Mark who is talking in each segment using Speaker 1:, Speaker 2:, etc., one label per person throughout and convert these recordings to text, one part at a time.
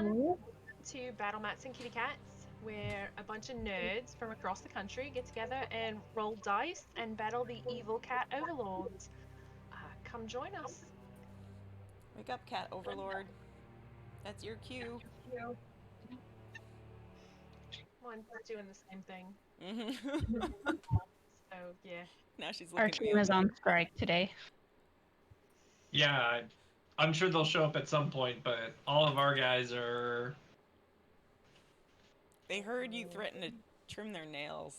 Speaker 1: everyone to Battlemats and Kittycats, where a bunch of nerds from across the country get together and roll dice and battle the evil cat overlords. Come join us.
Speaker 2: Wake up, cat overlord. That's your cue.
Speaker 1: Mine's doing the same thing.
Speaker 2: Mm-hmm.
Speaker 1: So yeah.
Speaker 2: Now she's
Speaker 3: Our
Speaker 2: looking at me.
Speaker 3: team is on strike today.
Speaker 4: Yeah, I'm sure they'll show up at some point, but all of our guys are.
Speaker 2: They heard you threaten to trim their nails.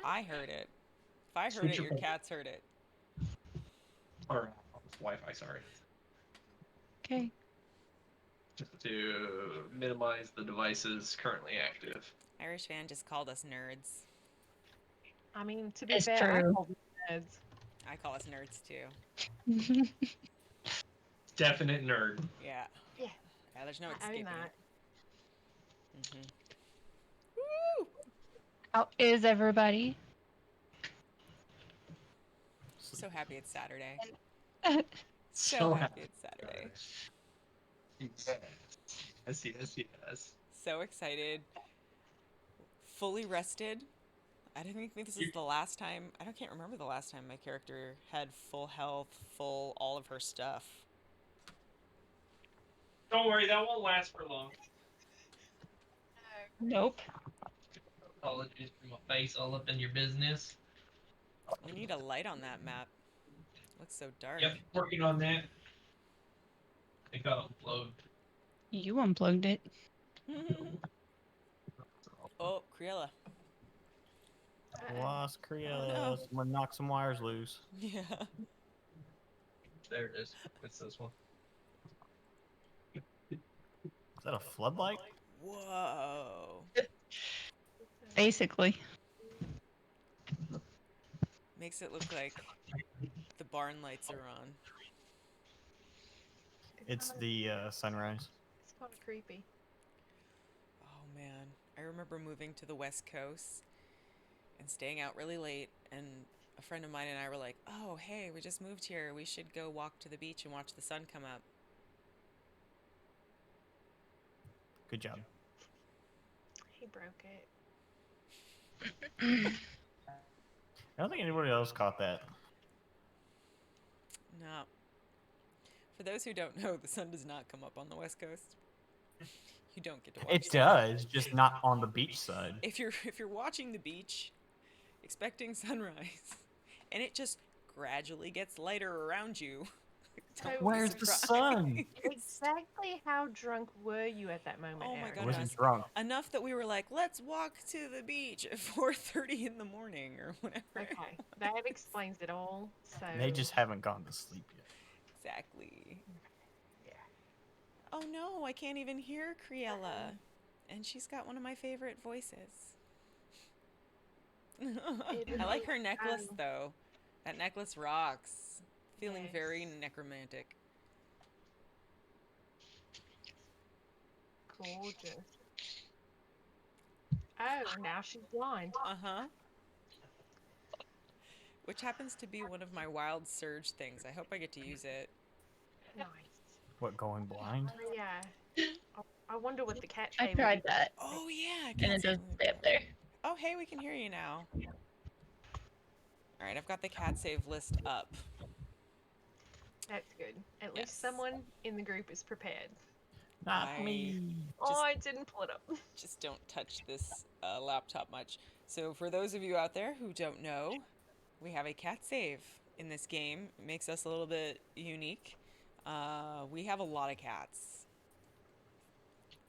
Speaker 2: I heard it. If I heard it, your cats heard it.
Speaker 4: Or Wi-Fi, sorry.
Speaker 3: Okay.
Speaker 4: Just to minimize the devices currently active.
Speaker 2: Irish fan just called us nerds.
Speaker 1: I mean, to be
Speaker 3: It's
Speaker 1: fair, I
Speaker 3: true.
Speaker 1: call them nerds.
Speaker 2: I call us nerds too.
Speaker 4: Definite nerd.
Speaker 2: Yeah.
Speaker 1: Yeah.
Speaker 2: Yeah, there's no
Speaker 1: I
Speaker 2: escaping
Speaker 1: own that.
Speaker 2: it. Mm-hmm. Woo!
Speaker 3: How is everybody?
Speaker 2: So happy it's Saturday.
Speaker 4: So
Speaker 2: So happy it's Saturday.
Speaker 4: Yes.
Speaker 2: So excited. Fully rested. I don't think this is the last time. I can't remember the last time my character had full health, full all of her stuff.
Speaker 4: Don't worry, that won't last for long.
Speaker 3: Nope.
Speaker 4: Apologies for my face all up in your business.
Speaker 2: We need a light on that map. Looks so dark.
Speaker 4: Yep, working on that. It got unplugged.
Speaker 3: You unplugged it.
Speaker 2: Oh, Kriella.
Speaker 5: Lost Kriella.
Speaker 2: Oh, no.
Speaker 5: Someone knocked some wires loose.
Speaker 2: Yeah.
Speaker 4: There it is. It's this one.
Speaker 5: Is that a floodlight?
Speaker 2: Whoa.
Speaker 3: Basically.
Speaker 2: Makes it look like the barn lights are on.
Speaker 5: It's the sunrise.
Speaker 1: It's kind of creepy.
Speaker 2: Oh man, I remember moving to the West Coast and staying out really late, and a friend of mine and I were like, "Oh, hey, we just moved here. We should go walk to the beach and watch the sun come up."
Speaker 5: Good job.
Speaker 1: He broke it.
Speaker 5: I don't think anybody else caught that.
Speaker 2: No. For those who don't know, the sun does not come up on the West Coast. You don't get to watch
Speaker 5: It
Speaker 2: sunrise.
Speaker 5: does, just not on the beach side.
Speaker 2: If you're watching the beach, expecting sunrise, and it just gradually gets lighter around you. don't be
Speaker 5: Where's the
Speaker 2: surprised.
Speaker 5: sun?
Speaker 1: Exactly how drunk were you at that moment?
Speaker 2: Oh my
Speaker 1: Aaron?
Speaker 5: I
Speaker 2: goodness.
Speaker 5: wasn't drunk.
Speaker 2: Enough that we were like, let's walk to the beach at 4:30 in the morning or whatever.
Speaker 1: Okay, that explains it all. So
Speaker 5: They just haven't gone to sleep yet.
Speaker 2: Exactly.
Speaker 1: Yeah.
Speaker 2: Oh no, I can't even hear Kriella. And she's got one of my favorite voices. I like her necklace though. That necklace rocks. Feeling very
Speaker 1: Yes.
Speaker 2: necromantic.
Speaker 1: gorgeous. Oh, now she's blind.
Speaker 2: Uh-huh. Which happens to be one of my wild surge things. I hope I get to use it.
Speaker 1: Nice.
Speaker 5: What, going blind?
Speaker 1: Yeah. I wonder what the cat
Speaker 3: I
Speaker 1: tray would
Speaker 3: tried
Speaker 1: be.
Speaker 3: that,
Speaker 2: Oh yeah, I
Speaker 3: and
Speaker 2: can't
Speaker 3: it
Speaker 2: see
Speaker 3: doesn't
Speaker 2: from
Speaker 3: stay up there.
Speaker 2: Oh hey, we can hear you now. Alright, I've got the cat save list up.
Speaker 1: That's good. At
Speaker 2: Yes.
Speaker 1: least someone in the group is prepared.
Speaker 5: Not
Speaker 2: I-
Speaker 5: me.
Speaker 1: Oh, I didn't pull it up.
Speaker 2: Just don't touch this laptop much. So for those of you out there who don't know, we have a cat save in this game. It makes us a little bit unique. We have a lot of cats.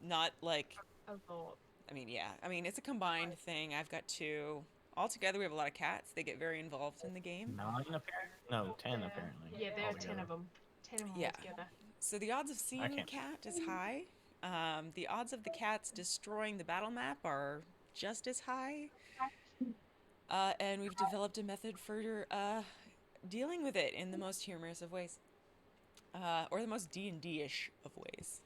Speaker 2: Not like,
Speaker 1: A lot.
Speaker 2: I mean, yeah. I mean, it's a combined thing. I've got 2. Altogether, we have a lot of cats. They get very involved in the game.
Speaker 5: 9 apparently? No, 10
Speaker 1: Yeah.
Speaker 5: apparently.
Speaker 1: Yeah, there are 10
Speaker 5: altogether.
Speaker 1: of them. 10 of them
Speaker 2: Yeah.
Speaker 1: altogether.
Speaker 2: So the odds of seeing a
Speaker 5: can't-
Speaker 2: cat is high. The odds of the cats destroying the battle map are just as high. And we've developed a method for dealing with it in the most humorous of ways. Or the most D&D-ish of ways.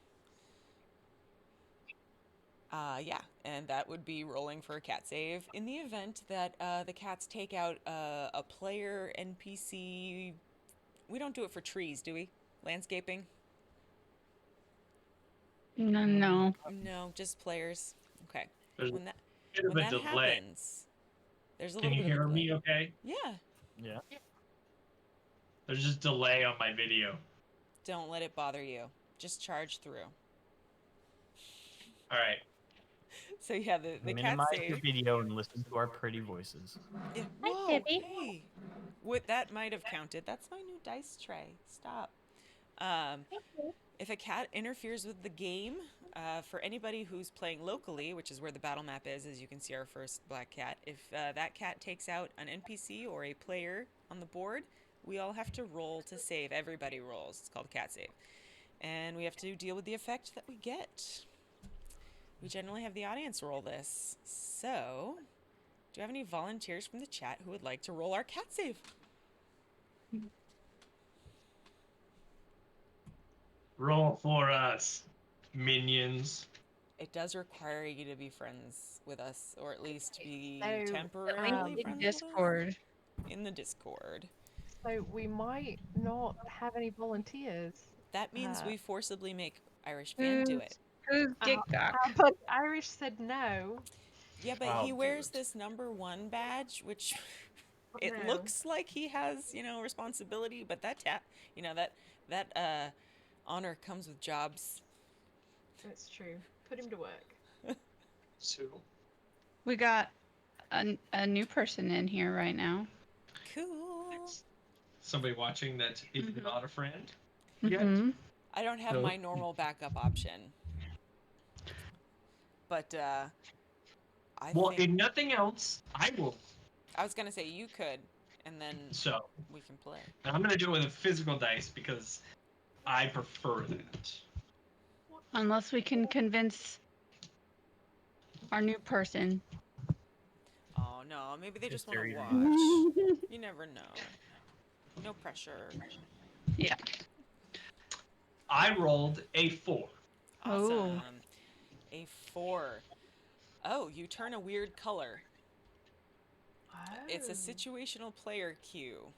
Speaker 2: Yeah, and that would be rolling for a cat save. In the event that the cats take out a player NPC... We don't do it for trees, do we? Landscaping?
Speaker 3: No, no.
Speaker 2: No, just players. Okay.
Speaker 4: There's
Speaker 2: When that
Speaker 4: a bit of
Speaker 2: when
Speaker 4: a
Speaker 2: that
Speaker 4: delay.
Speaker 2: happens, there's a
Speaker 4: Can
Speaker 2: little
Speaker 4: you
Speaker 2: bit of a
Speaker 4: hear
Speaker 2: delay.
Speaker 4: me okay?
Speaker 2: Yeah.
Speaker 5: Yeah.
Speaker 4: There's just delay on my video.
Speaker 2: Don't let it bother you. Just charge through.
Speaker 4: All right.
Speaker 2: So yeah, the cat
Speaker 5: Minimize your
Speaker 2: save.
Speaker 5: video and listen to our pretty voices.
Speaker 2: Yeah.
Speaker 3: Hi,
Speaker 2: Whoa.
Speaker 3: Tippy.
Speaker 2: Hey. What that might have counted. That's my new dice tray. Stop. If a cat interferes with the game, for anybody who's playing locally, which is where the battle map is, as you can see our first black cat, if that cat takes out an NPC or a player on the board, we all have to roll to save. Everybody rolls. It's called a cat save. And we have to deal with the effect that we get. We generally have the audience roll this. So, do you have any volunteers from the chat who would like to roll our cat save?
Speaker 4: Roll for us, minions.
Speaker 2: It does require you to be friends with us, or at least be
Speaker 1: So,
Speaker 2: temporarily
Speaker 3: In
Speaker 2: friends with us.
Speaker 3: Discord.
Speaker 2: In the Discord.
Speaker 1: So we might not have any volunteers.
Speaker 2: That means
Speaker 1: Uh,
Speaker 2: we forcibly make Irish Fan do it.
Speaker 3: Who's Gigdock?
Speaker 1: But Irish said no.
Speaker 2: Yeah, but
Speaker 5: I'll
Speaker 2: he
Speaker 5: do
Speaker 2: wears
Speaker 5: it.
Speaker 2: this #1 badge, which it
Speaker 1: No.
Speaker 2: looks like he has, responsibility, but that honor comes with jobs.
Speaker 1: That's true. Put him to work.
Speaker 4: Sue.
Speaker 3: We got a new person in here right now.
Speaker 2: Cool.
Speaker 4: Somebody watching that is
Speaker 1: Mhm.
Speaker 4: not a friend. Yet.
Speaker 3: Mhm.
Speaker 2: I don't have
Speaker 4: No.
Speaker 2: my normal backup option. But I
Speaker 4: Well,
Speaker 2: think
Speaker 4: if nothing else, I will.
Speaker 2: I was gonna say you could, and then
Speaker 4: So,
Speaker 2: we can play.
Speaker 4: and I'm gonna do it with a physical dice because I prefer that.
Speaker 3: Unless we can convince our new person.
Speaker 2: Oh no, maybe they just want to
Speaker 5: Hysteria.
Speaker 2: watch. You never know. No pressure.
Speaker 3: Yeah.
Speaker 4: I rolled a 4.
Speaker 2: Awesome. A 4. Oh, you turn a weird color. It's a
Speaker 1: Oh.
Speaker 2: situational player cue.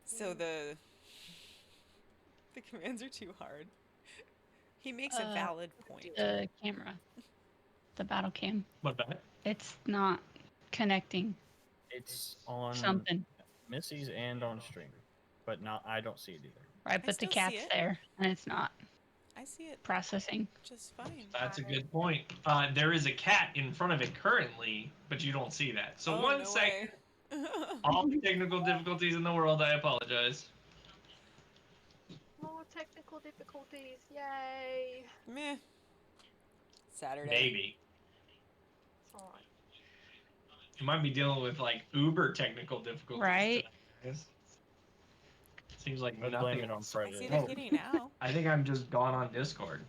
Speaker 2: So the commands are too hard. He makes a valid point.
Speaker 3: The camera. The battle cam.
Speaker 4: What that?
Speaker 3: It's not connecting.
Speaker 5: It's on
Speaker 3: Something.
Speaker 5: Missy's and on stream, but not. I don't see it either.
Speaker 3: Right, but the
Speaker 2: still see
Speaker 3: cat's
Speaker 2: it.
Speaker 3: there and it's not
Speaker 2: I see it
Speaker 3: processing.
Speaker 2: just fine.
Speaker 4: That's a good point. There is a cat in front of it currently, but you don't see that. So
Speaker 2: Oh,
Speaker 4: one
Speaker 2: no
Speaker 4: second.
Speaker 2: way.
Speaker 4: All the technical difficulties in the world, I apologize.
Speaker 1: More technical difficulties. Yay.
Speaker 2: Meh. Saturday.
Speaker 4: Maybe.
Speaker 1: It's alright.
Speaker 4: You might be dealing with like uber technical difficulties.
Speaker 3: Right.
Speaker 4: tonight, guys. Seems like
Speaker 5: Let's
Speaker 4: nothing
Speaker 5: blame it on
Speaker 4: else.
Speaker 2: I
Speaker 5: Friday.
Speaker 2: see the kitty now.
Speaker 4: I think I'm just gone on Discord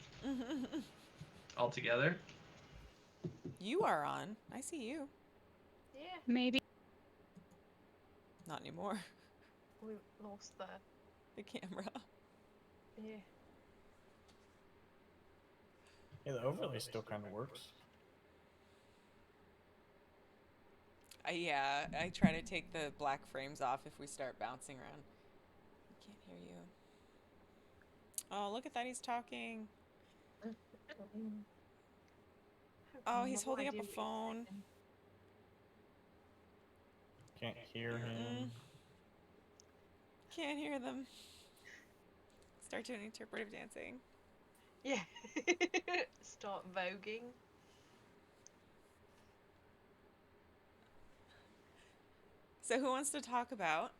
Speaker 4: altogether.
Speaker 2: You are on. I see you.
Speaker 1: Yeah.
Speaker 3: Maybe.
Speaker 2: Not anymore.
Speaker 1: We lost
Speaker 2: The camera.
Speaker 1: yeah.
Speaker 5: Yeah, the overlay still kind of works.
Speaker 2: Yeah, I try to take the black frames off if we start bouncing around. I can't hear you. Oh, look at that. He's talking. Oh, he's holding up a phone.
Speaker 5: Can't hear him.
Speaker 2: Can't hear them. Start doing interpretive dancing.
Speaker 1: Yeah. Start voguing.
Speaker 2: So who wants to talk about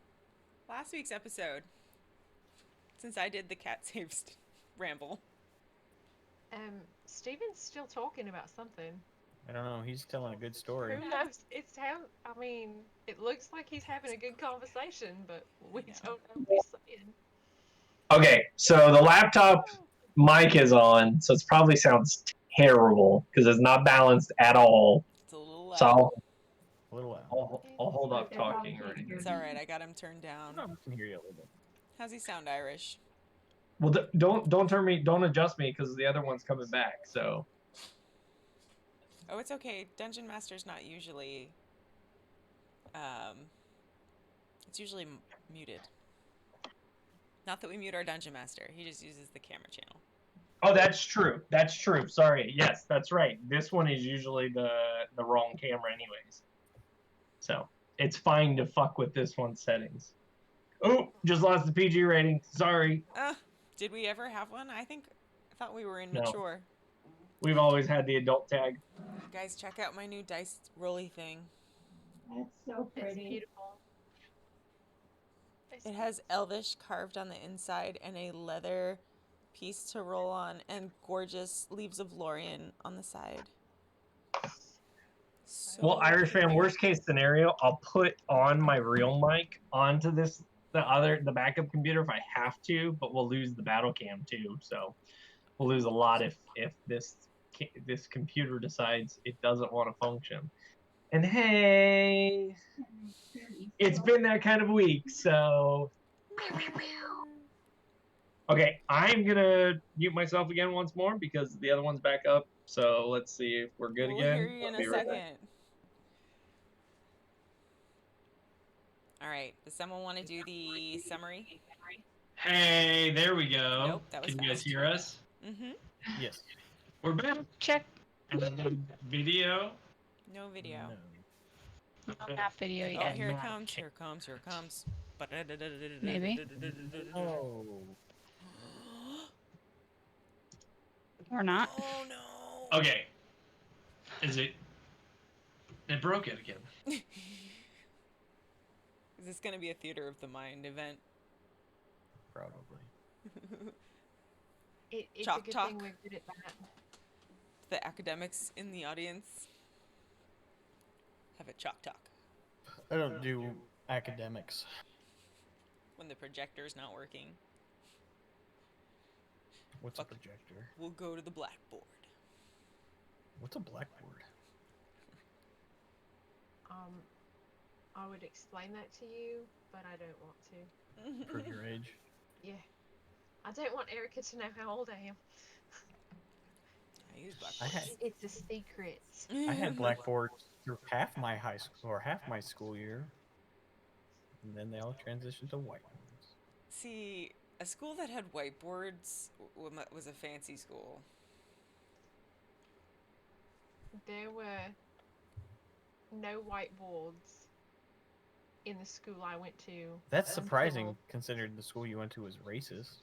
Speaker 2: last week's episode? Since I did the cat saves ramble.
Speaker 1: Steven's still talking about something.
Speaker 5: I don't know. He's telling a good story.
Speaker 1: Who knows? I mean, it looks like he's having a good conversation, but we
Speaker 2: Yeah.
Speaker 1: don't know what he's saying.
Speaker 6: Okay, so the laptop mic is on, so it probably sounds terrible because it's not balanced at all.
Speaker 2: It's a little loud.
Speaker 6: So
Speaker 5: A little loud.
Speaker 4: I'll hold off talking right
Speaker 2: It's alright, I got him turned down.
Speaker 5: No, I can hear you a little bit.
Speaker 2: How's he sound, Irish?
Speaker 6: well, don't adjust me because the other one's coming back. So
Speaker 2: Oh, it's okay. Dungeon Master's not usually... It's usually muted. Not that we mute our Dungeon Master. He just uses the camera channel.
Speaker 6: Oh, that's true. That's true. Sorry. Yes, that's right. This one is usually the wrong camera, anyways. So it's fine to fuck with this one's settings. Oh, just lost the PG rating. Sorry.
Speaker 2: Did we ever have one? I thought we were
Speaker 6: No.
Speaker 2: immature.
Speaker 6: We've always had the adult tag.
Speaker 2: Guys, check out my new dice rolly thing.
Speaker 7: That's so
Speaker 1: It's
Speaker 7: pretty.
Speaker 1: beautiful.
Speaker 2: It has Elvish carved on the inside and a leather piece to roll on and gorgeous leaves of Lorien on the side. So
Speaker 6: Well, Irish fan,
Speaker 2: pretty.
Speaker 6: worst case scenario, I'll put on my real mic onto the backup computer if I have to, but we'll lose the battle cam too. So we'll lose a lot if this computer decides it doesn't want to function. And hey, it's been that kind of week, so okay, I'm gonna mute myself again once more because the other one's back up. So let's see if we're good
Speaker 2: We'll
Speaker 6: again.
Speaker 2: hear you in a second. All right. Does someone want to do the summary?
Speaker 4: Hey, there we go.
Speaker 2: Nope, that was
Speaker 4: Can you guys
Speaker 2: fast.
Speaker 4: hear us?
Speaker 2: Mm-hmm.
Speaker 5: Yes.
Speaker 4: We're back.
Speaker 3: Check.
Speaker 4: And then video.
Speaker 2: No video.
Speaker 5: No.
Speaker 3: Not video
Speaker 2: Oh,
Speaker 3: yet.
Speaker 2: here it comes. Here it comes. Here it comes.
Speaker 3: Maybe.
Speaker 5: Oh.
Speaker 3: Or not.
Speaker 2: Oh no.
Speaker 4: Okay. Is it? It broke it again.
Speaker 2: Is this going to be a theater of the mind event?
Speaker 5: Probably.
Speaker 1: It's
Speaker 2: Chalk
Speaker 1: a good
Speaker 2: talk.
Speaker 1: thing we're good at that.
Speaker 2: The academics in the audience have a chalk talk
Speaker 5: I don't do academics.
Speaker 2: when the projector's not working.
Speaker 5: What's
Speaker 2: Fuck.
Speaker 5: a projector?
Speaker 2: We'll go to the blackboard.
Speaker 5: What's a blackboard?
Speaker 1: I would explain that to you, but I don't want to.
Speaker 5: Prove your age.
Speaker 1: Yeah. I don't want Erica to know how old I am.
Speaker 2: I use
Speaker 5: I
Speaker 2: blackboard.
Speaker 5: had
Speaker 1: It's a secret.
Speaker 5: I had blackboards through half my high school or half my school year, and then they all transitioned to white ones.
Speaker 2: See, a school that had whiteboards was a fancy school.
Speaker 1: There were no whiteboards in the school I went to.
Speaker 5: That's
Speaker 1: until-
Speaker 5: surprising, considering the school you went to was racist.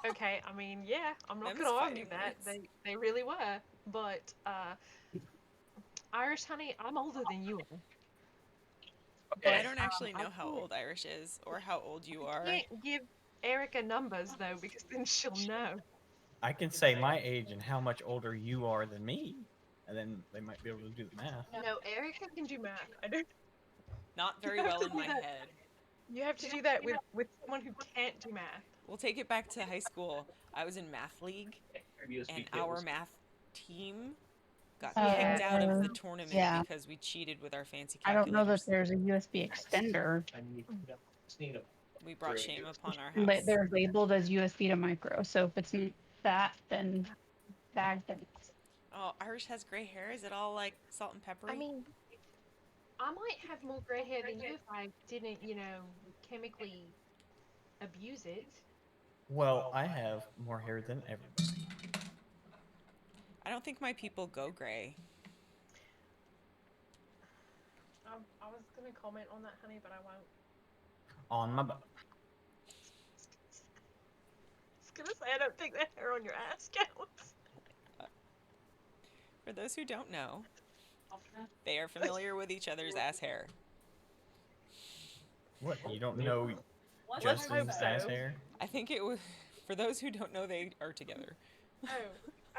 Speaker 1: Okay, I mean, yeah, I'm not
Speaker 2: Them's
Speaker 1: gonna argue
Speaker 2: fighting
Speaker 1: that.
Speaker 2: words.
Speaker 1: They really were. But Irish honey, I'm older than you are.
Speaker 2: I don't actually
Speaker 1: I
Speaker 2: know how
Speaker 1: can't-
Speaker 2: old Irish is or how old you are.
Speaker 1: I can't give Erica numbers though, because then she'll know.
Speaker 5: I can say my age and how much older you are than me, and then they might be able to do the math.
Speaker 1: No, Erica can do math. I don't.
Speaker 2: Not very
Speaker 1: You have
Speaker 2: well
Speaker 1: to
Speaker 2: in
Speaker 1: do
Speaker 2: my
Speaker 1: that.
Speaker 2: head.
Speaker 1: You have to do that with someone who can't do math.
Speaker 2: We'll take it back to high school. I was in math league, and our math team got kicked out of the tournament
Speaker 3: yeah.
Speaker 2: because we cheated with our fancy
Speaker 3: I don't know that
Speaker 2: calculators.
Speaker 3: there's a USB extender.
Speaker 2: We brought shame upon our
Speaker 3: But
Speaker 2: house.
Speaker 3: they're labeled as USB to micro. So if it's not that, then bag them.
Speaker 2: Oh, Irish has gray hair. Is it all like salt and pepper?
Speaker 1: I mean, I might have more gray hair than you if I didn't, chemically abuse it.
Speaker 5: Well, I have more hair than everybody.
Speaker 2: I don't think my people go gray.
Speaker 1: I was gonna comment on that, honey, but I won't.
Speaker 5: On my butt.
Speaker 1: I was gonna say I don't think that hair on your ass counts.
Speaker 2: For those who don't know, they are familiar with each other's ass hair.
Speaker 5: What? You don't know
Speaker 1: Let's
Speaker 5: Justin's
Speaker 1: hope
Speaker 5: ass
Speaker 1: so.
Speaker 5: hair?
Speaker 2: I think it was. For those who don't know, they are together.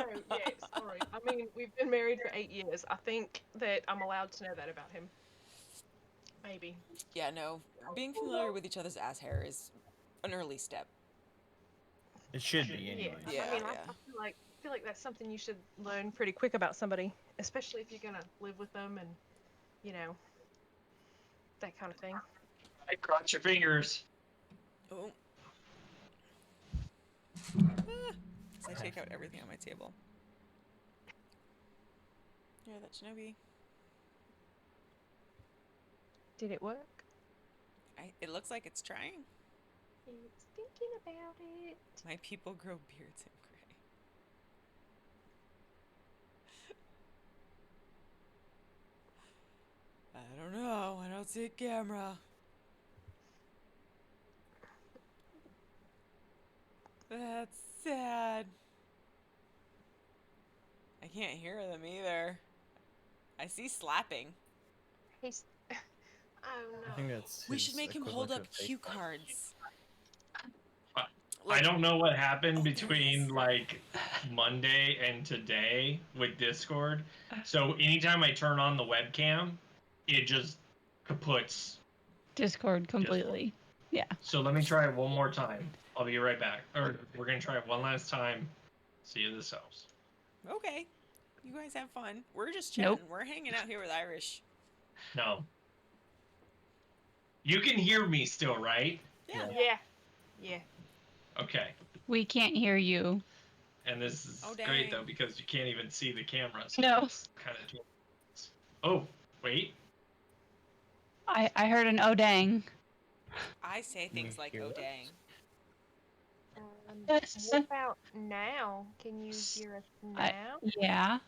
Speaker 1: Oh, yes, sorry. I mean, we've been married for 8 years. I think that I'm allowed to know that about him. Maybe.
Speaker 2: Yeah, no. Being familiar with each other's ass hair is an early step.
Speaker 5: It should be anyway.
Speaker 2: Yeah,
Speaker 1: I mean,
Speaker 2: yeah.
Speaker 1: I feel like that's something you should learn pretty quick about somebody, especially if you're gonna live with them and, that kind of thing.
Speaker 4: I cross your fingers.
Speaker 2: Oh. As I take out everything on my table. Yeah, that Shinobi.
Speaker 1: Did it work?
Speaker 2: It looks like it's trying.
Speaker 1: It's thinking about it.
Speaker 2: My people grow beards in gray. I don't know. I don't see a camera. That's sad. I can't hear them either. I see slapping.
Speaker 1: He's. Oh
Speaker 5: I think
Speaker 1: no.
Speaker 5: that's
Speaker 2: We
Speaker 5: his
Speaker 2: should make him hold
Speaker 5: equivalent
Speaker 2: up
Speaker 5: to a
Speaker 2: cue
Speaker 5: face punch.
Speaker 2: cards.
Speaker 6: I don't know what happened
Speaker 2: Oh, there it
Speaker 6: between
Speaker 2: is.
Speaker 6: like Monday and today with Discord. So anytime I turn on the webcam, it just kaputs.
Speaker 3: Discord completely. Yeah.
Speaker 6: So let me try it one more time. I'll be right back. Or we're gonna try it one last time. See you this house.
Speaker 2: Okay. You guys have fun. We're just
Speaker 3: Nope.
Speaker 2: chatting. We're hanging out here with Irish.
Speaker 6: No. You can hear me still, right?
Speaker 2: Yeah.
Speaker 1: Yeah. Yeah.
Speaker 6: Okay.
Speaker 3: We can't hear you.
Speaker 6: And this is
Speaker 2: Oh,
Speaker 6: great
Speaker 2: dang.
Speaker 6: though because you can't even see the cameras.
Speaker 3: No.
Speaker 6: Kind of. Oh, wait.
Speaker 3: I heard an oh dang.
Speaker 2: I say things
Speaker 5: You
Speaker 2: like,
Speaker 5: hear
Speaker 2: oh
Speaker 5: us?
Speaker 2: dang.
Speaker 1: What about now? Can you hear us now?
Speaker 3: Yeah.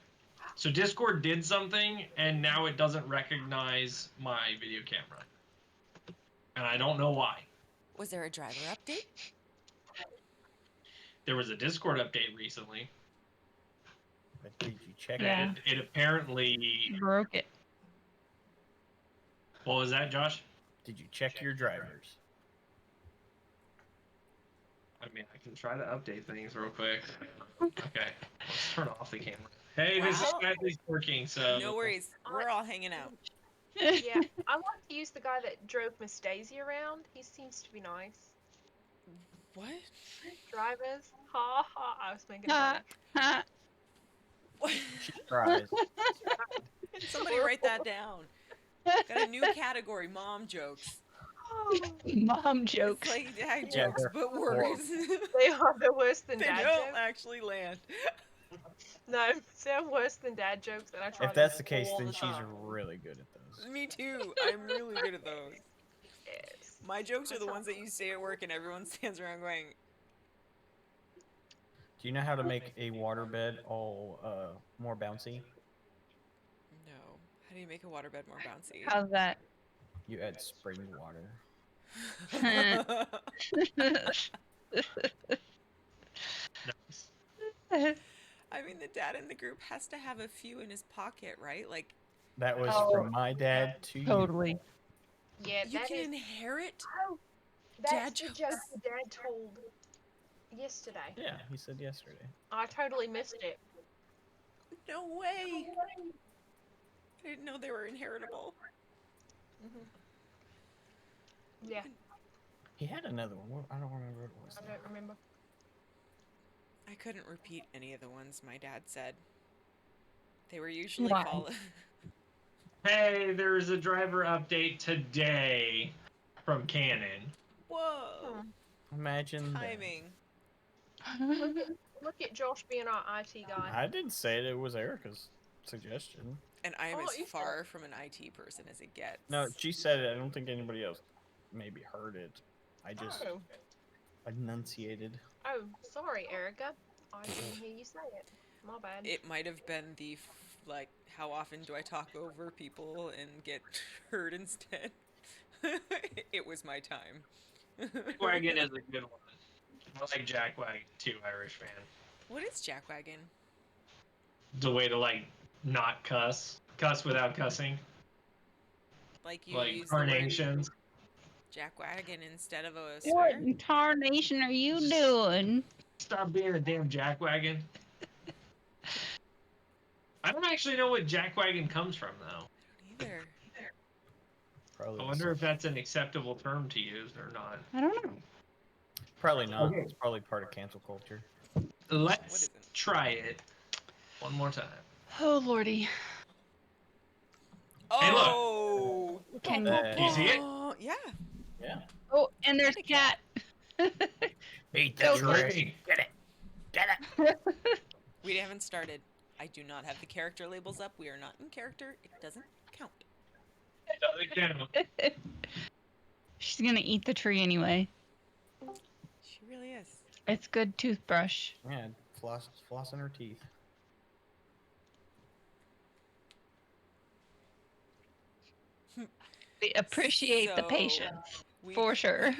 Speaker 6: So Discord did something, and now it doesn't recognize my video camera, and I don't know why.
Speaker 2: Was there a driver update?
Speaker 6: There was a Discord update recently.
Speaker 5: But did you check
Speaker 3: Yeah.
Speaker 5: it?
Speaker 6: It apparently.
Speaker 3: Broke it.
Speaker 6: What was that, Josh?
Speaker 5: Did you check your drivers?
Speaker 6: I mean, I can try to update things real quick. Okay, let's turn off the camera. Hey, this is
Speaker 2: Wow.
Speaker 6: at least working, so.
Speaker 2: No worries. We're all hanging out.
Speaker 1: Yeah. I like to use the guy that drove Miss Daisy around. He seems to be nice.
Speaker 2: What?
Speaker 1: Drivers. Ha ha. I was making fun.
Speaker 2: What?
Speaker 5: She tries.
Speaker 2: Somebody write that down. Got a new category, mom jokes.
Speaker 3: Mom jokes.
Speaker 2: It's like dad
Speaker 5: Yeah,
Speaker 2: jokes,
Speaker 5: they're
Speaker 2: but worse.
Speaker 1: They are the worse than
Speaker 2: They
Speaker 1: dad
Speaker 2: don't
Speaker 1: jokes.
Speaker 2: actually land.
Speaker 1: No, sound worse than dad jokes, and I try.
Speaker 5: If that's the
Speaker 1: them
Speaker 5: case,
Speaker 1: all
Speaker 5: then
Speaker 1: the
Speaker 5: she's
Speaker 1: time.
Speaker 5: really good at those.
Speaker 2: Me too. I'm really good at those.
Speaker 1: Yes.
Speaker 2: My jokes are the ones that you say at work and everyone stands around going,
Speaker 5: Do you know how to make a waterbed all more bouncy?
Speaker 2: no. How do you make a waterbed more bouncy?
Speaker 3: How's that?
Speaker 5: You add spring water.
Speaker 6: Nice.
Speaker 2: I mean, the dad in the group has to have a few in his pocket, right? Like,
Speaker 5: That was
Speaker 3: Oh,
Speaker 5: from my dad to you.
Speaker 3: Totally.
Speaker 1: Yeah,
Speaker 2: you
Speaker 1: that
Speaker 2: can
Speaker 1: is.
Speaker 2: inherit?
Speaker 1: Oh, that's
Speaker 2: dad
Speaker 1: the
Speaker 2: jokes.
Speaker 1: joke the dad told yesterday.
Speaker 5: Yeah, he said yesterday.
Speaker 1: I totally missed it.
Speaker 2: No way. I didn't know they were inheritable.
Speaker 1: Yeah,
Speaker 5: He had another one. I don't remember what it was.
Speaker 1: I
Speaker 5: now.
Speaker 1: don't remember.
Speaker 2: I couldn't repeat any of the ones my dad said. They were usually
Speaker 3: Why?
Speaker 2: follow.
Speaker 6: Hey, there's a driver update today from Canon.
Speaker 2: Whoa.
Speaker 5: Imagine that.
Speaker 2: Timing.
Speaker 1: Look at Josh being our IT guy.
Speaker 5: I didn't say it was Erica's suggestion.
Speaker 2: And I am
Speaker 1: Oh,
Speaker 2: as
Speaker 1: you said
Speaker 2: far from an IT person as it gets.
Speaker 5: No, she said it. I don't think anybody else maybe heard it. I just
Speaker 1: Oh.
Speaker 5: enunciated.
Speaker 1: Oh, sorry, Erica. I didn't hear you say it. My bad.
Speaker 2: It might have been the, like, how often do I talk over people and get heard instead? It was my time.
Speaker 6: Jackwagon is a good one. I like Jackwagon too, Irish fan.
Speaker 2: What is jackwagon?
Speaker 6: The way to like not cuss without cussing,
Speaker 2: Like you
Speaker 6: like
Speaker 2: use the word
Speaker 6: carnations.
Speaker 2: jackwagon instead of a
Speaker 3: What
Speaker 2: swear?
Speaker 3: in tarnation are you doing?
Speaker 6: Stop being a damn jackwagon. I don't actually know what jackwagon comes from though.
Speaker 2: Neither.
Speaker 5: Probably.
Speaker 6: I wonder if that's an acceptable term to use or not.
Speaker 3: I don't know.
Speaker 5: Probably not.
Speaker 6: Okay.
Speaker 5: It's probably part of cancel culture.
Speaker 6: Let's
Speaker 2: isn't?
Speaker 6: try it one more time.
Speaker 3: Oh lordy.
Speaker 6: Hey, look.
Speaker 2: Oh!
Speaker 3: Can
Speaker 5: Do
Speaker 6: you see it?
Speaker 2: Yeah.
Speaker 5: Yeah.
Speaker 3: Oh, and there's
Speaker 2: Kittycat.
Speaker 3: cat.
Speaker 5: Beat
Speaker 3: the
Speaker 6: tree.
Speaker 5: Get it. Get it.
Speaker 2: We haven't started. I do not have the character labels up. We are not in character. It doesn't count.
Speaker 6: Doesn't count.
Speaker 3: She's gonna eat the tree anyway. It's good toothbrush.
Speaker 5: Yeah, flossing her teeth.
Speaker 3: We appreciate the
Speaker 2: So,
Speaker 3: patience,
Speaker 2: we
Speaker 3: for sure.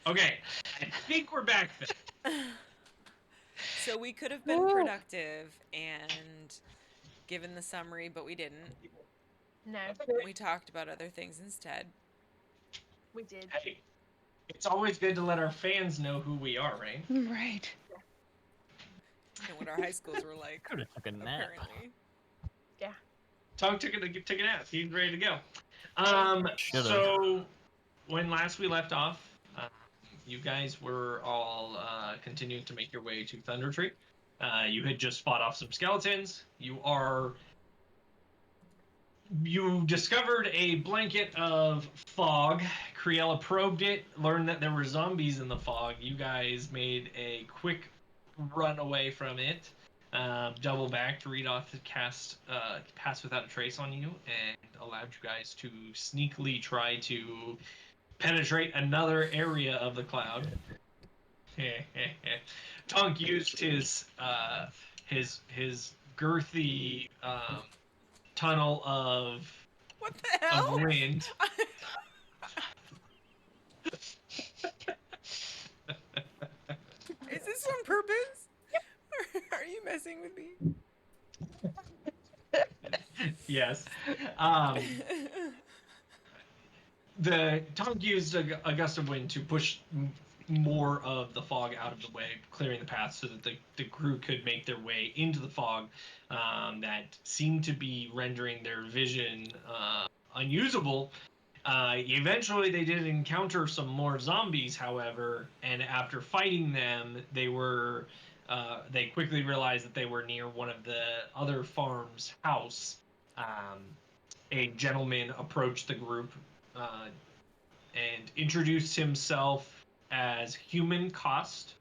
Speaker 6: Okay, I think we're back then.
Speaker 2: So we could have been
Speaker 3: Woo.
Speaker 2: productive and given the summary, but we didn't.
Speaker 1: No,
Speaker 2: We talked about other things instead.
Speaker 1: we did.
Speaker 6: Hey, it's always good to let our fans know who we are, right?
Speaker 3: Right.
Speaker 2: And what our high schools were like,
Speaker 5: Could have took a nap.
Speaker 2: apparently.
Speaker 6: Tom took a nap. He's ready to go.
Speaker 5: Should've.
Speaker 6: So when last we left off, you guys were all continuing to make your way to Thundertree. You had just fought off some skeletons. You discovered a blanket of fog. Criella probed it, learned that there were zombies in the fog. You guys made a quick run away from it. Double back to read off the cast Pass Without a Trace on you, and allowed you guys to sneakily try to penetrate another area of the cloud. Tonk used his girthy tunnel of
Speaker 2: What the hell?
Speaker 6: wind.
Speaker 2: Is this on purpose? Are you messing with me?
Speaker 6: Yes. The Tonk used a gust of wind to push more of the fog out of the way, clearing the path so that the crew could make their way into the fog that seemed to be rendering their vision unusable. Eventually, they did encounter some more zombies, however, and after fighting them, they quickly realized that they were near one of the other farms' house. A gentleman approached the group and introduced himself as Human Cost.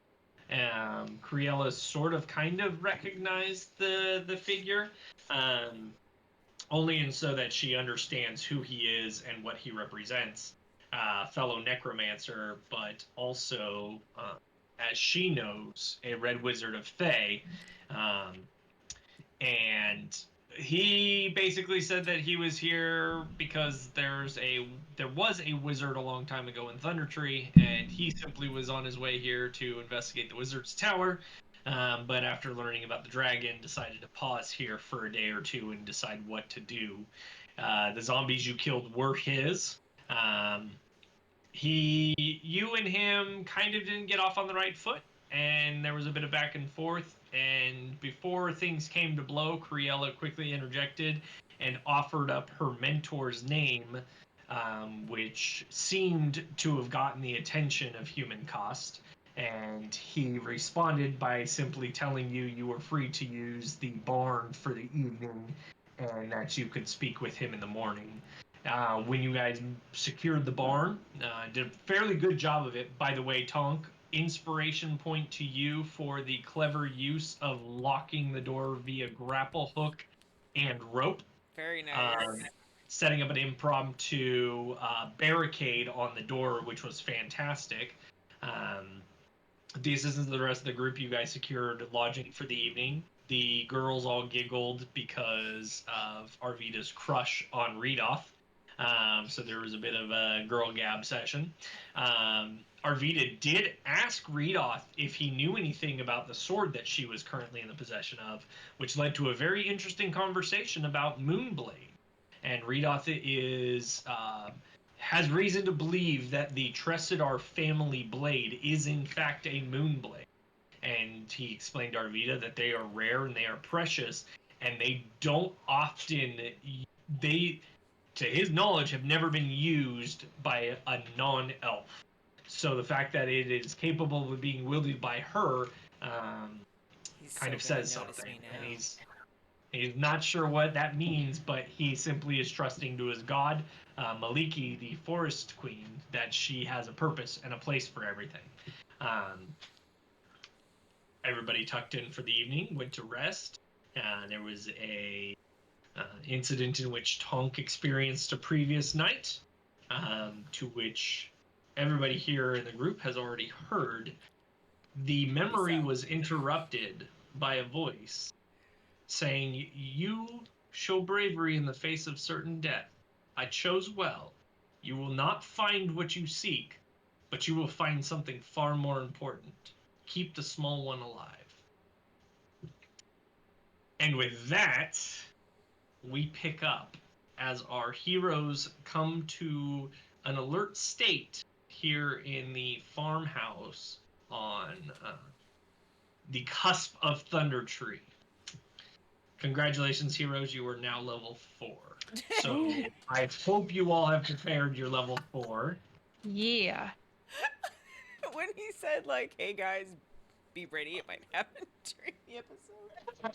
Speaker 6: Criella sort of kind of recognized the figure, only in so that she understands who he is and what he represents. Fellow necromancer, but also, as she knows, a red wizard of Thay. And he basically said that he was here because there was a wizard a long time ago in Thundertree, and he simply was on his way here to investigate the wizard's tower. But after learning about the dragon, decided to pause here for a day or two and decide what to do. The zombies you killed were his. You and him kind of didn't get off on the right foot, and there was a bit of back and forth. And before things came to blow, Criella quickly interjected and offered up her mentor's name, which seemed to have gotten the attention of Human Cost. And he responded by simply telling you were free to use the barn for the evening and that you could speak with him in the morning. When you guys secured the barn, did a fairly good job of it. By the way, Tonk, inspiration point to you for the clever use of locking the door via grapple hook and rope.
Speaker 2: Very nice.
Speaker 6: Setting up an impromptu barricade on the door, which was fantastic. The assistance of the rest of the group, you guys secured lodging for the evening. The girls all giggled because of Arvida's crush on Redoth. So there was a bit of a girl gab session. Arvida did ask Redoth if he knew anything about the sword that she was currently in the possession of, which led to a very interesting conversation about Moonblade. And Redoth has reason to believe that the Tressidar family blade is in fact a Moonblade. And he explained to Arvida that they are rare and they are precious, and they don't often, to his knowledge, have never been used by a non-elf. So the fact that it is capable of being wielded by her kind of says something. And he's not sure what that means, but he simply is trusting to his god, Maliki, the Forest Queen, that she has a purpose and a place for everything. Everybody tucked in for the evening, went to rest. There was a incident in which Tonk experienced a previous night, to which everybody here in the group has already heard. the memory was interrupted by a voice saying, "You show bravery in the face of certain death. I chose well. You will not find what you seek, but you will find something far more important. Keep the small one alive." And with that, we pick up as our heroes come to an alert state here in the farmhouse on the cusp of Thundertree. Congratulations, heroes, you are now level 4. So I hope you all have prepared your level 4.
Speaker 3: Yeah.
Speaker 2: When he said, like, hey guys, be ready, it might happen during the episode.
Speaker 6: I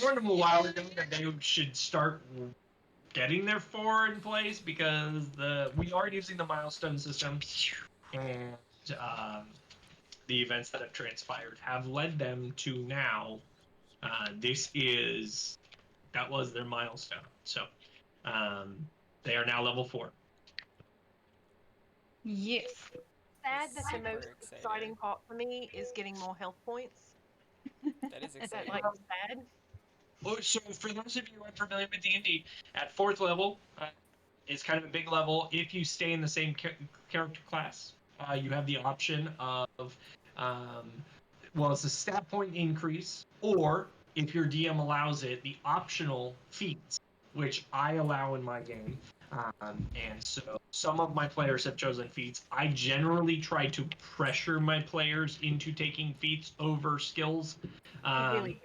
Speaker 6: warned them a while ago that they should start getting their 4 in place because we are using the milestone system, and the events that have transpired have led them to now. That was their milestone. So they are now level 4.
Speaker 3: Yes.
Speaker 1: Sad that the
Speaker 2: Super
Speaker 1: most
Speaker 2: excited.
Speaker 1: exciting part for me is getting more health points.
Speaker 2: That is
Speaker 1: Is that
Speaker 2: exciting.
Speaker 1: like sad?
Speaker 6: Oh, so for those of you who aren't familiar with D&D, at 4th level, it's kind of a big level. If you stay in the same character class, you have the option of, it's a stat point increase, or if your DM allows it, the optional feats, which I allow in my game. And so some of my players have chosen feats. I generally try to pressure my players into taking feats over skills.
Speaker 1: Really?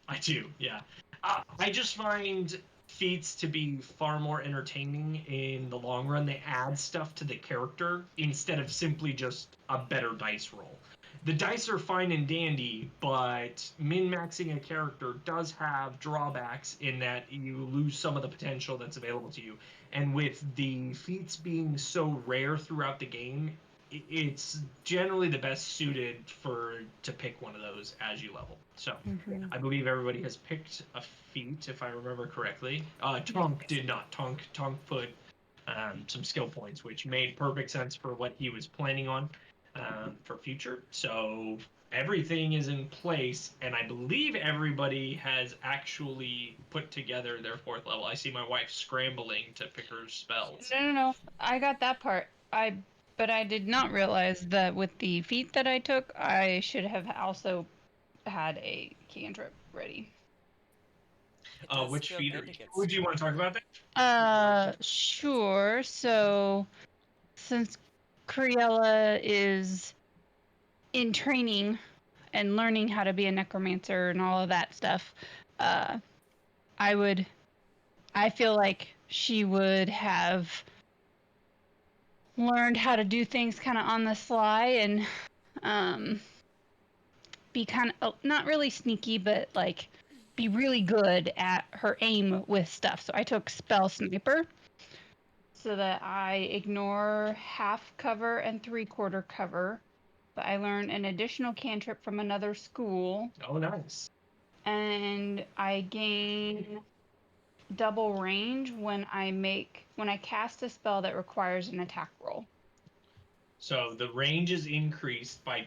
Speaker 6: I do, yeah. I just find feats to be far more entertaining in the long run. They add stuff to the character instead of simply just a better dice roll. The dice are fine and dandy, but min-maxing a character does have drawbacks in that you lose some of the potential that's available to you. And with the feats being so rare throughout the game, it's generally the best suited to pick one of those as you level. So I believe everybody has picked a feat, if I remember correctly. Tonk did not. Tonk put some skill points, which made perfect sense for what he was planning on for future. So everything is in place, and I believe everybody has actually put together their 4th level. I see my wife scrambling to pick her spells.
Speaker 3: No. I got that part. But I did not realize that with the feat that I took, I should have also had a cantrip ready.
Speaker 6: Which
Speaker 2: feel
Speaker 6: feat
Speaker 2: good to get
Speaker 6: would you want to talk about that?
Speaker 3: Sure. So, since Cruella is in training and learning how to be a necromancer and all of that stuff, I feel like she would have learned how to do things kind of on the sly and be kind of not really sneaky, but like be really good at her aim with stuff. So I took spell sniper so that I ignore half cover and 3/4 cover, but I learned an additional cantrip from another school.
Speaker 6: Oh, nice.
Speaker 3: And I gain double range when I cast a spell that requires an attack roll.
Speaker 6: So the range is increased by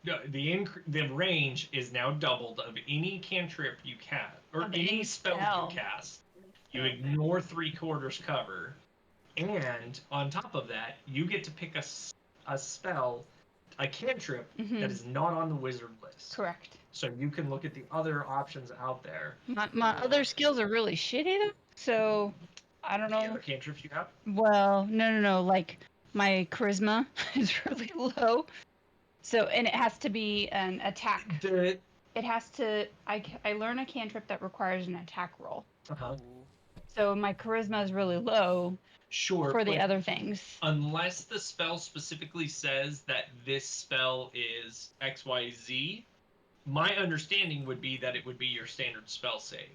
Speaker 6: the range is now doubled of any cantrip you cast or any spell you cast. You ignore 3/4 cover, and on top of that, you get to pick a spell, a cantrip that is not on the wizard list.
Speaker 3: Correct.
Speaker 6: So you can look at the other options out there.
Speaker 3: My other skills are really shitty though, so I don't
Speaker 6: The
Speaker 3: know.
Speaker 6: other cantrips you have?
Speaker 3: Well, no. Like my charisma is really low, so and it has to be an attack. It has to. I learn a cantrip that requires an attack roll.
Speaker 6: Uh-huh.
Speaker 3: So my charisma is really low.
Speaker 6: Sure.
Speaker 3: For the other things.
Speaker 6: Unless the spell specifically says that this spell is XYZ, my understanding would be that it would be your standard spell save.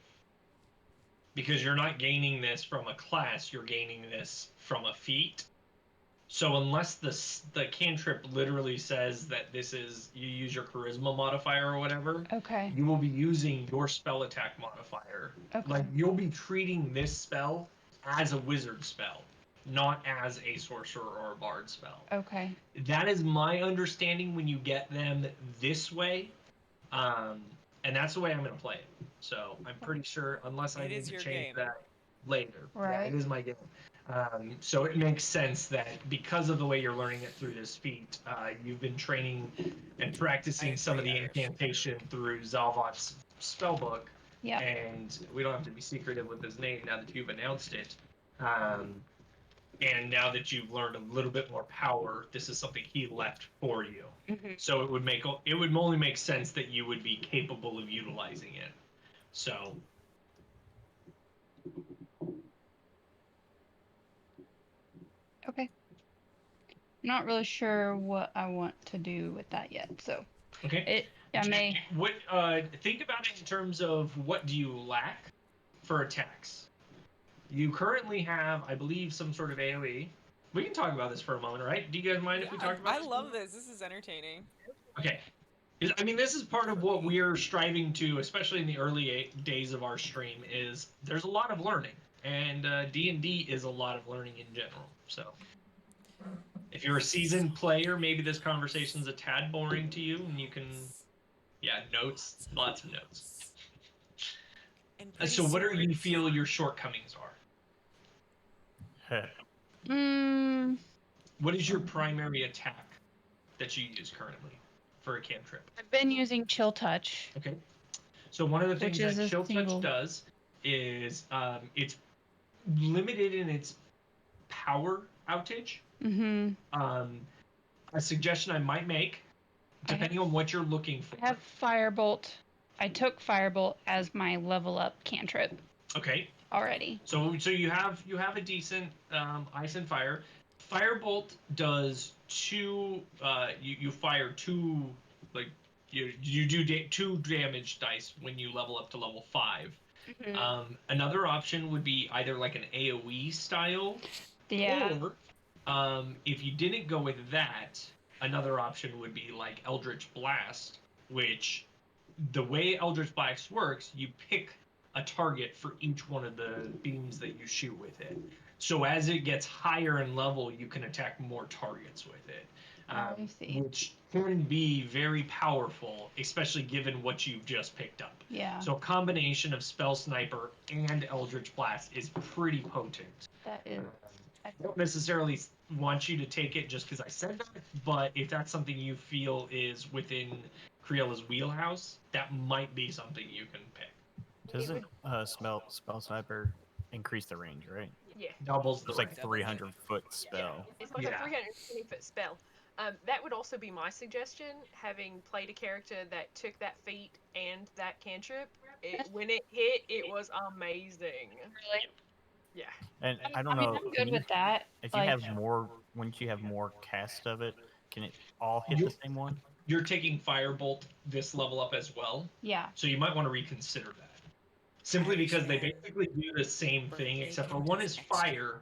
Speaker 6: Because you're not gaining this from a class, you're gaining this from a feat. So unless the cantrip literally says that this is, you use your charisma modifier or whatever,
Speaker 3: Okay.
Speaker 6: you will be using your spell attack modifier.
Speaker 3: Okay.
Speaker 6: Like, you'll be treating this spell as a wizard spell. not as a sorcerer or a bard spell.
Speaker 3: Okay.
Speaker 6: That is my understanding when you get them this way, and that's the way I'm going to play it. So I'm pretty sure, unless I
Speaker 2: It
Speaker 6: need
Speaker 2: is
Speaker 6: to
Speaker 2: your
Speaker 6: change
Speaker 2: game.
Speaker 6: that later. Yeah,
Speaker 3: Right.
Speaker 6: it is my game. So it makes sense that because of the way you're learning it through this feat, you've been training and practicing some of the
Speaker 2: agree, Irish.
Speaker 6: incantation through Zalvot's spellbook.
Speaker 3: Yeah.
Speaker 6: And we don't have to be secretive with his name now that you've announced it. And now that you've learned a little bit more power, this is something he left for you.
Speaker 3: Mm-hmm.
Speaker 6: So it would only make sense that you would be capable of utilizing it. So
Speaker 3: Okay. I'm not really sure what I want to do with that yet. So
Speaker 6: okay.
Speaker 3: I may.
Speaker 6: What think about it in terms of what do you lack for attacks? You currently have, I believe, some sort of AoE. We can talk about this for a moment, right? Do you guys mind if we talk about
Speaker 2: I
Speaker 6: this?
Speaker 2: love this. This is entertaining.
Speaker 6: Okay. I mean, this is part of what we're striving to, especially in the early days of our stream, is there's a lot of learning. And D&D is a lot of learning in general. So if you're a seasoned player, maybe this conversation's a tad boring to you, and you can, notes, lots of notes.
Speaker 2: And
Speaker 6: So what do you
Speaker 2: serious.
Speaker 6: feel your shortcomings are? What is your primary attack that you use currently for a cantrip?
Speaker 3: I've been using Chill Touch.
Speaker 6: Okay. So one of the things
Speaker 3: Which is
Speaker 6: that
Speaker 3: a
Speaker 6: Chill
Speaker 3: single-
Speaker 6: Touch does is it's limited in its power outage.
Speaker 3: Mm-hmm.
Speaker 6: A suggestion I might make, depending on what you're looking for.
Speaker 3: I have Firebolt. I took Firebolt as my level up cantrip
Speaker 6: Okay.
Speaker 3: already.
Speaker 6: So you have a decent ice and fire. Firebolt does two. You fire two, like you do 2 damage dice when you level up to level 5.
Speaker 3: Mm-hmm.
Speaker 6: Another option would be either like an AOE style,
Speaker 3: Yeah.
Speaker 6: or if you didn't go with that, another option would be like Eldritch Blast, which the way Eldritch Blast works, you pick a target for each one of the beams that you shoot with it. So as it gets higher in level, you can attack more targets with it,
Speaker 3: I see.
Speaker 6: which can be very powerful, especially given what you've just picked up.
Speaker 3: Yeah.
Speaker 6: So a combination of Spell Sniper and Eldritch Blast is pretty potent.
Speaker 3: That is.
Speaker 6: I don't necessarily want you to take it just because I said that, but if that's something you feel is within Creola's wheelhouse, that might be something you can pick.
Speaker 5: Doesn't spell sniper increase the range, right?
Speaker 1: Yeah.
Speaker 6: Doubles the
Speaker 5: It's like
Speaker 6: range.
Speaker 5: 300-foot spell.
Speaker 1: It's like
Speaker 6: Yeah.
Speaker 1: a 320-foot spell. That would also be my suggestion, having played a character that took that feat and that cantrip. When it hit, it was amazing.
Speaker 3: Really?
Speaker 1: Yeah.
Speaker 5: And I don't
Speaker 3: I mean,
Speaker 5: know.
Speaker 3: I'm good with that.
Speaker 5: If you
Speaker 3: like-
Speaker 5: have more, once you have more cast of it, can it all hit the same one?
Speaker 6: You're taking Firebolt this level up as well,
Speaker 3: Yeah.
Speaker 6: so you might want to reconsider that. Simply because they basically do the same thing, except for one is fire.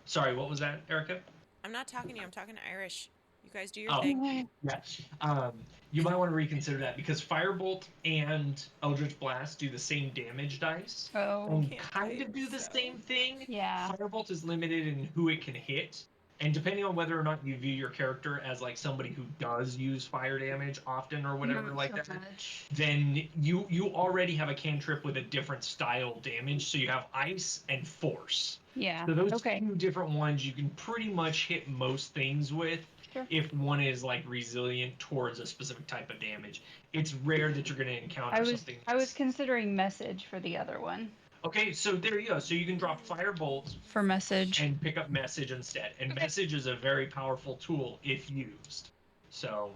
Speaker 6: Sorry, what was that, Erica?
Speaker 2: I'm not talking to you. I'm talking to Irish. You guys do your
Speaker 6: Oh.
Speaker 2: thing.
Speaker 6: Yeah. You might want to reconsider that because Firebolt and Eldritch Blast do the same damage dice
Speaker 3: Oh.
Speaker 6: and
Speaker 2: Can't
Speaker 6: kind of
Speaker 2: type,
Speaker 6: do the
Speaker 2: so-
Speaker 6: same thing.
Speaker 3: Yeah.
Speaker 6: Firebolt is limited in who it can hit, and depending on whether or not you view your character as like somebody who does use fire damage often or whatever
Speaker 3: Not
Speaker 6: like
Speaker 3: so
Speaker 6: that,
Speaker 3: much.
Speaker 6: then you already have a cantrip with a different style damage. So you have ice and force.
Speaker 3: Yeah.
Speaker 6: So those
Speaker 3: Okay.
Speaker 6: 2 different ones you can pretty much hit most things with.
Speaker 3: Sure.
Speaker 6: If one is like resilient towards a specific type of damage, it's rare that you're going to encounter
Speaker 3: I was
Speaker 6: something.
Speaker 3: considering message for the other one.
Speaker 6: Okay, so there you go. So you can drop Firebolt
Speaker 3: For message.
Speaker 6: and pick up message instead. And
Speaker 3: Okay.
Speaker 6: message is a very powerful tool if used. So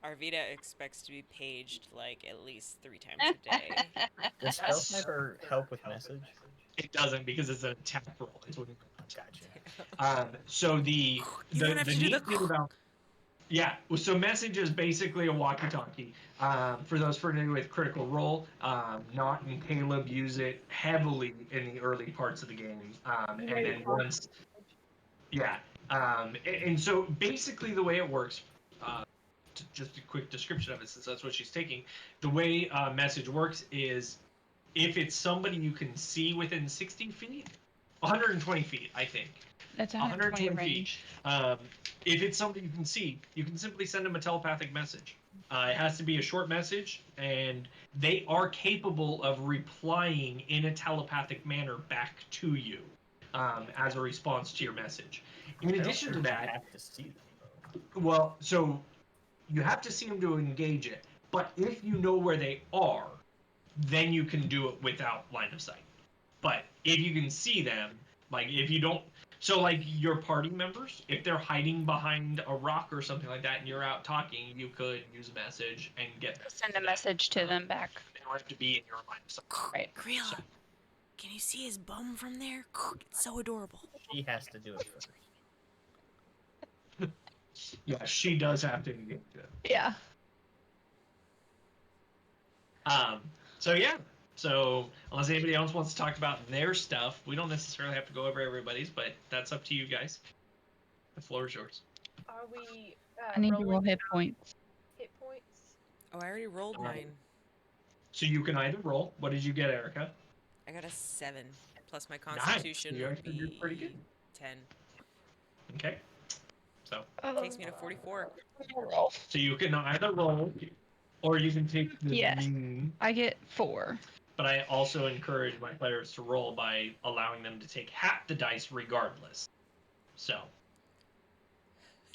Speaker 2: Arvita expects to be paged like at least 3 times a day.
Speaker 5: Does spell sniper help with message?
Speaker 6: it doesn't because it's an attack roll. It's what
Speaker 5: Gotcha.
Speaker 6: So the
Speaker 2: You don't have to do
Speaker 6: neat thing about so message is basically a walkie-talkie. For those familiar with Critical Role, Not and Caleb use it heavily in the early parts of the game, and then once, and so basically the way it works, just a quick description of it since that's what she's taking. The way message works is if it's somebody you can see within 60 feet, 120 feet, I think.
Speaker 3: That's 120 range.
Speaker 6: If it's something you can see, you can simply send them a telepathic message. It has to be a short message, and they are capable of replying in a telepathic manner back to you as a response to your message. In addition to that,
Speaker 5: you have to see them, though.
Speaker 6: well, so you have to see them to engage it, but if you know where they are, then you can do it without line of sight. But if you can see them, like if you don't, so like your party members, if they're hiding behind a rock or something like that and you're out talking, you could use a message and get
Speaker 3: Send a message to them back.
Speaker 6: They don't have to be in your line of sight.
Speaker 3: Right.
Speaker 2: Creola, can you see his bum from there? It's so adorable.
Speaker 5: She has to do it first.
Speaker 6: Yeah, she does have to engage it.
Speaker 3: Yeah.
Speaker 6: So yeah. So unless anybody else wants to talk about their stuff, we don't necessarily have to go over everybody's, but that's up to you guys. The floor is yours.
Speaker 1: Are we
Speaker 3: I need to
Speaker 1: rolling
Speaker 3: roll hit points.
Speaker 1: hit points?
Speaker 2: Oh, I already rolled mine.
Speaker 6: So you can either roll. What did you get, Erica?
Speaker 2: I got a 7, plus my
Speaker 6: Nice.
Speaker 2: constitution
Speaker 6: You
Speaker 2: would
Speaker 6: actually did
Speaker 2: be
Speaker 6: pretty good.
Speaker 2: 10.
Speaker 6: Okay. So
Speaker 2: Takes me to 44.
Speaker 6: so you can either roll, or you can take the
Speaker 3: Yes. I get 4.
Speaker 6: But I also encourage my players to roll by allowing them to take half the dice regardless. So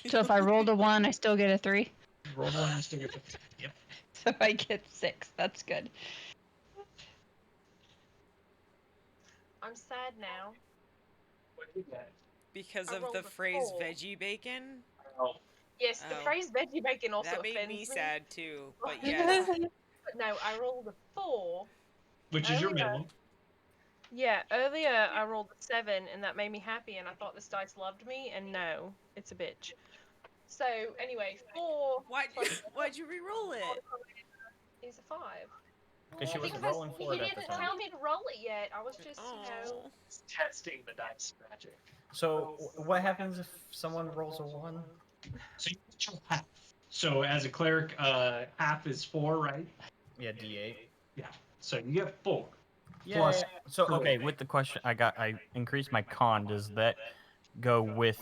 Speaker 3: So if I rolled a 1, I still get a 3.
Speaker 6: roll one and still get the yep.
Speaker 3: So I get 6. That's good.
Speaker 1: I'm sad now.
Speaker 6: What did you get?
Speaker 2: Because
Speaker 1: I
Speaker 2: of
Speaker 1: rolled
Speaker 2: the
Speaker 1: a
Speaker 2: phrase
Speaker 1: 4.
Speaker 2: veggie bacon?
Speaker 6: Oh,
Speaker 1: Yes, the
Speaker 2: Oh.
Speaker 1: phrase veggie bacon also
Speaker 2: That made
Speaker 1: offends
Speaker 2: me sad too. But
Speaker 1: But
Speaker 2: yes.
Speaker 1: no, I rolled a 4.
Speaker 6: which is your
Speaker 1: Earlier-
Speaker 6: minimum.
Speaker 1: Yeah, earlier I rolled a 7 and that made me happy and I thought this dice loved me and no, it's a bitch. So anyway, 4
Speaker 2: Why'd you re-roll it?
Speaker 1: is a 5.
Speaker 5: Because she wasn't
Speaker 1: Because
Speaker 5: rolling for
Speaker 1: he
Speaker 5: it at the
Speaker 1: didn't
Speaker 5: time.
Speaker 1: tell me to roll it yet. I was just,
Speaker 2: Oh.
Speaker 6: Testing the dice magic.
Speaker 5: So what happens if someone rolls a 1?
Speaker 6: So you get your half. So as a cleric, half is 4, right?
Speaker 5: Yeah, D8.
Speaker 6: Yeah. So you get 4.
Speaker 5: Yeah.
Speaker 6: Plus
Speaker 5: So
Speaker 6: charisma.
Speaker 5: okay, with the question, I increased my con. Does that go with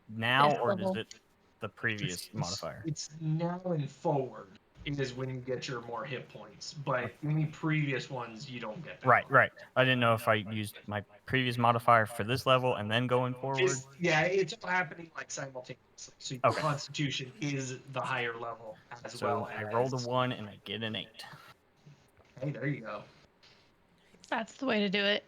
Speaker 5: now,
Speaker 3: Yes,
Speaker 5: or does
Speaker 3: level.
Speaker 5: it the previous modifier?
Speaker 6: It's now and forward is when you get your more hit points, but any previous ones you don't get that.
Speaker 5: Right. I didn't know if I used my previous modifier for this level and then going forward.
Speaker 6: It's all happening like simultaneously. So your
Speaker 5: Okay.
Speaker 6: Constitution is the higher level as
Speaker 5: So
Speaker 6: well.
Speaker 5: I rolled a 1 and I get an 8.
Speaker 6: Hey, there you go.
Speaker 3: That's the way to do it.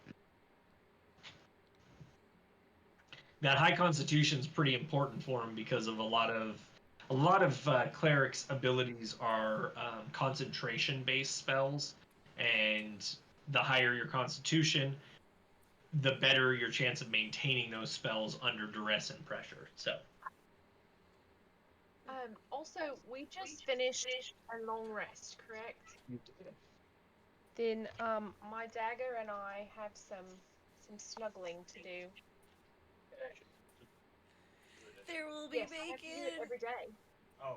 Speaker 6: That high Constitution is pretty important for him because of a lot of clerics' abilities are concentration-based spells, and the higher your Constitution, the better your chance of maintaining those spells under duress and pressure. So.
Speaker 1: Also, we just finished a long rest, correct?
Speaker 6: You did.
Speaker 1: Then, my dagger and I have some snuggling to do.
Speaker 2: There will be
Speaker 1: Yes, I have to do it
Speaker 2: bacon.
Speaker 1: every day.
Speaker 5: Oh.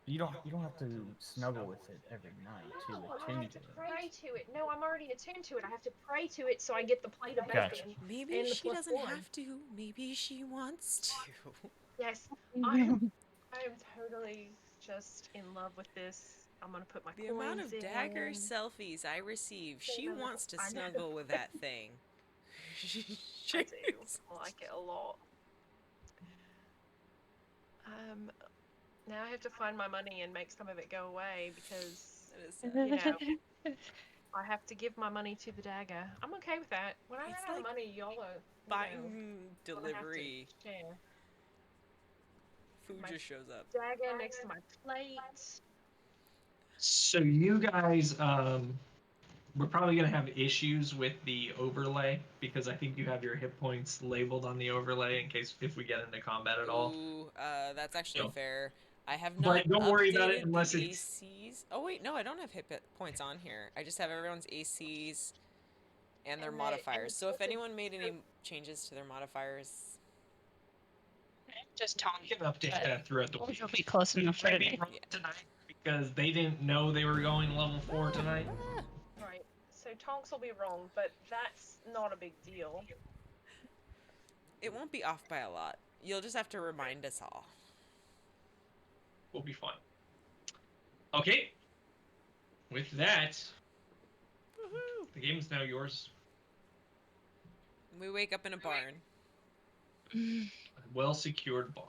Speaker 5: You don't have to snuggle with it every night to
Speaker 1: No, I
Speaker 5: attune
Speaker 1: have
Speaker 5: to
Speaker 1: to
Speaker 5: it.
Speaker 1: pray to it. No, I'm already attuned to it. I have to pray to it so I get the plate of
Speaker 5: Gotcha.
Speaker 1: bacon.
Speaker 2: Maybe
Speaker 1: And the
Speaker 2: she
Speaker 1: plus
Speaker 2: doesn't
Speaker 1: 1.
Speaker 2: have to. Maybe she wants to.
Speaker 1: Yes, I am totally just in love with this. I'm gonna put my
Speaker 2: The
Speaker 1: coins
Speaker 2: amount of
Speaker 1: in.
Speaker 2: dagger selfies I receive, she wants to
Speaker 1: I know.
Speaker 2: snuggle with that thing.
Speaker 1: I do. I like it a lot. Now I have to find my money and make some of it go away because
Speaker 2: That is sad.
Speaker 1: you know I have to give my money to the dagger. I'm okay with that. When I
Speaker 2: It's
Speaker 1: run out of
Speaker 2: like
Speaker 1: money, y'all are
Speaker 2: Buying
Speaker 1: gonna have to
Speaker 2: delivery.
Speaker 1: share.
Speaker 2: Food
Speaker 1: My
Speaker 2: just shows up.
Speaker 1: Dagger next to my plate.
Speaker 6: So you guys, we're probably gonna have issues with the overlay because I think you have your hit points labeled on the overlay in case if we get into combat at all.
Speaker 2: Ooh, that's actually
Speaker 6: So-
Speaker 2: fair. I have
Speaker 6: But
Speaker 2: not
Speaker 6: don't worry about it
Speaker 2: updated
Speaker 6: unless
Speaker 2: the
Speaker 6: it's-
Speaker 2: ACs. Oh wait, no, I don't have hit points on here. I just have everyone's ACs and their
Speaker 1: And
Speaker 2: modifiers. So if
Speaker 1: listen,
Speaker 2: anyone made any changes to their modifiers,
Speaker 3: Just Tom.
Speaker 6: We can update that throughout the week.
Speaker 3: Will be close enough for
Speaker 6: Maybe
Speaker 3: today.
Speaker 6: wrong tonight because they didn't know they were going level 4 tonight.
Speaker 2: ah,
Speaker 1: Right. So so Tonks will be wrong, but that's not a big deal.
Speaker 2: It won't be off by a lot. You'll just have to remind us all.
Speaker 4: We'll be fine. Okay. With that, the game is now yours.
Speaker 2: We wake up in a barn.
Speaker 4: A well-secured barn.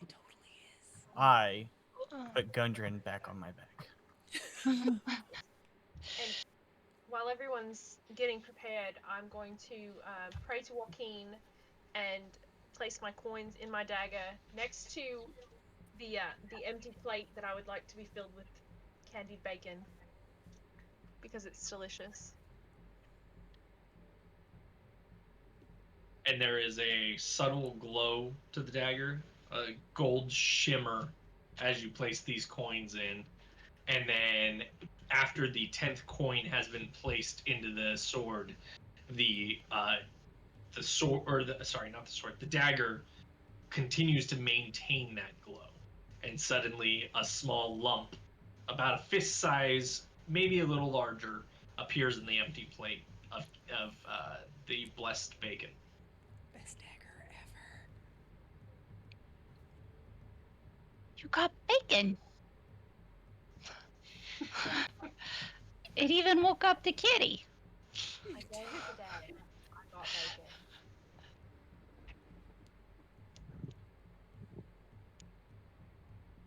Speaker 2: It totally is.
Speaker 5: I put Gundren back on my back.
Speaker 1: And while everyone's getting prepared, I'm going to pray to Joaquin and place my coins in my dagger next to the empty plate that I would like to be filled with candied bacon because it's delicious.
Speaker 4: And there is a subtle glow to the dagger, a gold shimmer as you place these coins in. And then after the 10th coin has been placed into the sword, the sword, or the, sorry, not the sword, the dagger continues to maintain that glow. And suddenly a small lump, about a fist size, maybe a little larger, appears in the empty plate of the blessed bacon.
Speaker 2: Best dagger ever.
Speaker 3: You got bacon. It even woke up the kitty.
Speaker 1: I gave it the dagger. I got bacon.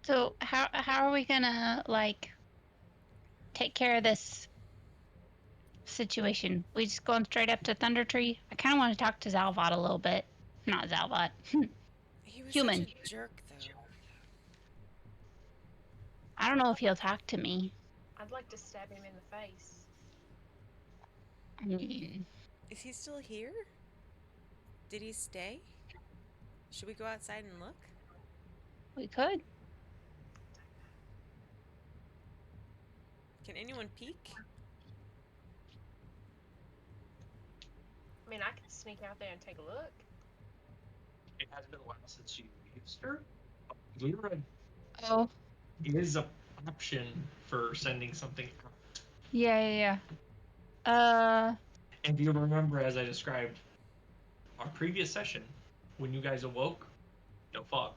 Speaker 3: So how are we gonna like take care of this situation? We just going straight up to Thundertree? I kind of want to talk to Zalvot a little bit. Not Zalvot.
Speaker 2: He was
Speaker 3: Human.
Speaker 2: such a jerk, though.
Speaker 3: I don't know if he'll talk to me.
Speaker 1: I'd like to stab him in the face.
Speaker 3: I mean,
Speaker 2: Is he still here? Did he stay? Should we go outside and look?
Speaker 3: we could.
Speaker 2: Can anyone peek?
Speaker 1: I mean, I could sneak out there and take a look.
Speaker 4: It has been a while since you used her. Lyra
Speaker 3: Oh,
Speaker 4: is an option for sending something out.
Speaker 3: yeah.
Speaker 4: And do you remember, as I described our previous session, when you guys awoke, no fog.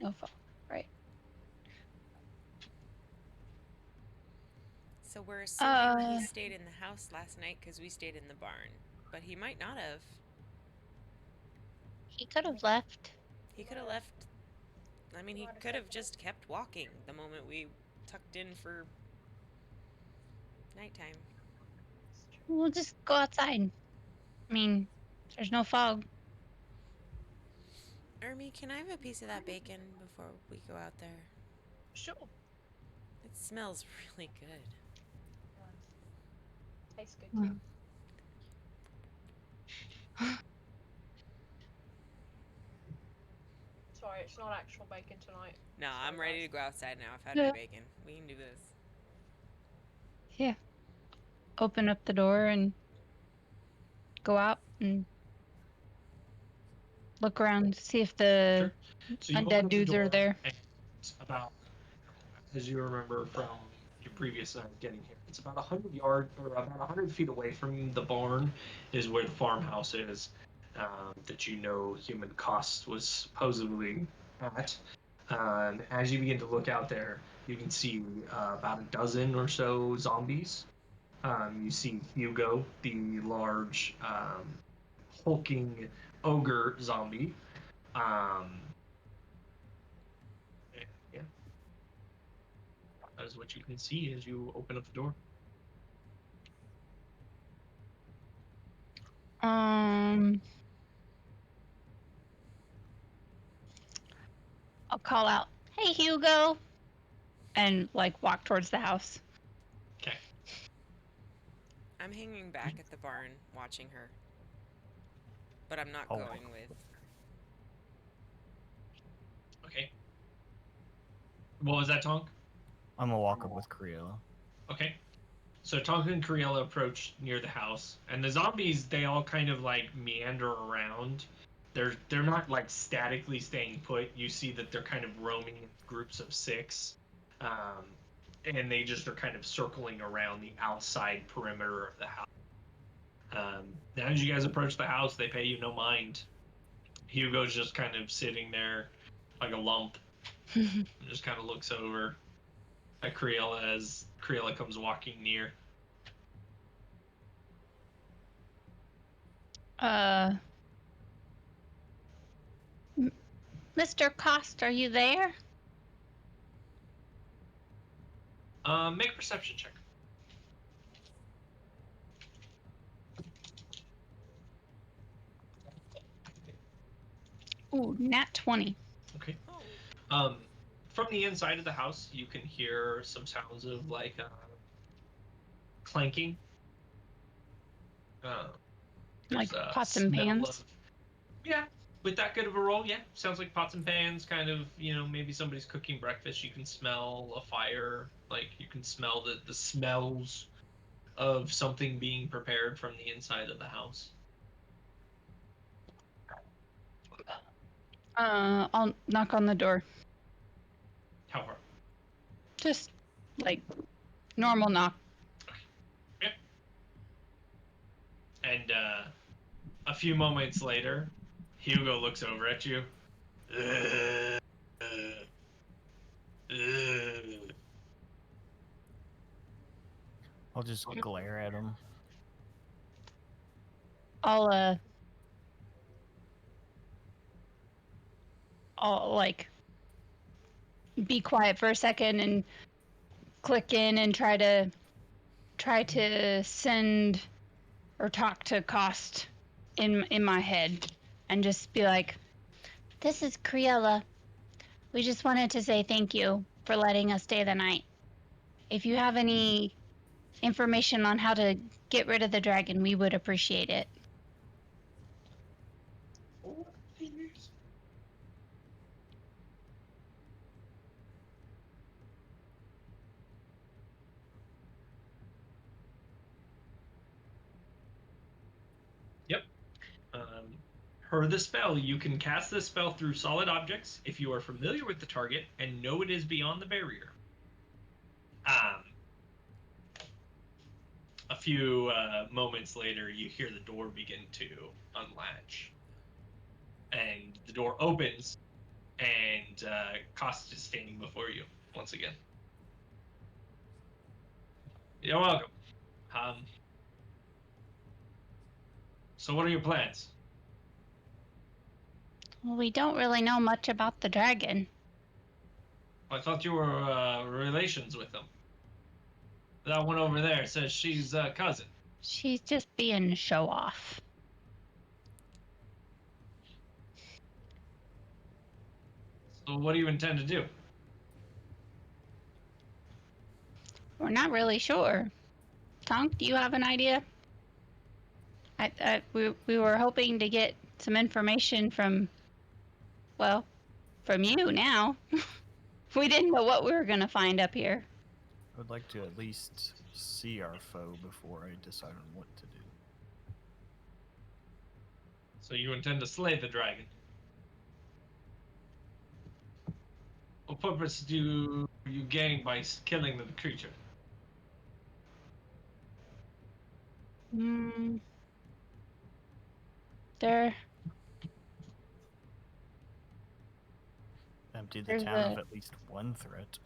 Speaker 3: No fog. Right.
Speaker 2: So we're assuming he
Speaker 3: Uh.
Speaker 2: stayed in the house last night because we stayed in the barn. But he might not have.
Speaker 3: He could have left.
Speaker 2: He could have left. I mean, he could have just kept walking the moment we tucked in for nighttime.
Speaker 3: We'll just go outside. I mean, there's no fog.
Speaker 2: Ermi, can I have a piece of that bacon before we go out there?
Speaker 1: Sure.
Speaker 2: It smells really good.
Speaker 1: Tastes good
Speaker 3: Mm.
Speaker 1: too. Sorry, it's not actual bacon tonight.
Speaker 2: No,
Speaker 1: Sorry,
Speaker 2: I'm ready
Speaker 1: guys.
Speaker 2: to go outside now. I've had
Speaker 3: Yeah.
Speaker 2: my bacon. We can do this.
Speaker 3: Yeah. Open up the door and go out and look around to see if the
Speaker 4: So you open
Speaker 3: undead
Speaker 4: up the
Speaker 3: dudes are
Speaker 4: door,
Speaker 3: there.
Speaker 4: and it's about, as you remember from your previous night getting here, it's about 100 yards or about 100 feet away from the barn is where the farmhouse is, that you know human cost was supposedly at. As you begin to look out there, you can see about a dozen or so zombies. You see Hugo, the large, hulking ogre zombie. Yeah, that is what you can see as you open up the door.
Speaker 3: I'll call out, "Hey, Hugo," and like walk towards the house.
Speaker 4: Okay.
Speaker 2: I'm hanging back at the barn watching her. But I'm not
Speaker 5: Oh.
Speaker 2: going with.
Speaker 4: Okay. What was that, Tonk?
Speaker 5: I'm gonna walk up with Kriela.
Speaker 4: Okay. So Tonka and Cariella approach near the house, and the zombies, they all kind of like meander around. They're not like statically staying put. You see that they're kind of roaming in groups of 6. and they just are kind of circling around the outside perimeter of the house. Now, as you guys approach the house, they pay you no mind. Hugo's just kind of sitting there like a lump, and just kind of looks over at Creola as Creola comes walking near.
Speaker 3: Mr. Cost, are you there?
Speaker 4: Make a perception check.
Speaker 3: Ooh, nat 20.
Speaker 4: Okay.
Speaker 2: Oh.
Speaker 4: From the inside of the house, you can hear some sounds of like clanking.
Speaker 3: Like
Speaker 4: There's a
Speaker 3: pots and
Speaker 4: smell
Speaker 3: pans?
Speaker 4: of- yeah, with that good of a roll, yeah. Sounds like pots and pans, kind of, maybe somebody's cooking breakfast. You can smell a fire. Like, you can smell the smells of something being prepared from the inside of the house.
Speaker 3: I'll knock on the door.
Speaker 4: How far?
Speaker 3: Just like normal knock.
Speaker 4: Yep. And a few moments later, Hugo looks over at you.
Speaker 5: I'll just glare at him.
Speaker 3: I'll like be quiet for a second and click in and try to send or talk to Cost in my head and just be like, "This is Creola. We just wanted to say thank you for letting us stay the night. If you have any information on how to get rid of the dragon, we would appreciate it."
Speaker 4: Yep. Per the spell, you can cast this spell through solid objects if you are familiar with the target and know it is beyond the barrier. A few moments later, you hear the door begin to unlatch. And the door opens, and Cost is standing before you once again. You're welcome. So what are your plans?
Speaker 3: Well, we don't really know much about the dragon.
Speaker 4: I thought you were relations with them. That one over there says she's a cousin.
Speaker 3: She's just being show off.
Speaker 4: So what do you intend to do?
Speaker 3: We're not really sure. Tonk, do you have an idea? We were hoping to get some information from you now. We didn't know what we were going to find up here.
Speaker 5: I would like to at least see our foe before I decide on what to do.
Speaker 4: So you intend to slay the dragon? What purpose do you gain by killing the creature?
Speaker 3: There.
Speaker 5: Empty the
Speaker 3: There's
Speaker 5: town of
Speaker 3: a-
Speaker 5: at least one threat.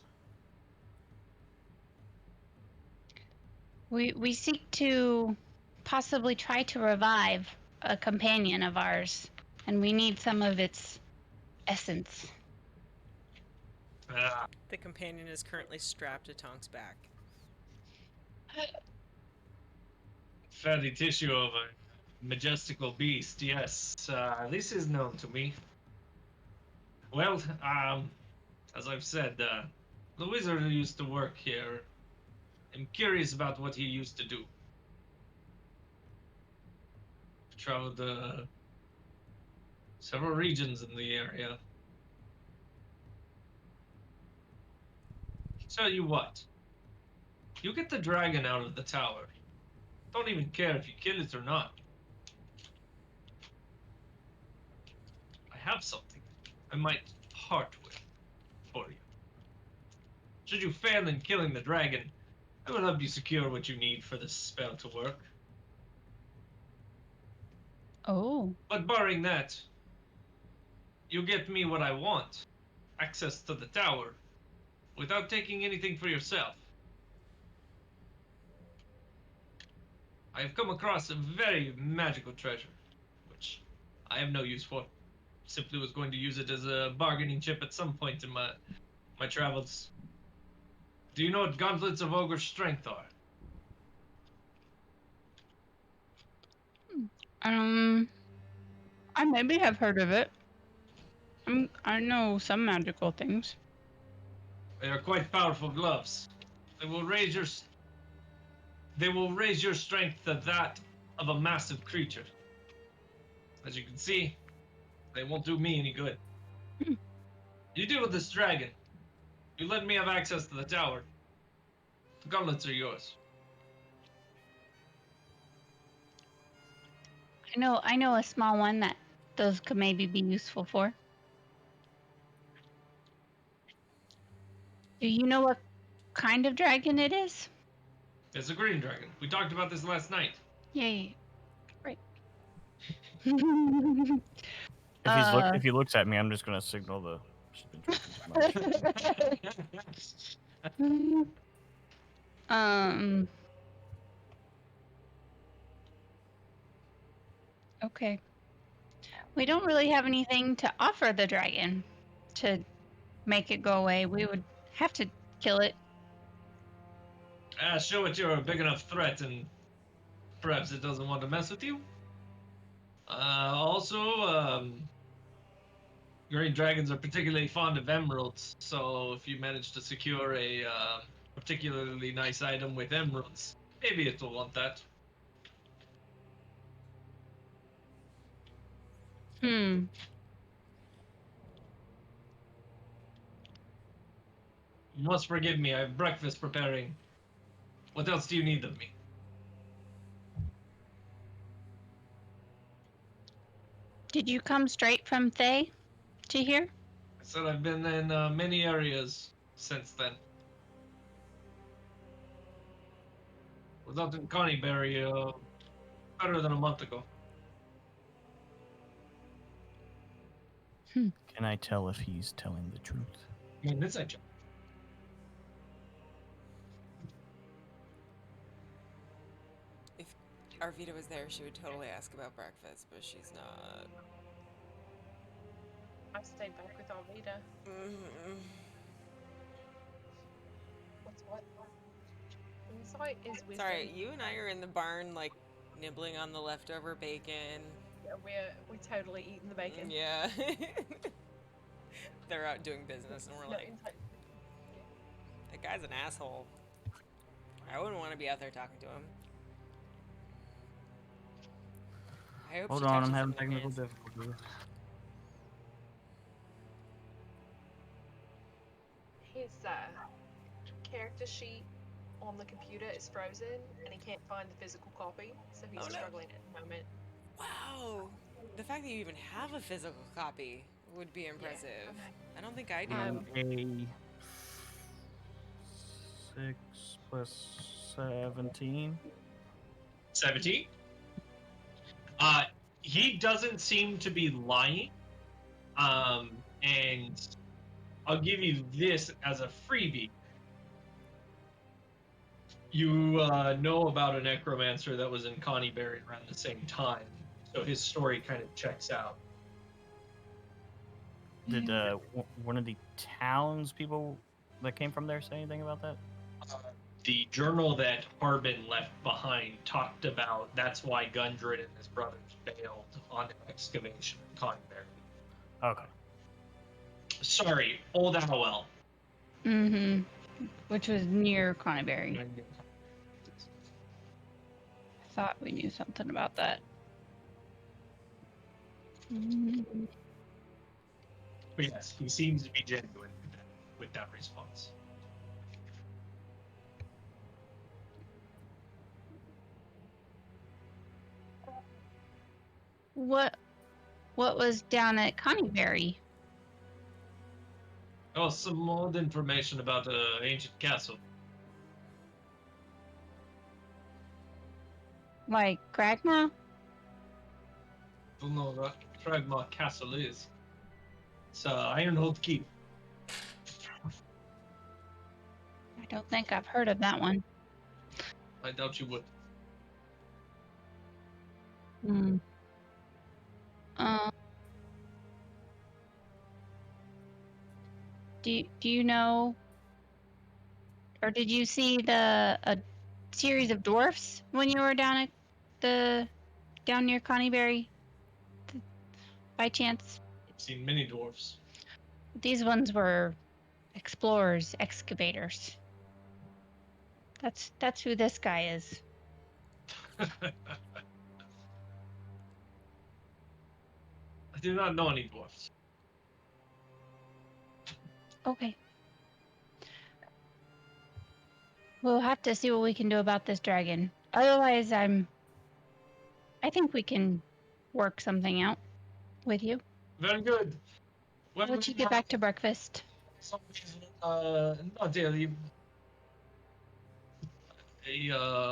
Speaker 3: We seek to possibly try to revive a companion of ours, and we need some of its essence.
Speaker 2: The companion is currently strapped to Tonk's back.
Speaker 4: Fatty tissue of a majestical beast, yes. This is known to me. Well, as I've said, the wizard who used to work here, I'm curious about what he used to do. Traveled several regions in the area. Tell you what, you get the dragon out of the tower. Don't even care if you kill it or not. I have something I might part with for you. Should you fail in killing the dragon, I will help you secure what you need for this spell to work.
Speaker 3: Oh.
Speaker 4: But barring that, you get me what I want. Access to the tower, without taking anything for yourself. I have come across a very magical treasure, which I have no use for. Simply was going to use it as a bargaining chip at some point in my travels. Do you know what gauntlets of ogre strength are?
Speaker 3: I maybe have heard of it. I know some magical things.
Speaker 4: They are quite powerful gloves. They will raise your strength to that of a massive creature. As you can see, they won't do me any good.
Speaker 3: Hmm.
Speaker 4: You deal with this dragon. You let me have access to the tower. The gauntlets are yours.
Speaker 3: I know a small one that those could maybe be useful for. Do you know what kind of dragon it is?
Speaker 4: It's a green dragon. We talked about this last night.
Speaker 3: Yay. Right.
Speaker 5: If he looks at me, I'm just gonna signal the. She's been drinking too much.
Speaker 3: Okay. We don't really have anything to offer the dragon to make it go away. We would have to kill it.
Speaker 4: Show it you're a big enough threat, and perhaps it doesn't want to mess with you. Also, green dragons are particularly fond of emeralds, so if you manage to secure a particularly nice item with emeralds, maybe it will want that.
Speaker 3: Hmm.
Speaker 4: You must forgive me, I have breakfast preparing. What else do you need of me?
Speaker 3: Did you come straight from Thay to here?
Speaker 4: I said I've been in many areas since then. Was out in Connieberry better than a month ago.
Speaker 5: Can I tell if he's telling the truth?
Speaker 4: I mean, this I check.
Speaker 2: If Arvita was there, she would totally ask about breakfast, but she's not.
Speaker 1: I stayed back with Arvita.
Speaker 2: Mm-hmm.
Speaker 1: What's what? Insight is wisdom.
Speaker 2: Sorry, you and I are in the barn, like, nibbling on the leftover bacon.
Speaker 1: Yeah, we're totally eating the bacon.
Speaker 2: Yeah. They're out doing business, and we're
Speaker 1: No,
Speaker 2: like,
Speaker 1: insight.
Speaker 2: that guy's an asshole. I wouldn't want to be out there talking to him. I hope
Speaker 5: Hold
Speaker 2: she
Speaker 5: on, I'm
Speaker 2: touches
Speaker 5: having
Speaker 2: something
Speaker 5: technical
Speaker 2: nice.
Speaker 5: difficulties.
Speaker 1: His character sheet on the computer is frozen, and he can't find the physical copy, so he's
Speaker 2: Oh, no.
Speaker 1: struggling at the moment.
Speaker 2: Wow. The fact that you even have a physical copy would be impressive. I don't think I do.
Speaker 5: A 6 plus 17.
Speaker 4: 17. He doesn't seem to be lying. And I'll give you this as a freebie. You know about a necromancer that was in Connieberry around the same time, so his story kind of checks out.
Speaker 5: Did one of the townspeople that came from there say anything about that?
Speaker 4: The journal that Harbin left behind talked about that's why Gundred and his brothers bailed on an excavation in Connieberry.
Speaker 5: Okay.
Speaker 4: Sorry, Old Howell.
Speaker 3: Mm-hmm. Which was near Connieberry. I thought we knew something about that. Mm-hmm.
Speaker 4: But yes, he seems to be genuine with that response.
Speaker 3: What was down at Connieberry?
Speaker 4: Oh, some more information about the ancient castle.
Speaker 3: Like Kragma?
Speaker 4: Don't know what Fragma Castle is. It's Ironhold Keep.
Speaker 3: I don't think I've heard of that one.
Speaker 4: I doubt you would.
Speaker 3: Hmm. Do you know, or did you see a series of dwarfs when you were down near Connieberry, by chance?
Speaker 4: I've seen many dwarfs.
Speaker 3: These ones were explorers, excavators. That's who this guy is.
Speaker 4: I do not know any dwarfs.
Speaker 3: Okay. We'll have to see what we can do about this dragon. Otherwise, I think we can work something out with you.
Speaker 4: Very good.
Speaker 3: I'll let you get back to breakfast.
Speaker 4: Some reason, not daily.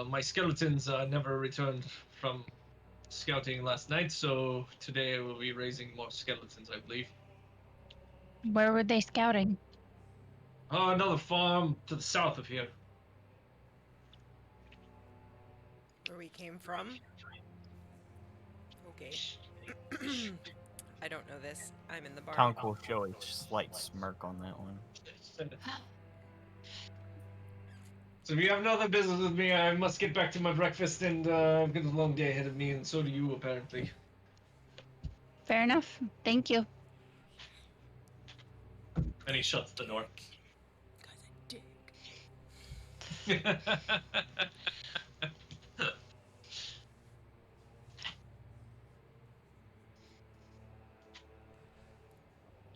Speaker 4: My skeletons never returned from scouting last night, so today I will be raising more skeletons, I believe.
Speaker 3: Where were they scouting?
Speaker 4: Another farm to the south of here.
Speaker 2: Where we came from? Okay. I don't know this. I'm in the barn.
Speaker 5: Tonk will show a slight smirk on that one.
Speaker 4: So if you have no other business with me, I must get back to my breakfast, and I've got a long day ahead of me, and so do you, apparently.
Speaker 3: Fair enough. Thank you.
Speaker 4: And he shuts the door.
Speaker 2: Guy's a dick.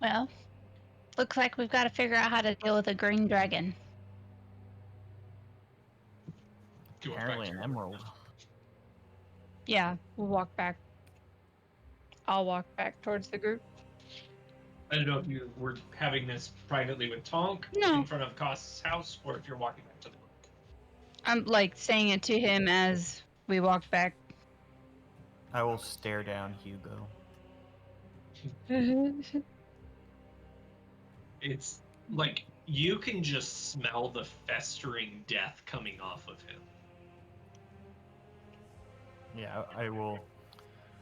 Speaker 3: Well, looks like we've got to figure out how to deal with a green dragon.
Speaker 4: Do you want
Speaker 5: Apparently
Speaker 4: back
Speaker 5: an
Speaker 4: to-
Speaker 5: emerald.
Speaker 3: Yeah, we'll walk back. I'll walk back towards the group.
Speaker 4: I don't know if you were having this privately with Tonk
Speaker 3: No.
Speaker 4: in front of Kost's house, or if you're walking back to the group.
Speaker 3: I'm like saying it to him as we walk back.
Speaker 5: I will stare down Hugo.
Speaker 4: It's like you can just smell the festering death coming off of him.
Speaker 5: Yeah, I will.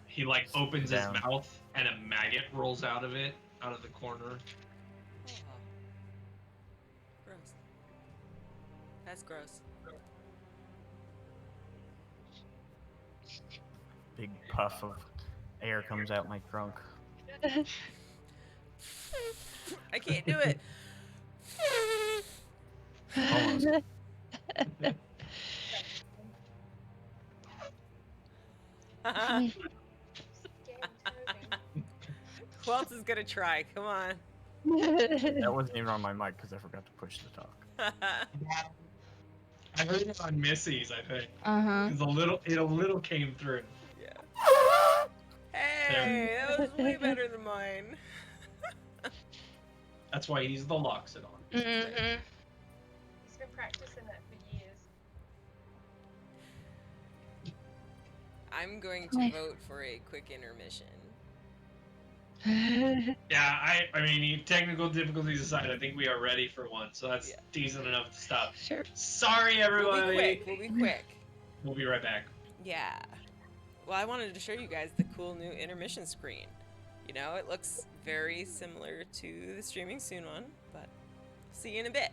Speaker 4: He like opens his
Speaker 5: Down.
Speaker 4: mouth and a maggot rolls out of it, out of the corner.
Speaker 2: Oh. Gross. That's gross.
Speaker 5: Big puff of air comes out my trunk.
Speaker 2: I can't do it.
Speaker 5: Almost.
Speaker 2: Who else is gonna try? Come on.
Speaker 5: That wasn't even on my mic because I forgot to push the talk.
Speaker 4: I heard it on Missy's, I think.
Speaker 3: Uh-huh.
Speaker 4: Because a little came through.
Speaker 2: Yeah. Hey, that was way better than mine.
Speaker 4: That's why he's the Loxodon.
Speaker 3: Mm-hmm.
Speaker 1: He's been practicing that for years.
Speaker 2: I'm going to
Speaker 3: Nice.
Speaker 2: vote for a quick intermission.
Speaker 4: Yeah, I mean, technical difficulties aside, I think we are ready for one, so that's
Speaker 2: Yeah.
Speaker 4: decent enough to stop.
Speaker 3: Sure.
Speaker 4: Sorry,
Speaker 2: We'll
Speaker 4: everybody.
Speaker 2: be quick. We'll be quick.
Speaker 4: We'll be right back.
Speaker 2: Yeah. Well, I wanted to show you guys the cool new intermission screen. You know, it looks very similar to the Streaming Soon one, but see you in a bit.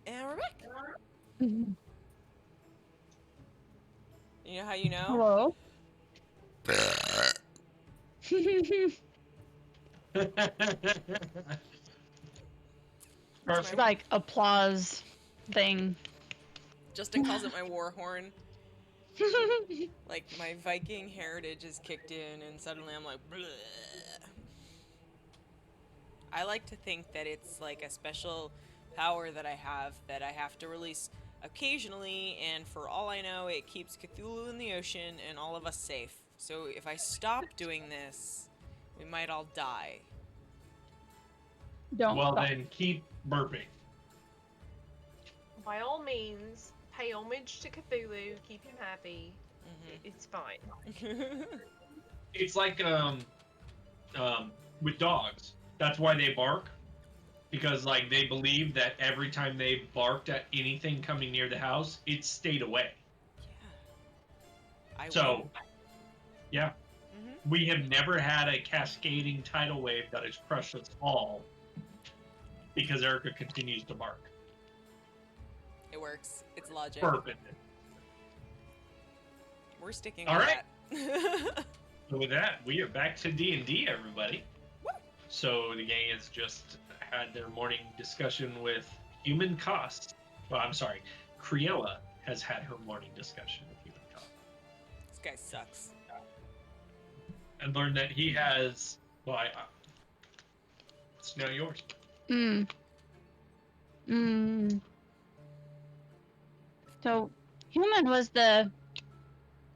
Speaker 2: And we're back.
Speaker 3: Mhm.
Speaker 2: You know how you know?
Speaker 3: Hello.
Speaker 2: It's my,
Speaker 3: Like applause thing.
Speaker 2: Justin calls it my war horn. Like my Viking heritage is kicked in, and suddenly I'm like, bleh. I like to think that it's like a special power that I have to release occasionally, and for all I know, it keeps Cthulhu in the ocean and all of us safe. So if I stop doing this, we might all die.
Speaker 3: Don't
Speaker 4: Well,
Speaker 3: stop.
Speaker 4: then keep burping.
Speaker 1: By all means, pay homage to Cthulhu. Keep him happy. It's fine.
Speaker 4: It's like with dogs. That's why they bark, because like they believe that every time they barked at anything coming near the house, it stayed away.
Speaker 2: I
Speaker 4: So,
Speaker 2: win.
Speaker 4: yeah,
Speaker 2: Mhm.
Speaker 4: we have never had a cascading tidal wave that has crushed us all because Erica continues to bark.
Speaker 2: It works. It's logic.
Speaker 4: Perfect.
Speaker 2: We're sticking
Speaker 4: All
Speaker 2: with
Speaker 4: right.
Speaker 2: that.
Speaker 4: So with that, we are back to D&D, everybody. So the gang has just had their morning discussion with human cost. Well, I'm sorry, Criella has had her morning discussion with human cost
Speaker 2: This guy sucks.
Speaker 4: and learned that he has. Well, it's now yours.
Speaker 3: So, human was the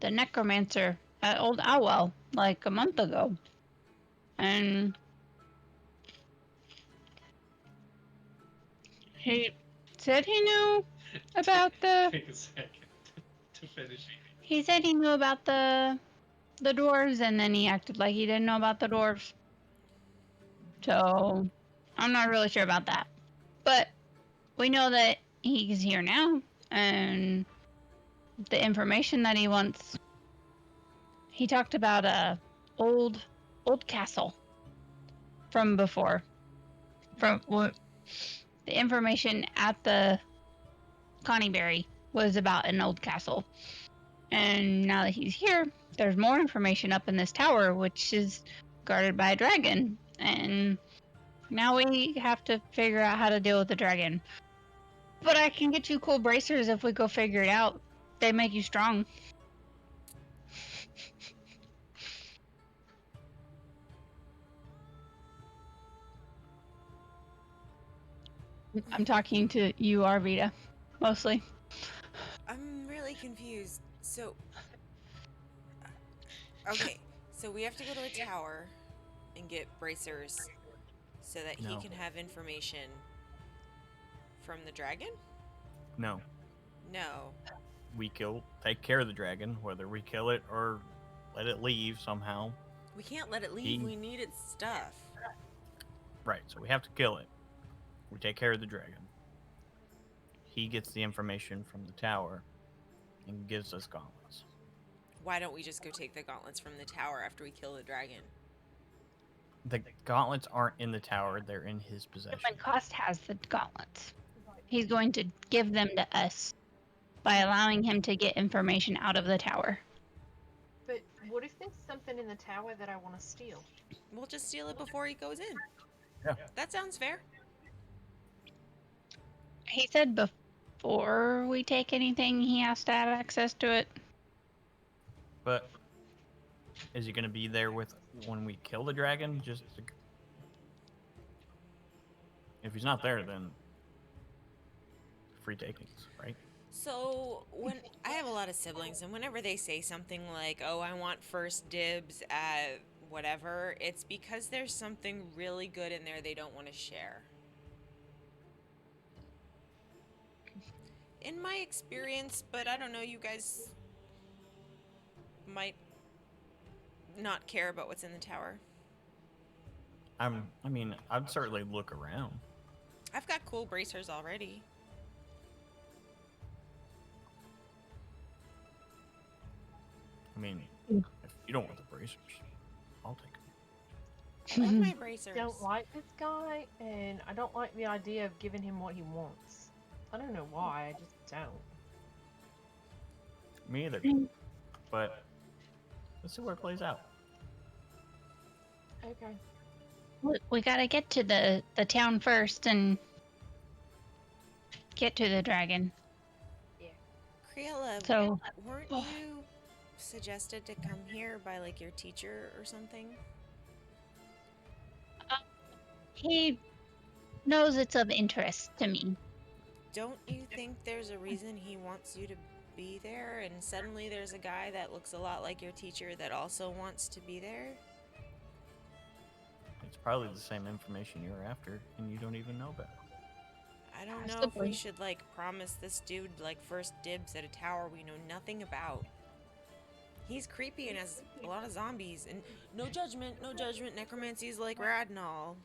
Speaker 3: necromancer at Old Owlwell like a month ago, and he said he knew about the.
Speaker 4: Take a second to finish.
Speaker 3: He said he knew about the dwarves, and then he acted like he didn't know about the dwarves. So, I'm not really sure about that, but we know that he's here now, and the information that he wants. He talked about a old castle from before. From what the information at the Connieberry was about an old castle. And now that he's here, there's more information up in this tower, which is guarded by a dragon. And now we have to figure out how to deal with the dragon. But I can get you cool bracers if we go figure it out. They make you strong. I'm talking to you, Arvita, mostly.
Speaker 2: I'm really confused. So, okay, so we have to go to a tower and get bracers so that he
Speaker 5: No.
Speaker 2: can have information from the dragon?
Speaker 5: No,
Speaker 2: No.
Speaker 5: we take care of the dragon, whether we kill it or let it leave somehow.
Speaker 2: We can't let it leave. We need its stuff.
Speaker 5: Right, so we have to kill it. We take care of the dragon. He gets the information from the tower and gives us gauntlets.
Speaker 2: Why don't we just go take the gauntlets from the tower after we kill the dragon?
Speaker 5: The gauntlets aren't in the tower, they're in his possession.
Speaker 3: Human Cost has the gauntlets. He's going to give them to us by allowing him to get information out of the tower.
Speaker 1: But what if there's something in the tower that I want to steal?
Speaker 2: We'll just steal it before he goes in.
Speaker 5: Yeah.
Speaker 2: That sounds fair.
Speaker 3: He said before we take anything, he has to have access to it.
Speaker 5: But is he going to be there with when we kill the dragon? If he's not there, then free takings, right?
Speaker 2: So when I have a lot of siblings, and whenever they say something like, "Oh, I want first dibs at whatever," it's because there's something really good in there they don't want to share. In my experience, but I don't know, you guys might not care about what's in the tower.
Speaker 5: I mean, I'd certainly look around.
Speaker 2: I've got cool bracers already.
Speaker 5: I mean, if you don't want the bracers, I'll take them.
Speaker 2: I love my bracers.
Speaker 1: Don't like this guy, and I don't like the idea of giving him what he wants. I don't know why, I just don't.
Speaker 5: Me either. But let's see where it plays out.
Speaker 1: Okay.
Speaker 3: We gotta get to the town first and get to the dragon.
Speaker 2: Creola,
Speaker 3: So-
Speaker 2: weren't you suggested to come here by like your teacher or something?
Speaker 3: He knows it's of interest to me.
Speaker 2: Don't you think there's a reason he wants you to be there, and suddenly there's a guy that looks a lot like your teacher that also wants to be there?
Speaker 5: It's probably the same information you're after, and you don't even know about it.
Speaker 2: I don't know if
Speaker 3: Possibly.
Speaker 2: we should like promise this dude like first dibs at a tower we know nothing about. He's creepy and has a lot of zombies, and no judgment, necromancy's like rad and all.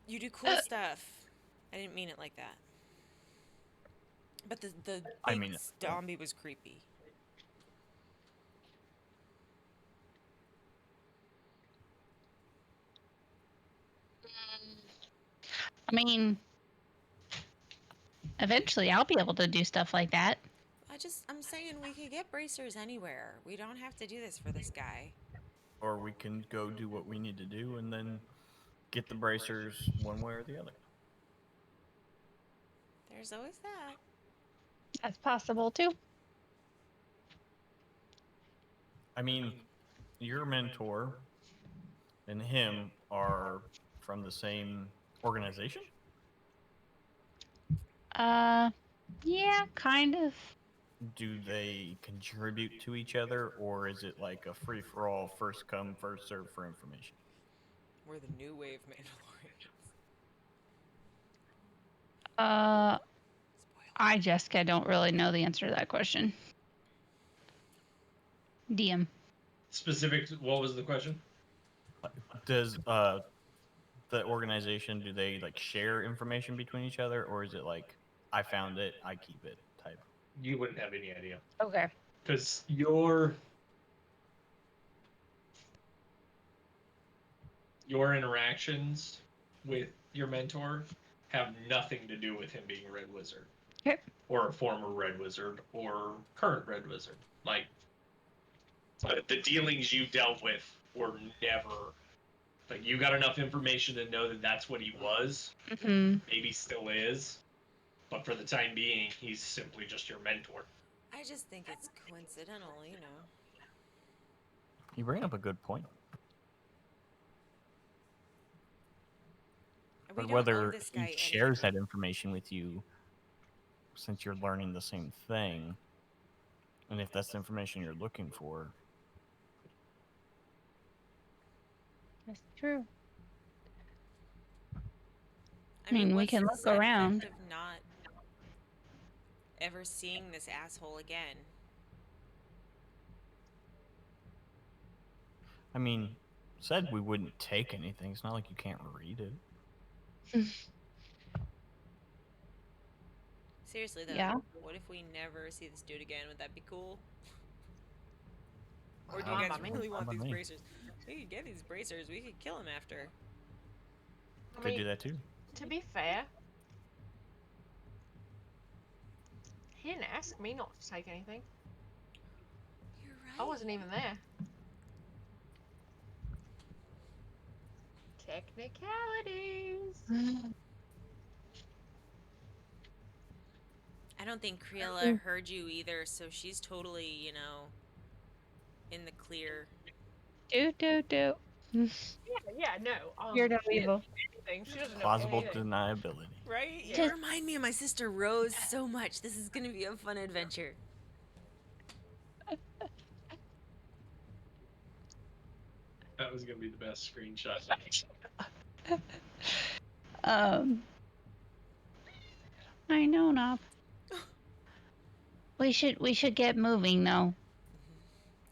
Speaker 2: You do cool stuff. I didn't mean it like that. But the big
Speaker 5: I mean it.
Speaker 2: zombie was creepy.
Speaker 3: I mean, eventually I'll be able to do stuff like that.
Speaker 2: I'm saying we could get bracers anywhere. We don't have to do this for this guy.
Speaker 5: Or we can go do what we need to do and then get the bracers one way or the other.
Speaker 2: There's always that.
Speaker 3: That's possible too.
Speaker 5: I mean, your mentor and him are from the same organization?
Speaker 3: Yeah, kind of.
Speaker 5: Do they contribute to each other, or is it like a free-for-all, first come, first serve for information?
Speaker 2: We're the new wave Mandalorians.
Speaker 3: I, Jessica, don't really know the answer to that question. DM.
Speaker 4: Specific. What was the question?
Speaker 5: Does the organization, do they like share information between each other, or is it like I found it, I keep it type?
Speaker 4: You wouldn't have any idea
Speaker 3: Okay.
Speaker 4: because your interactions with your mentor have nothing to do with him being a Red Wizard.
Speaker 3: Okay.
Speaker 4: Or a former Red Wizard or current Red Wizard. Like, the dealings you dealt with were never. Like, you got enough information to know that that's what he was.
Speaker 3: Mm-hmm.
Speaker 4: Maybe still is. But for the time being, he's simply just your mentor.
Speaker 2: I just think it's coincidental, you know.
Speaker 5: You bring up a good point.
Speaker 2: We
Speaker 5: But
Speaker 2: don't owe
Speaker 5: whether
Speaker 2: this
Speaker 5: he
Speaker 2: guy
Speaker 5: shares
Speaker 2: anything.
Speaker 5: that information with you, since you're learning the same thing, and if that's the information you're looking for,
Speaker 3: That's true.
Speaker 2: I mean,
Speaker 3: we
Speaker 2: what's
Speaker 3: can
Speaker 2: the
Speaker 3: look
Speaker 2: side effect
Speaker 3: around.
Speaker 2: of not ever seeing this asshole again?
Speaker 5: I mean, said we wouldn't take anything. It's not like you can't read it.
Speaker 2: Seriously though,
Speaker 3: Yeah.
Speaker 2: what if we never see this dude again? Would that be cool? Or do
Speaker 5: Fine
Speaker 2: you guys
Speaker 1: by me.
Speaker 2: really want
Speaker 5: Fine by
Speaker 2: these
Speaker 5: me.
Speaker 2: bracers? We could get these bracers. We could kill him after.
Speaker 1: I
Speaker 5: Could
Speaker 1: mean,
Speaker 5: do that too.
Speaker 1: to be fair, he didn't ask me not to take anything.
Speaker 2: You're right.
Speaker 1: I wasn't even there. Technicalities.
Speaker 2: I don't think Creola heard you either, so she's totally, you know, in the clear.
Speaker 3: Do.
Speaker 1: Yeah, no.
Speaker 3: You're no evil.
Speaker 1: anything. She doesn't know
Speaker 5: Plausible
Speaker 1: anything.
Speaker 5: deniability.
Speaker 2: Right? You
Speaker 3: Just-
Speaker 2: remind me of my sister Rose so much. This is gonna be a fun adventure.
Speaker 4: That was gonna be the best screenshot.
Speaker 3: I know, Nob. We should get moving though,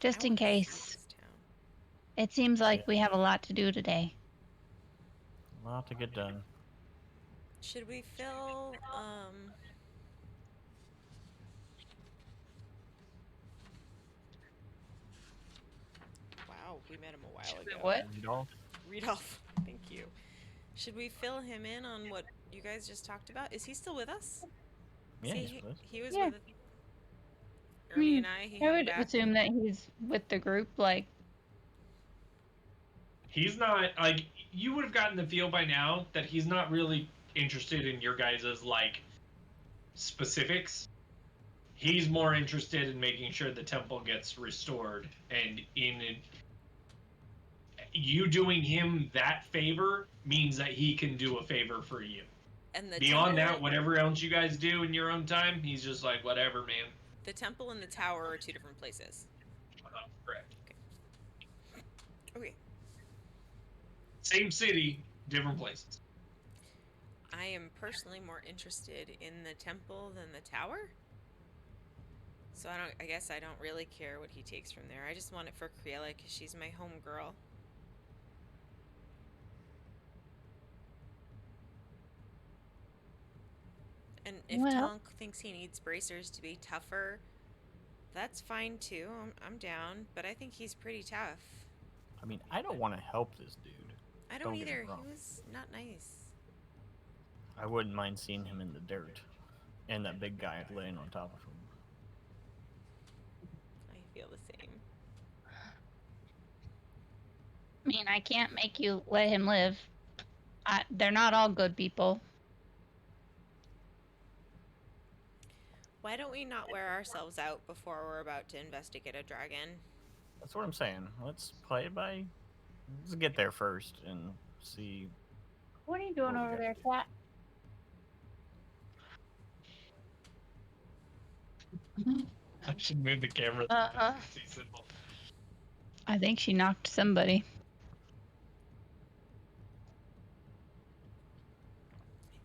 Speaker 3: just
Speaker 2: I
Speaker 3: in
Speaker 2: wanna see
Speaker 3: case.
Speaker 2: this town.
Speaker 3: It seems like we have a lot to do today.
Speaker 5: A lot to get done.
Speaker 2: Should we fill Wow, we met him a while ago.
Speaker 3: What?
Speaker 2: Rudolph, thank you. Should we fill him in on what you guys just talked about? Is he still with us?
Speaker 5: Yeah,
Speaker 2: See,
Speaker 5: he's with us.
Speaker 2: he was
Speaker 3: Yeah.
Speaker 2: with Ernie and I. He
Speaker 3: I
Speaker 2: hung
Speaker 3: would
Speaker 2: back.
Speaker 3: assume that he's with the group. Like,
Speaker 4: He's not like you would have gotten the feel by now that he's not really interested in your guys' like specifics. He's more interested in making sure the temple gets restored, and you doing him that favor means that he can do a favor for you.
Speaker 2: And the
Speaker 4: Beyond that,
Speaker 2: temple,
Speaker 4: whatever else you guys do in your own time, he's just like, whatever, man.
Speaker 2: the temple and the tower are two different places.
Speaker 4: Correct.
Speaker 2: Okay.
Speaker 4: Same city, different places.
Speaker 2: I am personally more interested in the temple than the tower. So I guess I don't really care what he takes from there. I just want it for Kriela because she's my home girl. And if
Speaker 3: Well-
Speaker 2: Tonk thinks he needs bracers to be tougher, that's fine too. I'm down, but I think he's pretty tough.
Speaker 5: I mean, I don't want to help this dude.
Speaker 2: I don't
Speaker 5: Don't get me
Speaker 2: either.
Speaker 5: wrong.
Speaker 2: He was not nice.
Speaker 5: I wouldn't mind seeing him in the dirt, and that big guy laying on top of him.
Speaker 2: I feel the same.
Speaker 3: I mean, I can't make you let him live. They're not all good people.
Speaker 2: Why don't we not wear ourselves out before we're about to investigate a dragon?
Speaker 5: That's what I'm saying. Let's play it by. Let's get there first and see.
Speaker 3: What are you doing
Speaker 5: What we
Speaker 3: over
Speaker 5: gotta
Speaker 3: there,
Speaker 5: do.
Speaker 3: Cat?
Speaker 4: I should move the camera.
Speaker 3: Uh-huh.
Speaker 4: See symbol.
Speaker 3: I think she knocked somebody.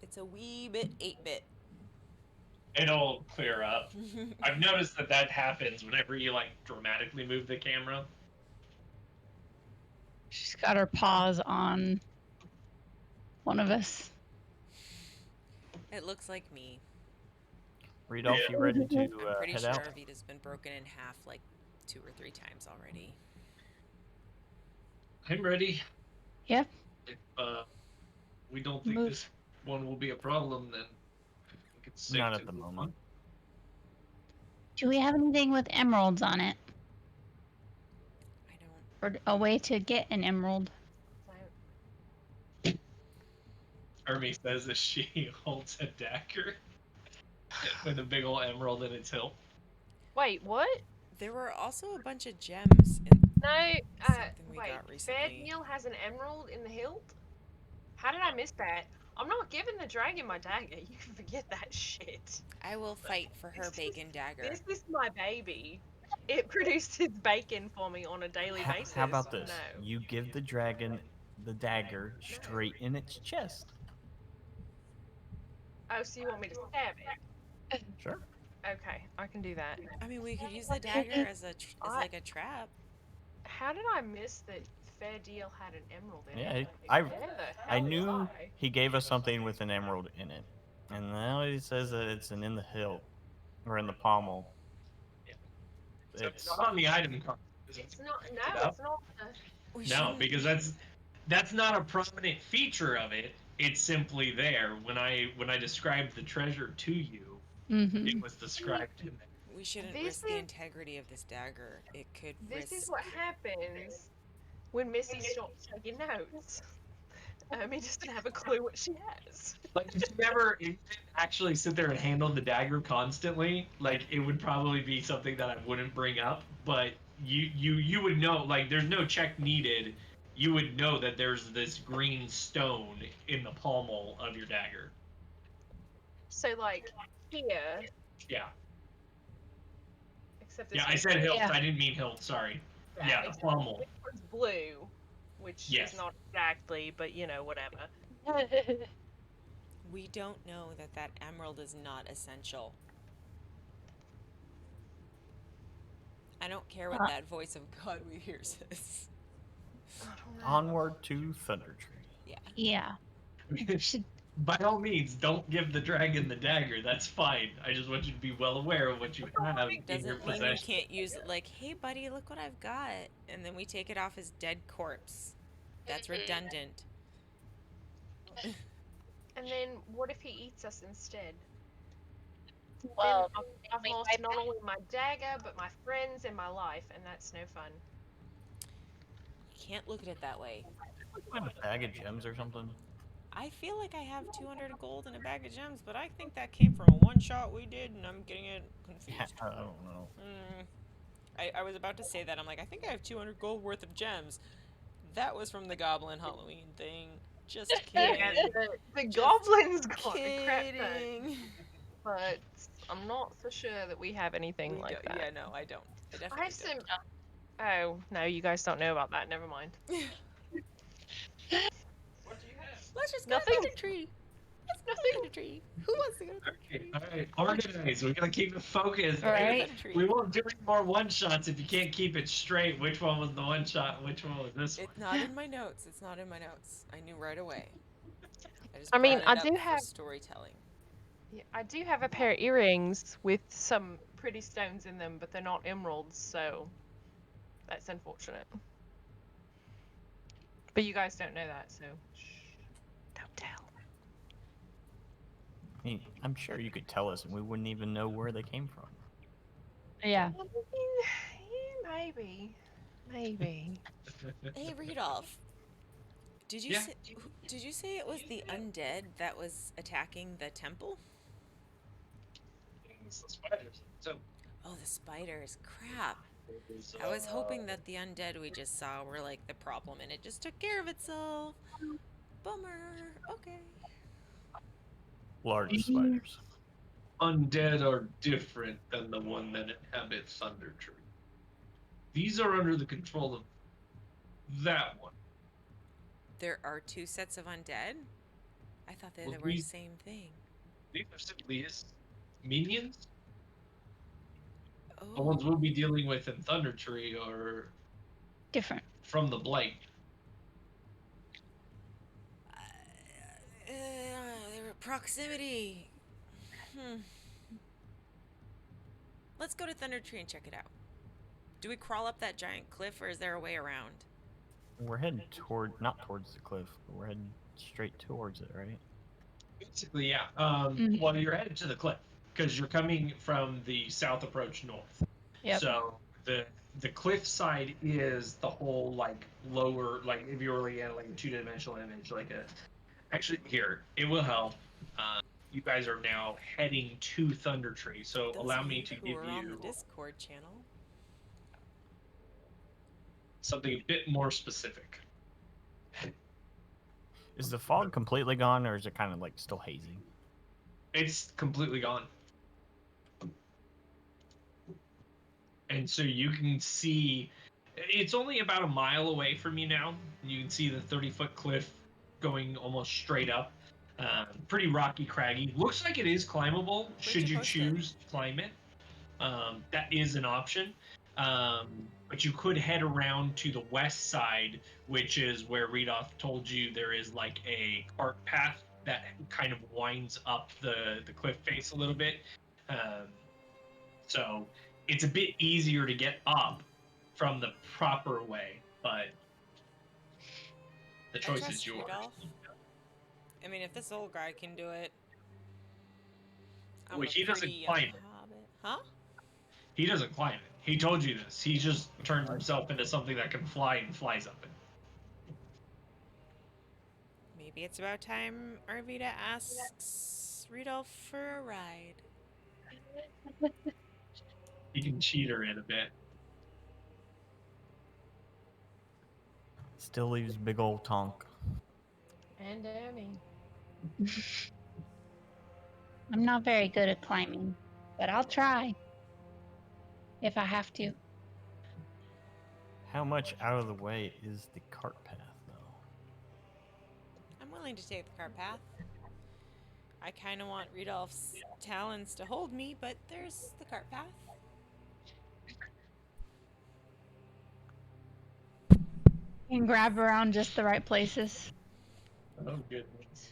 Speaker 2: It's a wee bit 8-bit.
Speaker 4: It'll clear up. I've noticed that happens whenever you like dramatically move the camera.
Speaker 3: She's got her paws on one of us.
Speaker 2: It looks like me.
Speaker 5: Rudolph,
Speaker 4: Yeah.
Speaker 5: you ready to
Speaker 2: I'm pretty
Speaker 5: head
Speaker 2: sure
Speaker 5: out?
Speaker 2: Arvita's been broken in half like 2 or 3 times already.
Speaker 4: I'm ready.
Speaker 3: Yep.
Speaker 4: If we don't think
Speaker 3: Move.
Speaker 4: this one will be a problem, then we can stick
Speaker 5: Not
Speaker 4: to
Speaker 5: at the
Speaker 4: this
Speaker 5: moment.
Speaker 4: one.
Speaker 3: Do we have anything with emeralds on it?
Speaker 2: I don't.
Speaker 3: Or a way to get an emerald?
Speaker 4: Hermes says that she holds a dagger with a big old emerald in its hilt.
Speaker 1: Wait, what?
Speaker 2: There were also a bunch of gems in
Speaker 1: No,
Speaker 2: something we
Speaker 1: wait.
Speaker 2: got recently.
Speaker 1: Neil has an emerald in the hilt? How did I miss that? I'm not giving the dragon my dagger. You can forget that shit.
Speaker 2: I will fight for her bacon dagger.
Speaker 1: This is my baby. It produces bacon for me on a daily basis.
Speaker 5: How about this?
Speaker 1: No.
Speaker 5: You give the dragon the dagger straight in its chest.
Speaker 1: Oh, so you want me to stab it?
Speaker 5: Sure.
Speaker 1: Okay, I can do that.
Speaker 2: I mean, we could use the dagger as like a trap.
Speaker 1: How did I miss that Fair Deal had an emerald in
Speaker 5: Yeah,
Speaker 1: it?
Speaker 5: I
Speaker 1: Where the
Speaker 5: I
Speaker 1: hell
Speaker 5: knew
Speaker 1: was I?
Speaker 5: he gave us something with an emerald in it, and now he says that it's in the hilt or in the pommel.
Speaker 4: So it's
Speaker 5: It's
Speaker 4: not on the item card.
Speaker 1: It's not.
Speaker 4: It
Speaker 1: No,
Speaker 4: up?
Speaker 1: it's not.
Speaker 2: We
Speaker 4: No,
Speaker 2: shouldn't-
Speaker 4: because that's not a prominent feature of it. It's simply there. When I described the treasure to you,
Speaker 3: Mm-hmm.
Speaker 4: it was described in there.
Speaker 2: we shouldn't
Speaker 1: This
Speaker 2: risk the
Speaker 1: is-
Speaker 2: integrity of this dagger. It could
Speaker 1: This
Speaker 2: risk.
Speaker 1: is what happens when Missy stops taking notes. He doesn't have a clue what she has.
Speaker 4: Like, if you didn't actually sit there and handle the dagger constantly, like, it would probably be something that I wouldn't bring up. But you would know, like, there's no check needed you would know that there's this green stone in the pommel of your dagger.
Speaker 1: So like here,
Speaker 4: Yeah.
Speaker 1: except this
Speaker 4: Yeah, I
Speaker 1: one's
Speaker 4: said hilt.
Speaker 3: Yeah.
Speaker 4: I didn't mean hilt. Sorry. Yeah, the
Speaker 1: except
Speaker 4: pommel.
Speaker 1: this one's blue, which
Speaker 4: Yes.
Speaker 1: is not exactly, but you know, whatever.
Speaker 2: We don't know that that emerald is not essential. I don't care what that voice of God we hear says.
Speaker 1: I don't know.
Speaker 5: Onward to Thundertree.
Speaker 2: Yeah.
Speaker 3: Yeah. Should
Speaker 4: By all means, don't give the dragon the dagger. That's fine. I just want you to be well aware of what you have in your
Speaker 2: Doesn't mean you
Speaker 4: possession.
Speaker 2: can't use it like, hey buddy, look what I've got. And then we take it off his dead corpse. That's redundant.
Speaker 1: And then what if he eats us instead?
Speaker 7: Well,
Speaker 1: Then I've lost not only my dagger, but my friends and my life, and that's no fun.
Speaker 2: You can't look at it that way.
Speaker 5: Find a bag of gems or something.
Speaker 2: I feel like I have 200 gold and a bag of gems, but I think that came from a one-shot we did, and I'm getting it confused.
Speaker 5: I don't know.
Speaker 2: I was about to say that. I'm like, I think I have 200 gold worth of gems. That was from the Goblin Halloween thing. Just kidding.
Speaker 1: Yeah, the goblins got the crap ton,
Speaker 2: Kidding.
Speaker 1: but I'm not so sure that we have anything like that.
Speaker 2: Yeah, no, I don't. I definitely
Speaker 1: I have some. Oh no, you guys don't know about that. Never mind.
Speaker 4: What do you have?
Speaker 2: Let's just go
Speaker 1: Nothing.
Speaker 2: to the tree. Let's go to the tree. Who wants to go to the tree?
Speaker 4: Alright, organize. We gotta keep it focused.
Speaker 3: Right.
Speaker 4: We won't do any more one shots if you can't keep it straight. Which one was the one shot? Which one was this one?
Speaker 2: It's not in my notes. It's not in my notes. I knew right away.
Speaker 1: I mean,
Speaker 2: brought it
Speaker 1: I
Speaker 2: up
Speaker 1: do
Speaker 2: for
Speaker 1: have-
Speaker 2: storytelling.
Speaker 1: Yeah, I do have a pair of earrings with some pretty stones in them, but they're not emeralds, so that's unfortunate. But you guys don't know that, so shh, don't tell.
Speaker 5: I mean, I'm sure you could tell us and we wouldn't even know where they came from.
Speaker 3: Yeah.
Speaker 1: Maybe. Maybe.
Speaker 2: Hey, Rudolph. Did you
Speaker 4: Yeah.
Speaker 2: say it was the undead that was attacking the temple?
Speaker 4: It's the spiders. So,
Speaker 2: Oh, the spiders. Crap. I was hoping that the undead we just saw were like the problem and it just took care of itself. Bummer. Okay.
Speaker 5: Large spiders.
Speaker 4: undead are different than the one that inhabit Thundertree. These are under the control of that one.
Speaker 2: There are two sets of undead? I thought they
Speaker 4: Well,
Speaker 2: were the
Speaker 4: these-
Speaker 2: same thing.
Speaker 4: These are simply his minions. The
Speaker 2: Oh.
Speaker 4: ones we'll be dealing with in Thundertree are
Speaker 3: Different.
Speaker 4: from the Blight.
Speaker 2: Proximity. Let's go to Thundertree and check it out. Do we crawl up that giant cliff, or is there a way around?
Speaker 5: We're heading not towards the cliff, but we're heading straight towards it, right?
Speaker 4: Basically, yeah.
Speaker 3: Mhm.
Speaker 4: Well, you're headed to the cliff because you're coming from the south approach north.
Speaker 3: Yep.
Speaker 4: So the cliff side is the whole like lower, like if you were looking at like a two-dimensional image, like a. Actually, here it will help. You guys are now heading to Thundertree, so
Speaker 2: Those
Speaker 4: allow
Speaker 2: of
Speaker 4: me
Speaker 2: you
Speaker 4: to
Speaker 2: who
Speaker 4: give
Speaker 2: are on the
Speaker 4: you
Speaker 2: Discord channel.
Speaker 4: something a bit more specific.
Speaker 5: Is the fog completely gone, or is it kind of like still hazy?
Speaker 4: It's completely gone. And so you can see, it's only about a mile away from you now. You can see the 30-foot cliff going almost straight up. Pretty rocky, craggy. Looks like it is climbable should you
Speaker 2: post it?
Speaker 4: choose to climb it. That is an option. But you could head around to the west side, which is where Rudolph told you there is like a cart path that kind of winds up the cliff face a little bit. So it's a bit easier to get up from the proper way, but the
Speaker 2: I
Speaker 4: choice
Speaker 2: trust
Speaker 4: is yours.
Speaker 2: Rudolph. I mean, if this old guy can do it, I'm
Speaker 4: Well,
Speaker 2: a
Speaker 4: he doesn't
Speaker 2: pretty young
Speaker 4: climb it.
Speaker 2: hobbit. Huh?
Speaker 4: He doesn't climb it. He told you this. He just turns himself into something that can fly and flies up it.
Speaker 2: Maybe it's about time Arvita asks Rudolph for a ride.
Speaker 4: He can cheat her in a bit.
Speaker 5: still leaves big old Tonk.
Speaker 1: And Annie.
Speaker 3: I'm not very good at climbing, but I'll try if I have to.
Speaker 5: How much out of the way is the cart path, though?
Speaker 2: I'm willing to take the cart path. I kind of want Rudolph's talons to hold me, but there's the cart path.
Speaker 3: You can grab around just the right places.
Speaker 6: Oh goodness.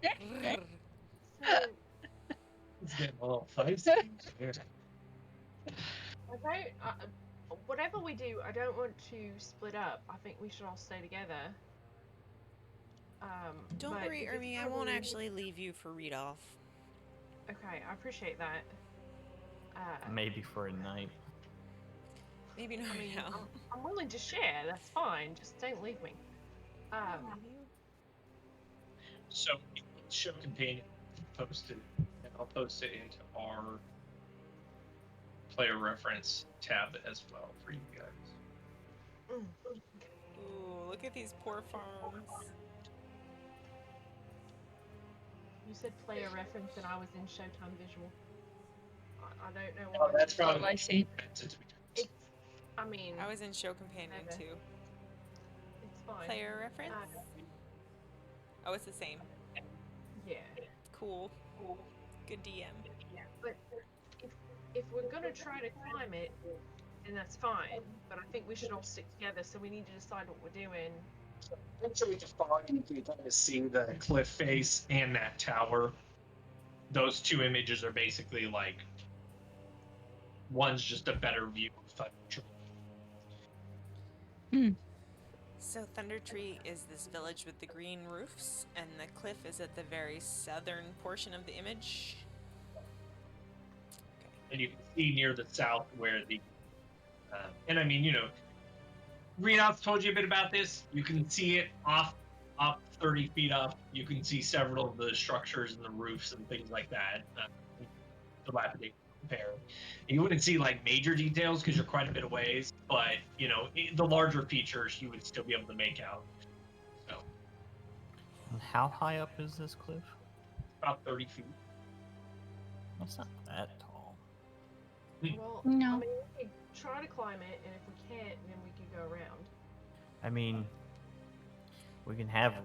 Speaker 2: Brrr.
Speaker 1: So,
Speaker 6: It's getting a little feisty here.
Speaker 1: I don't. Whatever we do, I don't want to split up. I think we should all stay together.
Speaker 2: Don't
Speaker 1: but
Speaker 2: worry,
Speaker 1: if it's
Speaker 2: Ermi, I
Speaker 1: gonna
Speaker 2: won't
Speaker 1: be-
Speaker 2: actually leave you for Rudolph.
Speaker 1: Okay, I appreciate that.
Speaker 5: Maybe for a night.
Speaker 2: Maybe not
Speaker 1: I mean,
Speaker 2: now.
Speaker 1: I'm willing to share. That's fine. Just don't leave me.
Speaker 4: So show companion posted, and I'll post it into our player reference tab as well for you guys.
Speaker 2: Ooh, look at these poor farms.
Speaker 1: You said player reference, and I was in Showtime Visual. I don't know
Speaker 6: Oh,
Speaker 1: why.
Speaker 6: that's probably
Speaker 3: I see.
Speaker 4: Meant it to be.
Speaker 1: It's. I mean,
Speaker 2: I was in Show Companion
Speaker 1: Never.
Speaker 2: too.
Speaker 1: it's fine.
Speaker 2: Player reference? Oh, it's the same.
Speaker 1: Yeah.
Speaker 2: Cool. Good DM.
Speaker 1: But if we're gonna try to climb it, then that's fine. But I think we should all stick together. So we need to decide what we're doing.
Speaker 4: So we just find you can kind of see the cliff face and that tower. Those two images are basically like one's just a better view of Thundertree.
Speaker 2: So Thundertree is this village with the green roofs, and the cliff is at the very southern portion of the image.
Speaker 4: And you can see near the south where the and I mean, you know, Renoth told you a bit about this. You can see it up 30 feet up. You can see several of the structures and the roofs and things like that. Dilapidated compare. You wouldn't see like major details because you're quite a bit away, but you know the larger features you would still be able to make out. So
Speaker 5: And how high up is this cliff?
Speaker 4: about 30 feet.
Speaker 5: That's not that tall.
Speaker 1: Well,
Speaker 3: No.
Speaker 1: I mean, we could try to climb it, and if we can't, then we could go around.
Speaker 5: I mean, we can have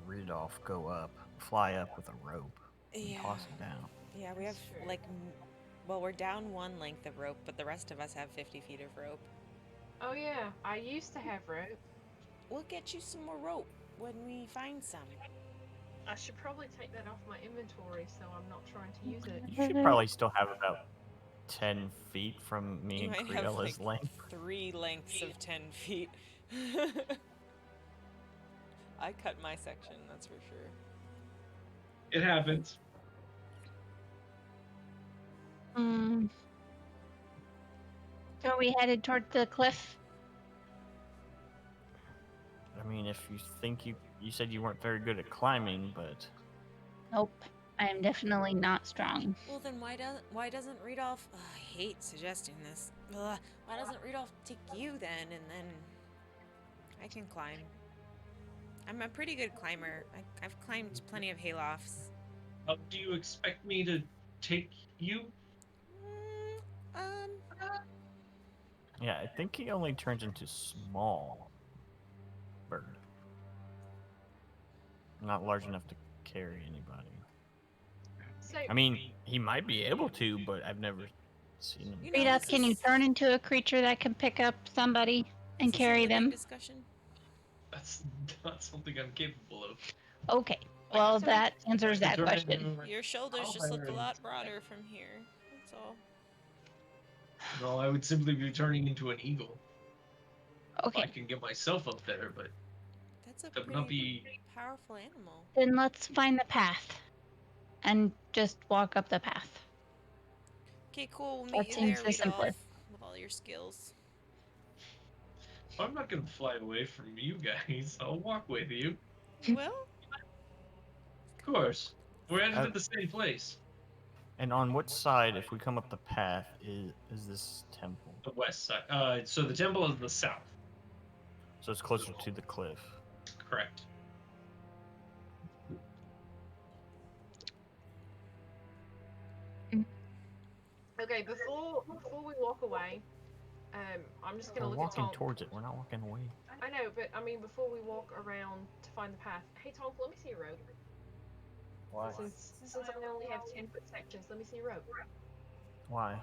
Speaker 5: Rudolph go up, fly up with a rope, and
Speaker 2: Yeah.
Speaker 5: toss it down.
Speaker 2: Yeah, we have
Speaker 1: That's true.
Speaker 2: like, well, we're down one length of rope, but the rest of us have 50 feet of rope.
Speaker 1: Oh yeah, I used to have rope.
Speaker 2: We'll get you some more rope when we find some.
Speaker 1: I should probably take that off my inventory, so I'm not trying to use it.
Speaker 5: You should probably still have about 10 feet from me
Speaker 2: You
Speaker 5: and
Speaker 2: might have
Speaker 5: Creella's
Speaker 2: like
Speaker 5: length.
Speaker 2: 3 lengths of 10 feet. I cut my section, that's for sure.
Speaker 4: It happens.
Speaker 3: So are we headed toward the cliff?
Speaker 5: I mean, if you think you said you weren't very good at climbing, but
Speaker 3: Nope. I am definitely not strong.
Speaker 2: Well, then why doesn't Rudolph? Ugh, I hate suggesting this. Ugh, why doesn't Rudolph take you then, and then I can climb? I'm a pretty good climber. I've climbed plenty of haylofts.
Speaker 4: Do you expect me to take you?
Speaker 5: yeah, I think he only turns into small bird. Not large enough to carry anybody.
Speaker 1: So
Speaker 5: I mean, he might be able to, but I've never seen him.
Speaker 2: You know,
Speaker 3: Rita,
Speaker 2: this
Speaker 3: can you
Speaker 2: is-
Speaker 3: turn into a creature that can pick up somebody and
Speaker 2: this is a
Speaker 3: carry
Speaker 2: living
Speaker 3: them?
Speaker 2: Discussion.
Speaker 4: That's not something I'm capable of.
Speaker 3: Okay. Well,
Speaker 1: So-
Speaker 3: that answers that
Speaker 6: Turn
Speaker 3: question.
Speaker 6: into-
Speaker 2: Your shoulders
Speaker 6: I'll
Speaker 2: just look a
Speaker 6: turn.
Speaker 2: lot broader from here. That's all.
Speaker 4: No, I would simply be turning into an eagle. I
Speaker 3: Okay.
Speaker 4: can get myself up there, but
Speaker 2: That's a
Speaker 4: that would not
Speaker 2: pretty
Speaker 4: be.
Speaker 2: powerful animal.
Speaker 3: Then let's find the path and just walk up the path.
Speaker 2: Okay, cool. We'll
Speaker 3: That
Speaker 2: meet you
Speaker 3: seems
Speaker 2: there,
Speaker 3: the simpler.
Speaker 2: Rudolph, with all your skills.
Speaker 4: I'm not gonna fly away from you guys. I'll walk with you.
Speaker 2: You will?
Speaker 4: Of course. We're headed
Speaker 5: Uh,
Speaker 4: to the same place.
Speaker 5: And on what side, if we come up the path, is this temple?
Speaker 4: The west side. So the temple is the south.
Speaker 5: So it's closer to the cliff.
Speaker 4: Correct.
Speaker 1: Okay, before we walk away, I'm just gonna
Speaker 5: We're
Speaker 1: look at
Speaker 5: walking
Speaker 1: Tonk.
Speaker 5: towards it. We're not walking away.
Speaker 1: I know, but I mean, before we walk around to find the path, hey Tonk, let me see your rope.
Speaker 6: Why?
Speaker 1: Since I only have 10-foot sections, let me see your rope.
Speaker 5: Why?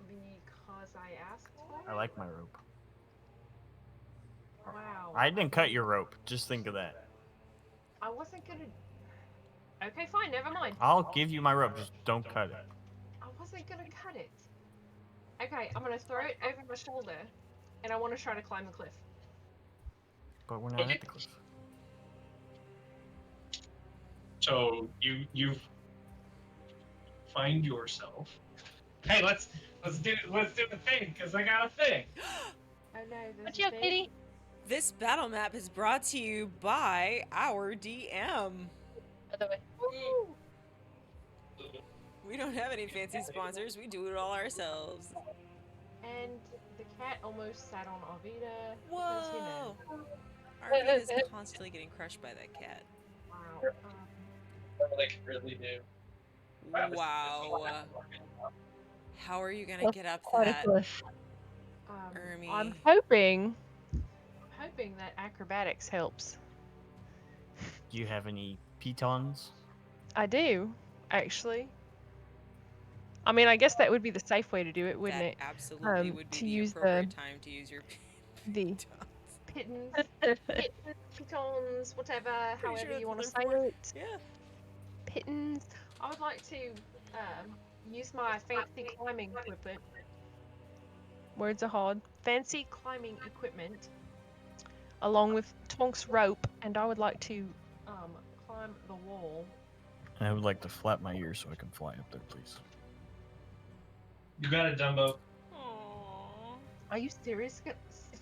Speaker 1: Because I asked for it.
Speaker 5: I like my rope.
Speaker 1: Wow.
Speaker 5: I didn't cut your rope. Just think of that.
Speaker 1: I wasn't gonna. Okay, fine, never mind.
Speaker 5: I'll give you my rope. Just don't cut it.
Speaker 1: I wasn't gonna cut it. Okay, I'm gonna throw it over my shoulder, and I want to try to climb the cliff.
Speaker 5: But we're not at the cliff.
Speaker 4: So you find yourself. Hey, let's do the thing because I got a thing.
Speaker 1: Oh no, there's
Speaker 7: Watch
Speaker 1: a
Speaker 7: out,
Speaker 1: thing.
Speaker 7: Kitty.
Speaker 2: This battle map is brought to you by our DM.
Speaker 7: Other way.
Speaker 1: Woo!
Speaker 2: We don't have any fancy sponsors. We do it all ourselves.
Speaker 1: And the cat almost sat on Arvita because, you know.
Speaker 2: Whoa! Arvita is constantly getting crushed by that cat.
Speaker 1: Wow.
Speaker 6: Like really do.
Speaker 2: Wow. How are you gonna get up
Speaker 3: Quite a
Speaker 2: that,
Speaker 3: cliff.
Speaker 2: Ermi?
Speaker 1: I'm hoping that acrobatics helps.
Speaker 5: Do you have any pitons?
Speaker 1: I do, actually. I mean, I guess that would be the safe way to do it, wouldn't
Speaker 2: That
Speaker 1: it?
Speaker 2: absolutely would be
Speaker 1: to
Speaker 2: the
Speaker 1: use
Speaker 2: appropriate time to use your
Speaker 1: The
Speaker 2: pitons.
Speaker 1: pitons, whatever,
Speaker 2: Pretty sure
Speaker 1: however you
Speaker 2: that's
Speaker 1: want to
Speaker 2: what
Speaker 1: say
Speaker 2: they're for.
Speaker 1: it.
Speaker 2: Yeah.
Speaker 1: Pittons. I would like to use my fancy climbing equipment. Words are hard. Fancy climbing equipment, along with Tonk's rope, and I would like to climb the wall.
Speaker 5: And I would like to flap my ears so I can fly up there, please.
Speaker 4: You got it, Dumbo.
Speaker 2: Aww.
Speaker 1: Are you serious?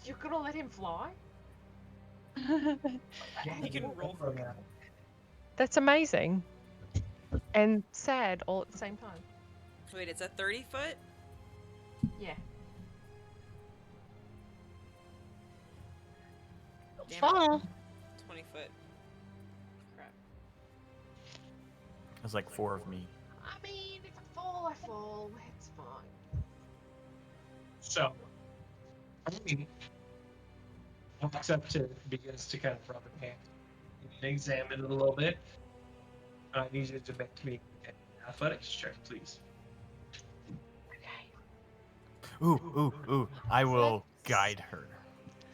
Speaker 1: You're gonna let him fly?
Speaker 2: He can roll from it.
Speaker 1: That's amazing. And sad all at the same time.
Speaker 2: Wait, it's a 30-foot?
Speaker 1: Yeah.
Speaker 2: Damn it.
Speaker 7: Fall.
Speaker 2: 20-foot. Crap.
Speaker 5: There's like 4 of me.
Speaker 1: I mean, if I fall. It's fine.
Speaker 4: So, Ermi walks up to begins to kind of rub her hand and examine it a little bit. I need you to make me an athletics check, please.
Speaker 5: Ooh. I will guide her.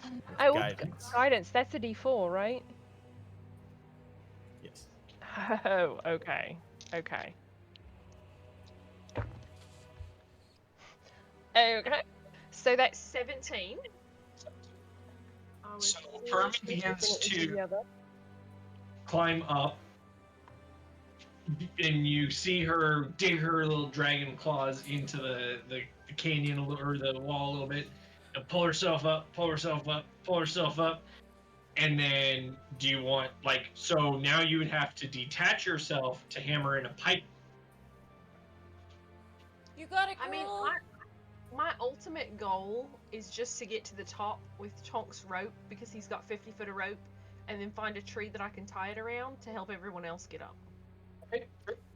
Speaker 5: With
Speaker 1: Oh,
Speaker 5: guidance.
Speaker 1: guidance. That's a D4, right?
Speaker 5: Yes.
Speaker 1: Oh, okay. Okay. So that's 17.
Speaker 4: So Ermi begins to climb up, and you see her dig her little dragon claws into the canyon a little, or the wall a little bit, and pull herself up, and then do you want, like, so now you would have to detach yourself to hammer in a pipe.
Speaker 2: You got it, girl.
Speaker 1: I mean, my ultimate goal is just to get to the top with Tonk's rope because he's got 50 foot of rope, and then find a tree that I can tie it around to help everyone else get up.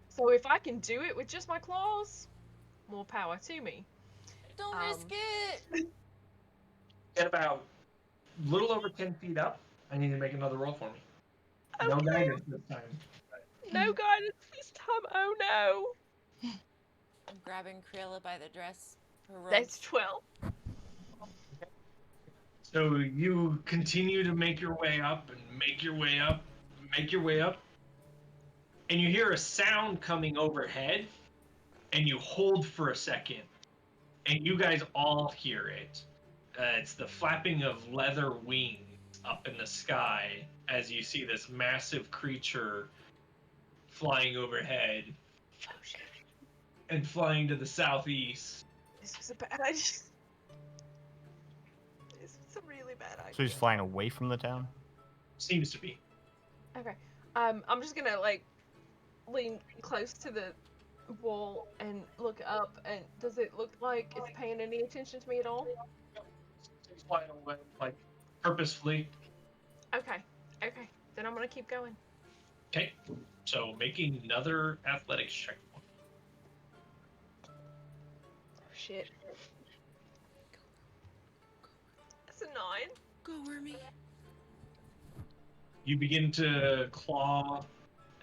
Speaker 1: So if I can do it with just my claws, more power to me.
Speaker 2: Don't risk it.
Speaker 4: Get about a little over 10 feet up. I need to make another roll for me. No
Speaker 1: Okay.
Speaker 4: guidance this time.
Speaker 1: No guidance this time. Oh no.
Speaker 2: I'm grabbing Cruella by the dress. Her robe.
Speaker 1: That's 12.
Speaker 4: So you continue to make your way up and make your way up, and you hear a sound coming overhead, and you hold for a second, and you guys all hear it. It's the flapping of leather wings up in the sky as you see this massive creature flying overhead
Speaker 1: Oh shit.
Speaker 4: and flying to the southeast.
Speaker 1: This was a bad idea. This was a really bad idea.
Speaker 5: So he's flying away from the town?
Speaker 4: Seems to be.
Speaker 1: Okay. I'm just gonna like lean close to the wall and look up. And does it look like it's paying any attention to me at all?
Speaker 4: It's flying away like purposefully.
Speaker 1: Okay. Okay. Then I'm gonna keep going.
Speaker 4: Okay, so making another athletics check.
Speaker 1: Oh, shit. That's a 9.
Speaker 2: Go, Wormy.
Speaker 4: You begin to claw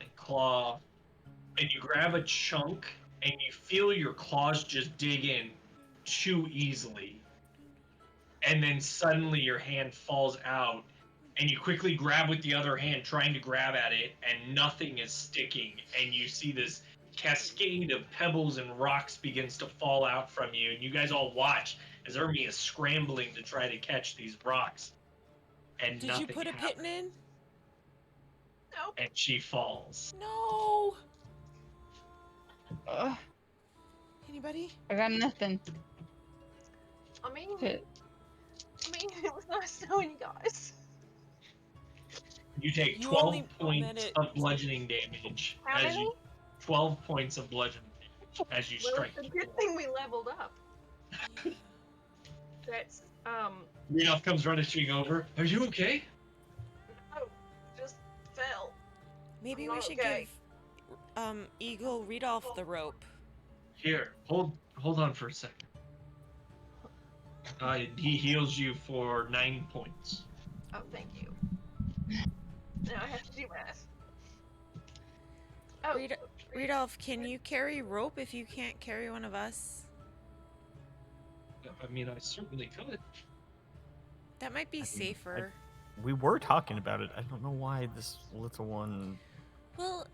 Speaker 4: and claw, and you grab a chunk, and you feel your claws just dig in too easily. And then suddenly your hand falls out, and you quickly grab with the other hand, trying to grab at it, and nothing is sticking. And you see this cascade of pebbles and rocks begins to fall out from you, and you guys all watch as Ermi is scrambling to try to catch these rocks. And
Speaker 2: Did
Speaker 4: nothing
Speaker 2: you put a
Speaker 4: happens.
Speaker 2: pitten in?
Speaker 1: Nope.
Speaker 4: And she falls.
Speaker 2: No.
Speaker 3: Ugh,
Speaker 2: Anybody?
Speaker 3: I got nothing.
Speaker 1: I mean,
Speaker 3: Hit.
Speaker 1: it was nice knowing you guys.
Speaker 4: You take
Speaker 2: You
Speaker 4: 12
Speaker 2: only
Speaker 4: points
Speaker 2: meant it-
Speaker 4: of bludgeoning damage.
Speaker 1: How many?
Speaker 4: 12 points of bludgeoning damage as you
Speaker 1: Well,
Speaker 4: strike.
Speaker 1: it's a good thing we leveled up.
Speaker 2: Yeah.
Speaker 1: That's,
Speaker 4: Rudolph comes rushing over. Are you okay?
Speaker 1: no, just fell.
Speaker 2: Maybe
Speaker 1: I'm
Speaker 2: we
Speaker 1: not
Speaker 2: should
Speaker 1: okay.
Speaker 2: give Eagle Rudolph the rope.
Speaker 4: Here, hold on for a second. He heals you for 9 points.
Speaker 1: Oh, thank you. Now I have to do math. Oh,
Speaker 2: Rudolph, can you carry rope if you can't carry one of us?
Speaker 4: I mean, I certainly could.
Speaker 2: That might be safer.
Speaker 5: We were talking about it. I don't know why this little one.
Speaker 2: Well,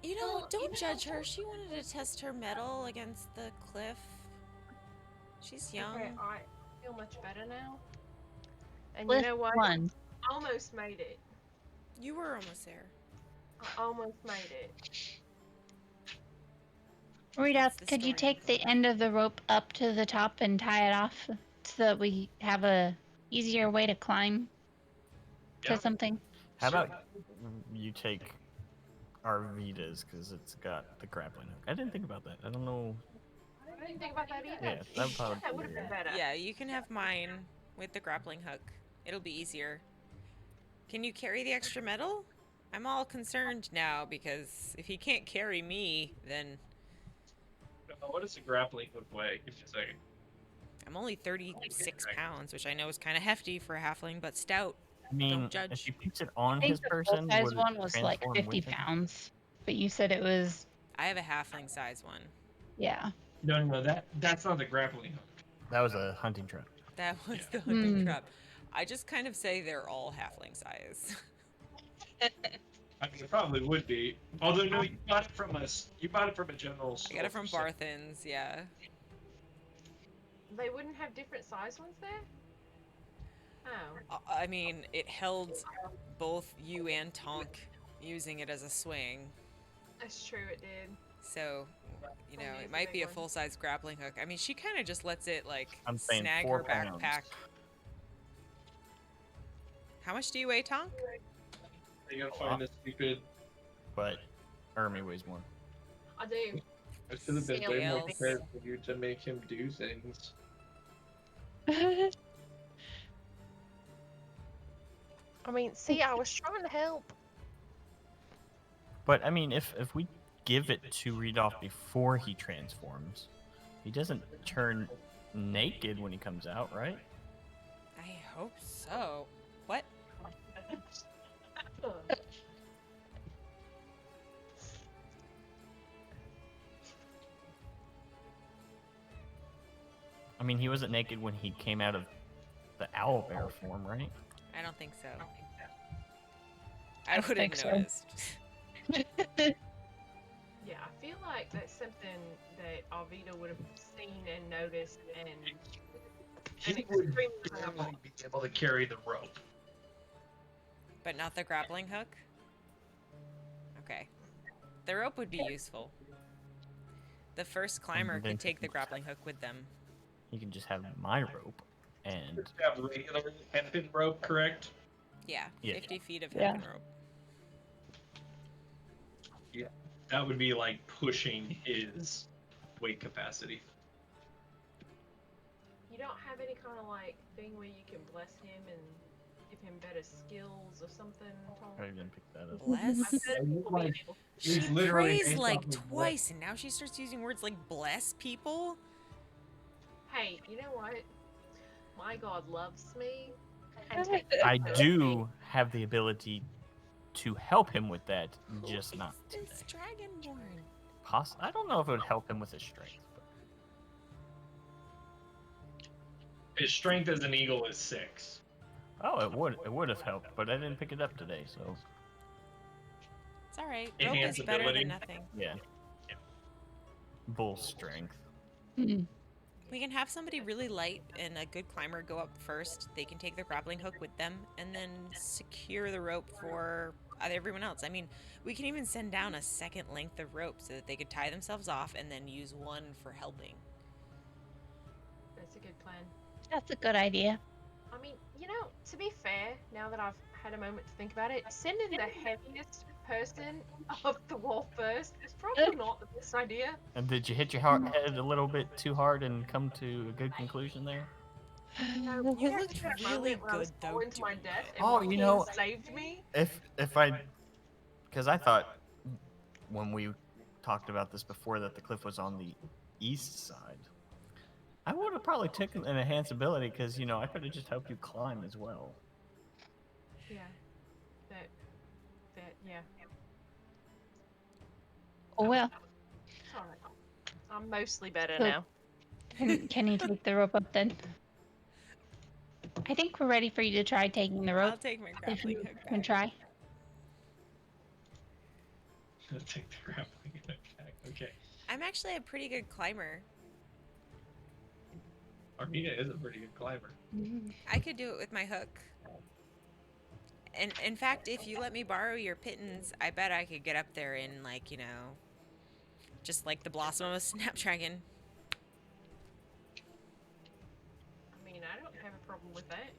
Speaker 2: don't judge her. She wanted to test her mettle against the cliff. She's young.
Speaker 1: okay, I feel much better now. And
Speaker 7: Cliff
Speaker 1: you know what?
Speaker 7: one.
Speaker 1: Almost made it.
Speaker 2: You were almost there.
Speaker 1: I almost made it.
Speaker 3: Rita,
Speaker 2: That's the
Speaker 3: could you
Speaker 2: story.
Speaker 3: take the end of the rope up to the top and tie it off so that we have a easier way to climb
Speaker 4: Yeah.
Speaker 3: to something?
Speaker 5: How about you take Arvida's because it's got the grappling hook? I didn't think about that. I don't know.
Speaker 1: I didn't think about that either.
Speaker 5: Yeah, that probably
Speaker 1: That would have been better.
Speaker 2: Yeah, you can have mine with the grappling hook. It'll be easier. Can you carry the extra metal? I'm all concerned now because if he can't carry me, then
Speaker 4: What does a grappling hook weigh? Give me a second.
Speaker 2: I'm only 36 pounds, which I know is kind of hefty for a halfling, but stout.
Speaker 5: I mean,
Speaker 2: judge.
Speaker 5: if she puts it on
Speaker 3: I
Speaker 5: his
Speaker 3: think the
Speaker 5: person,
Speaker 3: full-size
Speaker 5: would it
Speaker 3: one was like
Speaker 5: transform
Speaker 3: 50
Speaker 5: with him?
Speaker 3: pounds, but you said it was,
Speaker 2: I have a halfling size one.
Speaker 3: yeah.
Speaker 4: No, that's not the grappling hook.
Speaker 5: That was a hunting trap.
Speaker 2: That was the hunting
Speaker 3: Hmm.
Speaker 2: trap. I just kind of say they're all halfling size.
Speaker 4: I mean, it probably would be. Although, no, you bought it from us. You bought it from a general
Speaker 2: I
Speaker 4: store.
Speaker 2: got it from
Speaker 4: so-
Speaker 2: Barthen's, yeah.
Speaker 1: They wouldn't have different size ones there? Oh.
Speaker 2: I mean, it held both you and Tonk using it as a swing.
Speaker 1: That's true, it did.
Speaker 2: So,
Speaker 1: Only
Speaker 2: it
Speaker 1: it's a
Speaker 2: might
Speaker 1: big
Speaker 2: be a
Speaker 1: one.
Speaker 2: full-size grappling hook. I mean, she kind of just lets it, like,
Speaker 5: I'm saying
Speaker 2: snag
Speaker 5: 4
Speaker 2: her
Speaker 5: pounds.
Speaker 2: backpack. How much do you weigh, Tonk?
Speaker 4: You gotta find this stupid.
Speaker 5: But Ermi weighs more.
Speaker 1: I do.
Speaker 4: I should have been way more
Speaker 2: Scales.
Speaker 4: prepared for you to make him do things.
Speaker 1: I mean, see, I was trying to help.
Speaker 5: But I mean, if we give it to Rudolph before he transforms, he doesn't turn naked when he comes out, right?
Speaker 2: I hope so. What?
Speaker 5: I mean, he wasn't naked when he came out of the owl bear form, right?
Speaker 2: I don't think so. I would have
Speaker 3: think so.
Speaker 2: noticed.
Speaker 1: Yeah, I feel like that's something that Alvita would have seen and noticed and
Speaker 4: He
Speaker 1: And
Speaker 4: would
Speaker 1: extremely
Speaker 4: definitely be able to carry the rope.
Speaker 2: But not the grappling hook? Okay. The rope would be useful. The first climber
Speaker 5: then
Speaker 2: could take the
Speaker 5: he can
Speaker 2: grappling hook with them.
Speaker 5: He can just have my rope, and
Speaker 4: Just have regular hempen rope, correct?
Speaker 2: Yeah,
Speaker 5: Yeah.
Speaker 2: 50 feet of
Speaker 3: Yeah.
Speaker 2: hempen rope.
Speaker 4: That would be like pushing his weight capacity.
Speaker 1: you don't have any kind of like thing where you can bless him and give him better skills or something. Tom?
Speaker 5: I didn't pick that up.
Speaker 2: Bless.
Speaker 1: I bet
Speaker 6: He's
Speaker 1: people being
Speaker 6: like-
Speaker 1: able-
Speaker 2: She
Speaker 6: He's literally
Speaker 2: prays
Speaker 6: based
Speaker 2: like
Speaker 6: off of
Speaker 2: twice, and now she starts using words like bless people.
Speaker 1: Hey, you know what? My God loves me. And takes
Speaker 5: I
Speaker 1: care of
Speaker 5: do
Speaker 1: me.
Speaker 5: have the ability to help him with that,
Speaker 2: Who
Speaker 5: just
Speaker 2: is
Speaker 5: not
Speaker 2: this
Speaker 5: today.
Speaker 2: dragonborn?
Speaker 5: I don't know if it would help him with his strength. But...
Speaker 4: His strength as an eagle is 6.
Speaker 5: Oh, it would have helped, but I didn't pick it up today, so
Speaker 2: It's all right. Rope
Speaker 4: Enhance
Speaker 2: is better
Speaker 4: ability.
Speaker 2: than nothing.
Speaker 5: yeah. Bull strength.
Speaker 2: We can have somebody really light and a good climber go up first. They can take their grappling hook with them and then secure the rope for everyone else. I mean, we can even send down a second length of rope so that they could tie themselves off and then use one for helping.
Speaker 1: That's a good plan.
Speaker 3: That's a good idea.
Speaker 1: I mean, you know, to be fair, now that I've had a moment to think about it, sending the heaviest person up the wall first is probably not the best idea.
Speaker 5: And did you hit your head a little bit too hard and come to a good conclusion there?
Speaker 1: No,
Speaker 2: You
Speaker 1: there
Speaker 2: looked
Speaker 1: was that
Speaker 2: really
Speaker 1: moment when I was
Speaker 2: good, though,
Speaker 1: falling to my
Speaker 2: doing
Speaker 1: death
Speaker 2: it.
Speaker 1: and
Speaker 5: Oh,
Speaker 1: Joaquin
Speaker 5: you know-
Speaker 1: saved me.
Speaker 5: If I, because I thought when we talked about this before that the cliff was on the east side, I would have probably taken an enhanced ability because I could have just helped you climb as well.
Speaker 1: Yeah. Yeah.
Speaker 3: Oh well.
Speaker 1: It's alright. I'm mostly better
Speaker 3: So-
Speaker 1: now.
Speaker 3: Can you take the rope up then? I think we're ready for you to try taking the
Speaker 2: I'll
Speaker 3: rope.
Speaker 2: take my
Speaker 3: If
Speaker 2: grappling
Speaker 3: you
Speaker 2: hook
Speaker 3: can
Speaker 2: back.
Speaker 3: try.
Speaker 4: Take the grappling hook back. Okay.
Speaker 2: I'm actually a pretty good climber.
Speaker 4: Armida is a pretty good climber.
Speaker 2: I could do it with my hook. And in fact, if you let me borrow your pittance, I bet I could get up there in just like the blossom of a snapdragon.
Speaker 1: I mean, I don't have a problem with that.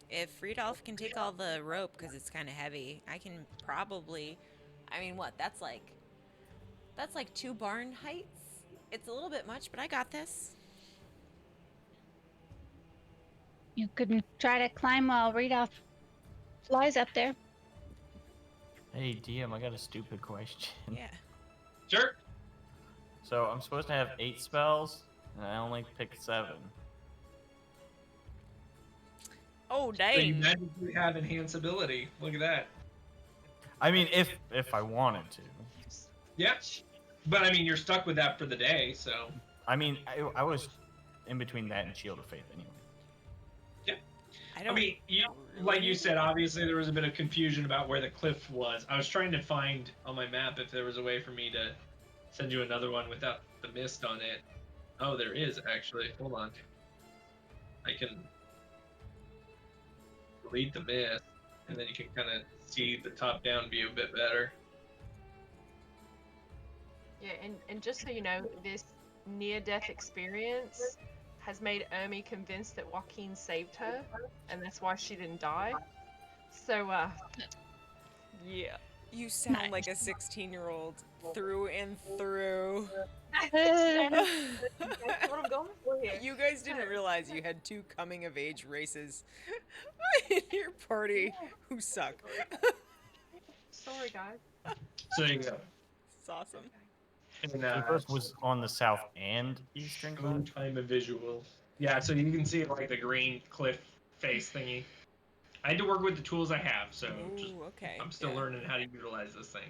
Speaker 2: If Rudolph can take all the rope because it's kind of heavy, I can probably. I mean, what? That's like 2 barn heights. It's a little bit much, but I got this.
Speaker 3: You could try to climb while Rudolph flies up there.
Speaker 5: Hey, DM, I got a stupid question.
Speaker 2: Yeah.
Speaker 4: Sure.
Speaker 5: So I'm supposed to have 8 spells, and I only picked 7.
Speaker 2: Oh
Speaker 4: So you
Speaker 2: dang!
Speaker 4: magically have enhance ability. Look at that.
Speaker 5: I mean, if I wanted to.
Speaker 4: Yeah. But I mean, you're stuck with that for the day, so.
Speaker 5: I mean, I was in between that and Shield of Faith anyway.
Speaker 4: I mean, like you said, obviously there was a bit of confusion about where the cliff was. I was trying to find on my map if there was a way for me to send you another one without the mist on it. Oh, there is actually. Hold on. I can delete the mist, and then you can kind of see the top-down view a bit better.
Speaker 1: Yeah, and just so you know, this near-death experience has made Ermi convinced that Joaquin saved her, and that's why she didn't die. So, yeah.
Speaker 2: You sound like a 16-year-old through and through.
Speaker 1: That's what I'm going for here.
Speaker 2: You guys didn't realize you had 2 coming-of-age races in your party who suck.
Speaker 1: Sorry, guys.
Speaker 4: So there you go.
Speaker 2: It's awesome.
Speaker 4: And,
Speaker 5: The first was on the south and eastern
Speaker 4: Go
Speaker 5: side.
Speaker 4: time of visual. Yeah, so you can see like the green cliff face thingy. I had to work with the tools I have, so just,
Speaker 2: Ooh, okay.
Speaker 4: I'm still
Speaker 2: yeah.
Speaker 4: learning how to utilize this thing.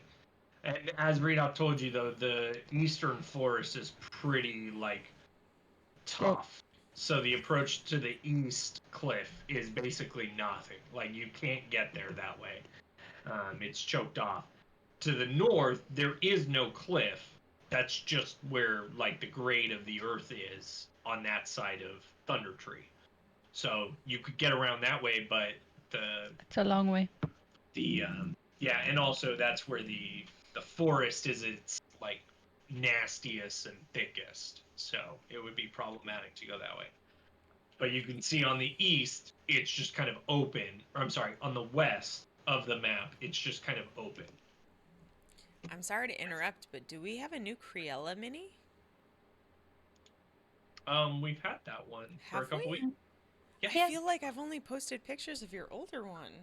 Speaker 4: And as Readout told you, though, the eastern forest is pretty like tough. So the approach to the east cliff is basically nothing. Like you can't get there that way. It's choked off. To the north, there is no cliff. That's just where like the grade of the earth is on that side of Thundertree. So you could get around that way, but
Speaker 3: It's a long way.
Speaker 4: yeah, and also that's where the forest is its like nastiest and thickest. So it would be problematic to go that way. But you can see on the east, it's just kind of open. Or I'm sorry, on the west of the map, it's just kind of open.
Speaker 2: I'm sorry to interrupt, but do we have a new Criella mini?
Speaker 4: We've had that one for a
Speaker 2: Have
Speaker 4: couple
Speaker 2: we?
Speaker 4: weeks.
Speaker 2: I
Speaker 3: Yeah.
Speaker 2: feel like I've only posted pictures of your older one.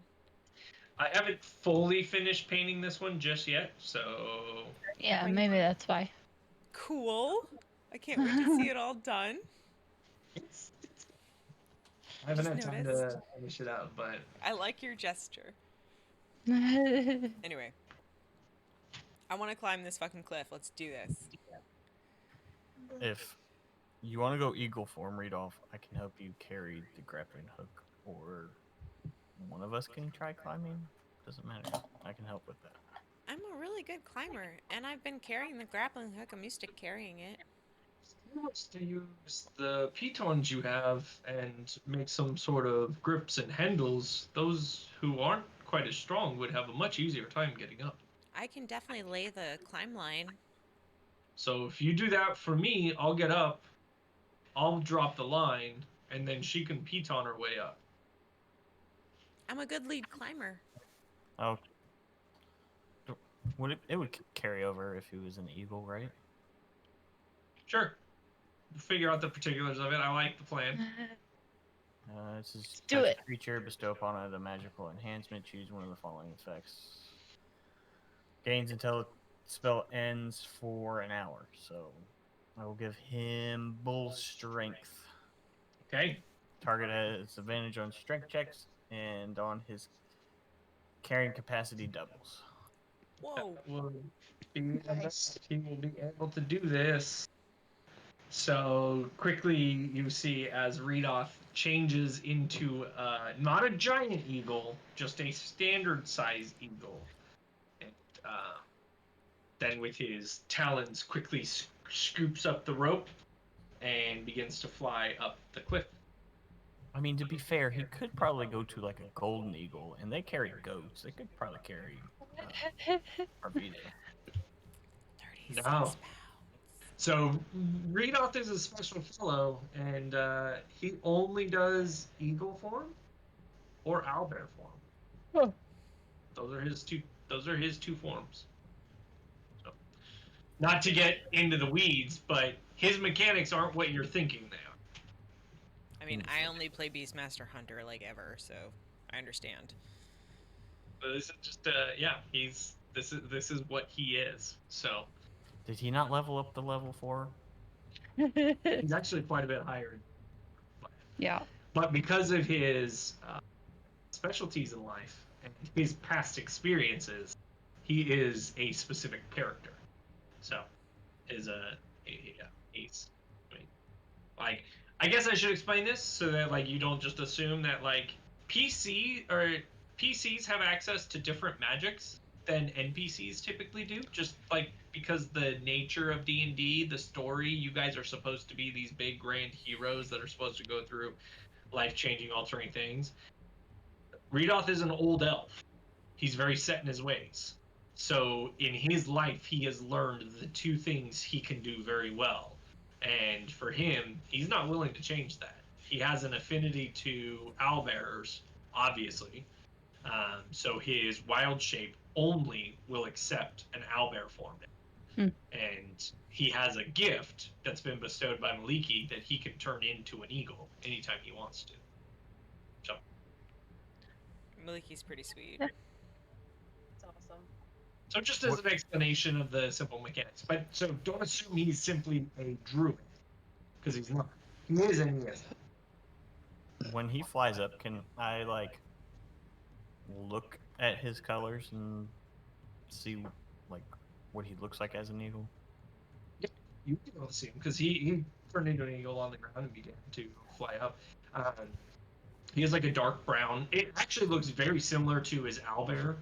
Speaker 4: I haven't fully finished painting this one just yet, so
Speaker 3: Yeah, maybe that's why.
Speaker 2: Cool. I can't wait to see it all done.
Speaker 4: I haven't
Speaker 2: Just
Speaker 4: had time
Speaker 2: noticed.
Speaker 4: to finish it out, but
Speaker 2: I like your gesture. Anyway. I want to climb this fucking cliff. Let's do this.
Speaker 5: If you want to go eagle form, read off. I can help you carry the grappling hook, or one of us can try climbing. Doesn't matter. I can help with that.
Speaker 2: I'm a really good climber, and I've been carrying the grappling hook. I'm used to carrying it.
Speaker 4: who wants to use the pitons you have and make some sort of grips and handles? Those who aren't quite as strong would have a much easier time getting up.
Speaker 2: I can definitely lay the climb line.
Speaker 4: So if you do that for me, I'll get up, I'll drop the line, and then she can piton her way up.
Speaker 2: I'm a good lead climber.
Speaker 5: Oh, would it would carry over if he was an eagle, right?
Speaker 4: Sure. Figure out the particulars of it. I like the plan.
Speaker 5: This is
Speaker 3: do
Speaker 5: touch
Speaker 3: it.
Speaker 5: creature, bestow upon it a magical enhancement. Choose one of the following effects. Gains until the spell ends for an hour. So I will give him bull strength.
Speaker 4: Okay.
Speaker 5: Target has advantage on strength checks and on his carrying capacity doubles.
Speaker 2: Whoa.
Speaker 4: Will be nice. He will be able to do this. So quickly, you see as Redoth changes into not a giant eagle, just a standard size eagle. And then with his talons, quickly scoops up the rope and begins to fly up the cliff.
Speaker 5: I mean, to be fair, he could probably go to like a golden eagle, and they carry goats. They could probably carry Arvida.
Speaker 2: 36
Speaker 4: No.
Speaker 2: pounds.
Speaker 4: So Redoth is a special fellow, and he only does eagle form or owlbear form.
Speaker 3: Oh.
Speaker 4: Those are his two forms. So, not to get into the weeds, but his mechanics aren't what you're thinking they are.
Speaker 2: I mean, I only play Beastmaster Hunter like ever, so I understand.
Speaker 4: But this is just this is what he is. So
Speaker 5: Did he not level up the level 4?
Speaker 4: he's actually quite a bit higher.
Speaker 3: Yeah.
Speaker 4: But because of his specialties in life and his past experiences, he is a specific character. So, he's like, I guess I should explain this so that like you don't just assume that like PCs have access to different magics than NPCs typically do, just like because the nature of D&D, the story, you guys are supposed to be these big grand heroes that are supposed to go through life-changing, altering things. Redoth is an old elf. He's very set in his ways. So in his life, he has learned the two things he can do very well. And for him, he's not willing to change that. He has an affinity to owlbearers, obviously. So his wild shape only will accept an owlbear form. And he has a gift that's been bestowed by Maliki that he can turn into an eagle anytime he wants to. So
Speaker 2: Maliki's pretty sweet.
Speaker 1: It's awesome.
Speaker 4: So just as an explanation of the simple mechanics. But so don't assume he's simply a druid, because he's not. He is and he isn't.
Speaker 5: When he flies up, can I like look at his colors and see like what he looks like as an eagle?
Speaker 4: Yeah, you can all see him because he turned into an eagle on the ground and began to fly up. He has like a dark brown. It actually looks very similar to his owlbear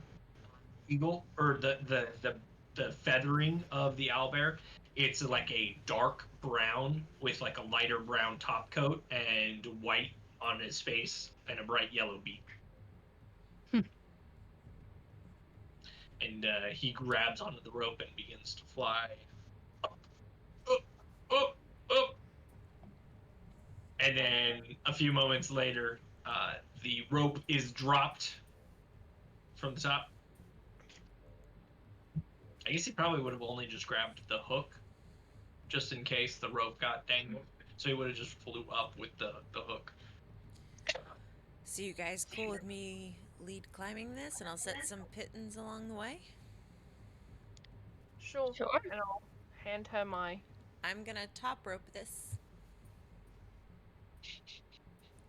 Speaker 4: eagle, or the feathering of the owlbear. It's like a dark brown with like a lighter brown top coat and white on his face and a bright yellow beak. And he grabs onto the rope and begins to fly up, up, up, up. And then a few moments later, the rope is dropped from the top. I guess he probably would have only just grabbed the hook, just in case the rope got dangled. So he would have just flew up with the hook.
Speaker 2: So you guys cool with me lead climbing this, and I'll set some pittons along the way?
Speaker 1: Sure.
Speaker 7: Sure.
Speaker 1: And I'll hand her my.
Speaker 2: I'm gonna top rope this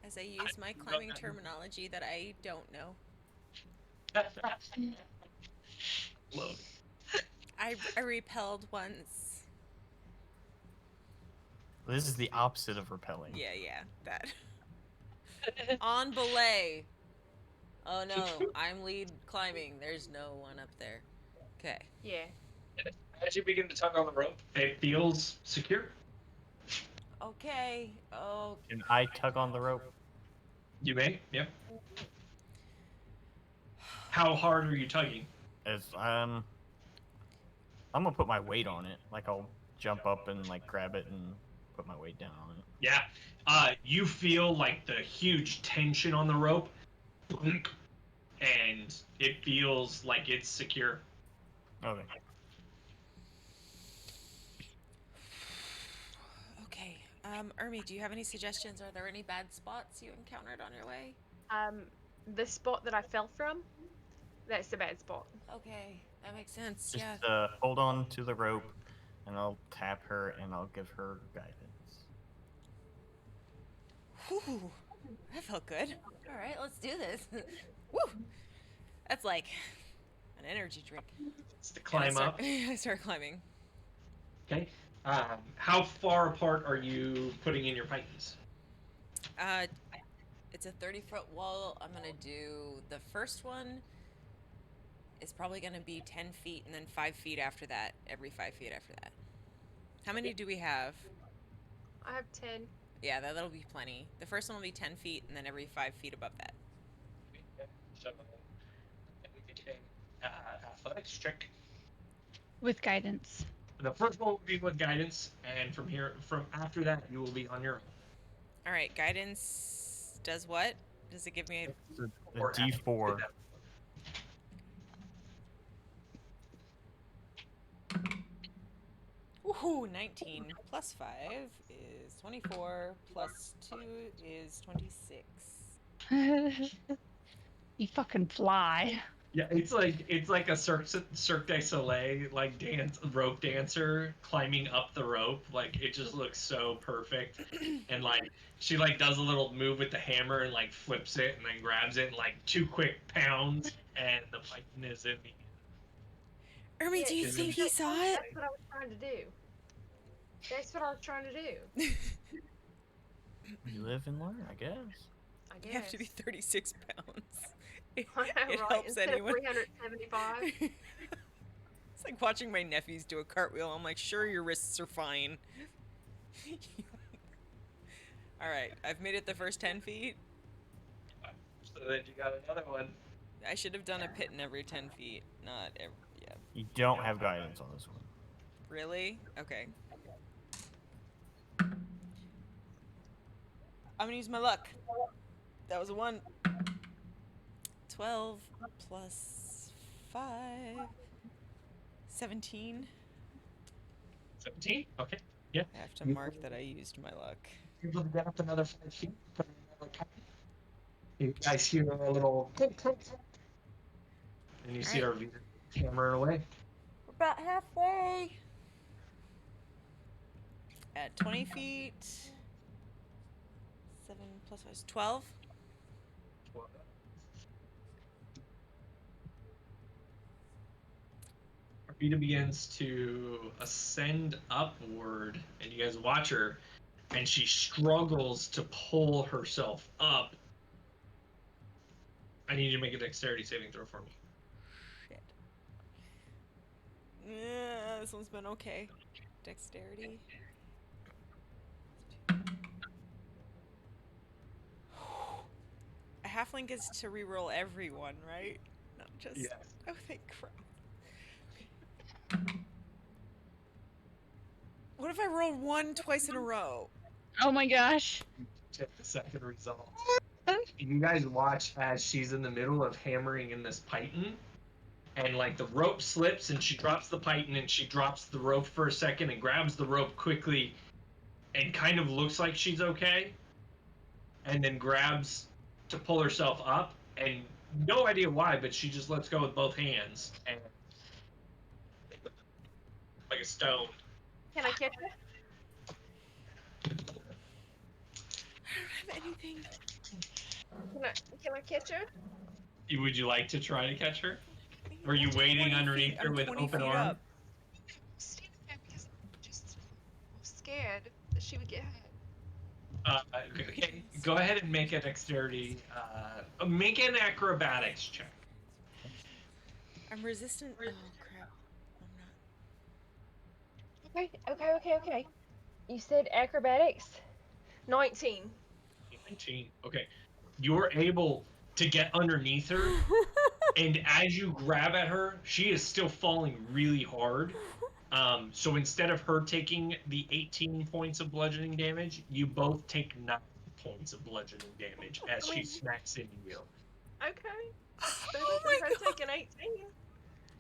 Speaker 2: as I use my climbing terminology that I don't know.
Speaker 4: Load.
Speaker 2: I repelled once.
Speaker 5: This is the opposite of repelling.
Speaker 2: Yeah, that. On belay. Oh no, I'm lead climbing. There's no one up there. Okay.
Speaker 1: Yeah.
Speaker 4: As you begin to tug on the rope, it feels secure.
Speaker 2: Okay. Oh.
Speaker 5: Can I tug on the rope?
Speaker 4: You may, yeah. How hard are you tugging?
Speaker 5: As I'm gonna put my weight on it. Like I'll jump up and like grab it and put my weight down on it.
Speaker 4: Yeah. You feel like the huge tension on the rope, and it feels like it's secure.
Speaker 5: Okay.
Speaker 2: Okay. Ermi, do you have any suggestions? Are there any bad spots you encountered on your way?
Speaker 1: The spot that I fell from, that's the bad spot.
Speaker 2: Okay, that makes sense.
Speaker 5: Just
Speaker 2: Yeah.
Speaker 5: hold on to the rope, and I'll tap her and I'll give her guidance.
Speaker 2: Whew. That felt good. All right, let's do this. Woo. That's like an energy drink.
Speaker 4: It's to climb up.
Speaker 2: I start climbing.
Speaker 4: Okay. How far apart are you putting in your pythons?
Speaker 2: It's a 30-foot wall. I'm gonna do the first one. Is probably gonna be 10 feet, and then 5 feet after that. Every 5 feet after that. How many do we have?
Speaker 1: I have 10.
Speaker 2: Yeah, that'll be plenty. The first one will be 10 feet, and then every 5 feet above that.
Speaker 4: So, athletics check.
Speaker 3: With guidance.
Speaker 4: The first one will be with guidance, and from after that, you will be on your own.
Speaker 2: All right, guidance does what? Does it give me a...
Speaker 5: The D4.
Speaker 2: Woohoo! 19 plus 5 is 24, plus 2 is 26.
Speaker 3: You fucking fly.
Speaker 4: Yeah, it's like a Cirque du Soleil like rope dancer climbing up the rope. Like it just looks so perfect, and like she like does a little move with the hammer and like flips it and then grabs it in like 2 quick pounds, and the python is in the.
Speaker 2: Ermi, do you think he saw it?
Speaker 1: That's what I was trying to do. That's what I was trying to do.
Speaker 5: You live and learn, I guess.
Speaker 1: I
Speaker 2: You have to be
Speaker 1: guess.
Speaker 2: 36 pounds. It,
Speaker 1: I know,
Speaker 2: it
Speaker 1: right?
Speaker 2: helps
Speaker 1: Instead
Speaker 2: anyone.
Speaker 1: of 375.
Speaker 2: It's like watching my nephews do a cartwheel. I'm like, sure, your wrists are fine. All right, I've made it the first 10 feet.
Speaker 4: So then you got another one.
Speaker 2: I should have done a pit in every 10 feet, not every. Yeah.
Speaker 5: You don't have guidance on this one.
Speaker 2: Really? Okay. I'm gonna use my luck. That was a 1. 12 plus 5. 17.
Speaker 4: 17. Okay. Yeah.
Speaker 2: I have to mark that I used my luck.
Speaker 4: You're able to get up another 5 feet. Put another count. You guys hear a little click, click, click. And you see our leader hammer away.
Speaker 2: We're about halfway. At 20 feet. 7 plus 5 is 12.
Speaker 4: Arvita begins to ascend upward, and you guys watch her, and she struggles to pull herself up. I need you to make a dexterity saving throw for me.
Speaker 2: Shit. Yeah, this one's been okay. Dexterity. A halfling gets to reroll every one, right? Not just.
Speaker 4: Yes.
Speaker 2: Oh, thank crap. What if I roll 1 twice in a row?
Speaker 3: Oh my gosh.
Speaker 4: Check the second result. You guys watch as she's in the middle of hammering in this python, and like the rope slips, and she drops the python, and she drops the rope for a second and grabs the rope quickly, and kind of looks like she's okay, and then grabs to pull herself up, and no idea why, but she just lets go with both hands and like a stone.
Speaker 1: Can I catch her?
Speaker 2: I don't have anything.
Speaker 1: Can I catch her?
Speaker 4: Would you like to try to catch her? Or are you
Speaker 2: I'm
Speaker 4: waiting
Speaker 2: 20
Speaker 4: underneath
Speaker 2: feet-
Speaker 4: her
Speaker 2: I'm
Speaker 4: with
Speaker 2: 20
Speaker 4: open
Speaker 2: feet
Speaker 4: arm?
Speaker 2: up.
Speaker 1: Stand there because I'm just scared that she would get hurt.
Speaker 4: Okay, go ahead and make a dexterity. Make an acrobatics check.
Speaker 2: I'm resistant. Oh crap! I'm not.
Speaker 7: Okay. You said acrobatics?
Speaker 1: 19.
Speaker 4: 19. Okay. You're able to get underneath her, and as you grab at her, she is still falling really hard. So instead of her taking the 18 points of bludgeoning damage, you both take 9 points of bludgeoning damage as she smacks into you.
Speaker 1: Okay. Better
Speaker 2: Oh
Speaker 1: than
Speaker 2: my
Speaker 1: her
Speaker 2: God.
Speaker 1: taking 18.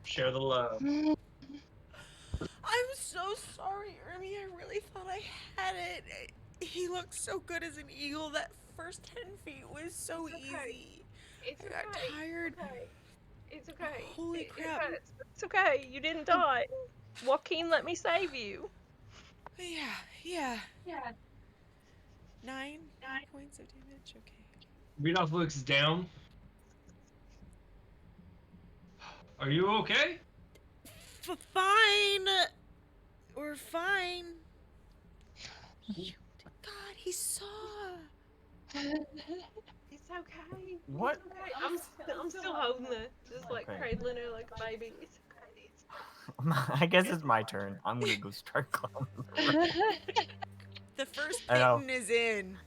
Speaker 4: Share the love.
Speaker 2: I'm so sorry, Ernie. I really thought I had it. He looked so good as an eagle. That first 10 feet was so
Speaker 1: It's okay.
Speaker 2: easy.
Speaker 1: It's
Speaker 2: I
Speaker 1: okay.
Speaker 2: got tired.
Speaker 1: It's okay.
Speaker 2: Holy crap.
Speaker 1: It hurts. It's okay. You didn't die. Joaquin let me save you.
Speaker 2: Yeah. 9 points of damage. Okay.
Speaker 4: Rudolph looks down. Are you okay?
Speaker 2: Fine. We're fine. God, he saw.
Speaker 1: It's okay.
Speaker 5: What?
Speaker 1: It's okay. I'm still holding her, just like
Speaker 5: Okay.
Speaker 1: cradling her like a baby. It's okay. It's
Speaker 5: I guess it's my turn. I'm gonna go start climbing.
Speaker 2: The first
Speaker 5: I know.
Speaker 2: kitten is in.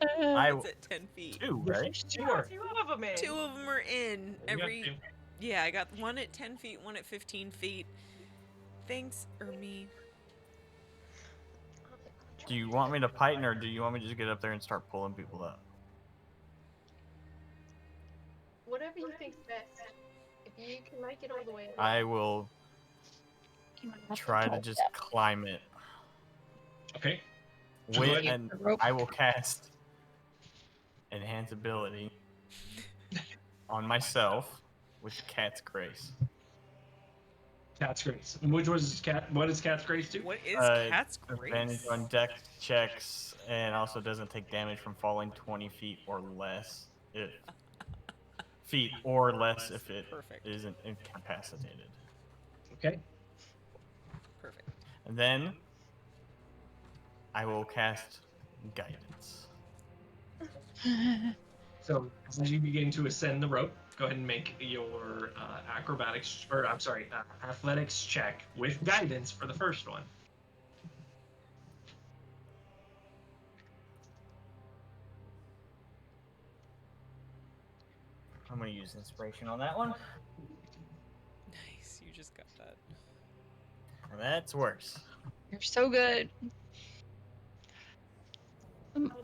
Speaker 5: I
Speaker 2: It's at 10 feet.
Speaker 5: 2, right?
Speaker 4: Sure.
Speaker 1: 2 of them in.
Speaker 2: 2 of them are in.
Speaker 4: You got
Speaker 2: Every.
Speaker 4: two.
Speaker 2: Yeah, I got one at 10 feet, one at 15 feet. Thanks, Ermi.
Speaker 5: Do you want me to python or do you want me to just get up there and start pulling people up?
Speaker 1: Whatever you think's best. If you can make it all the way.
Speaker 5: I will try to just climb it.
Speaker 4: Okay.
Speaker 5: With, and I will cast Enhance Ability on myself with Cat's Grace.
Speaker 4: Cat's Grace. Which was Cat? What does Cat's Grace do?
Speaker 2: What is Cat's
Speaker 5: Advantage
Speaker 2: Grace?
Speaker 5: on dex checks, and also doesn't take damage from falling 20 feet or less. If feet or less if it
Speaker 2: Perfect.
Speaker 5: isn't incapacitated.
Speaker 4: Okay.
Speaker 2: Perfect.
Speaker 5: And then I will cast Guidance.
Speaker 4: So as you begin to ascend the rope, go ahead and make your athletics check with guidance for the first one.
Speaker 5: I'm going to use inspiration on that one.
Speaker 2: Nice, you just got that.
Speaker 5: That's worse.
Speaker 3: You're so good.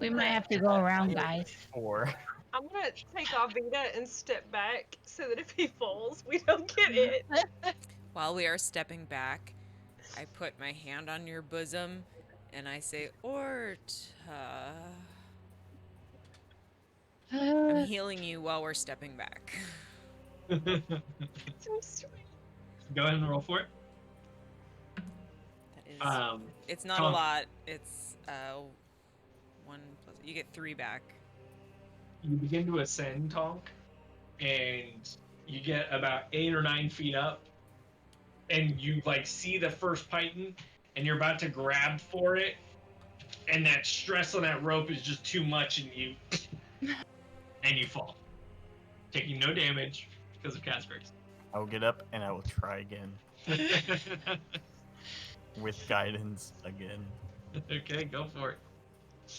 Speaker 3: We might have to go around, guys.
Speaker 5: 4.
Speaker 1: I'm gonna take Arvita and step back so that if he falls, we don't get it.
Speaker 2: While we are stepping back, I put my hand on your bosom and I say, Orta. I'm healing you while we're stepping back.
Speaker 4: Go ahead and roll for it.
Speaker 2: That is, it's not a
Speaker 4: Tom.
Speaker 2: lot. It's 1 plus. You get 3 back.
Speaker 4: You begin to ascend, Tonk, and you get about 8 or 9 feet up, and you like see the first python, and you're about to grab for it, and that stress on that rope is just too much, and you fall, taking no damage because of Cat's Grace.
Speaker 5: I will get up and I will try again with guidance again.
Speaker 4: Okay, go for it.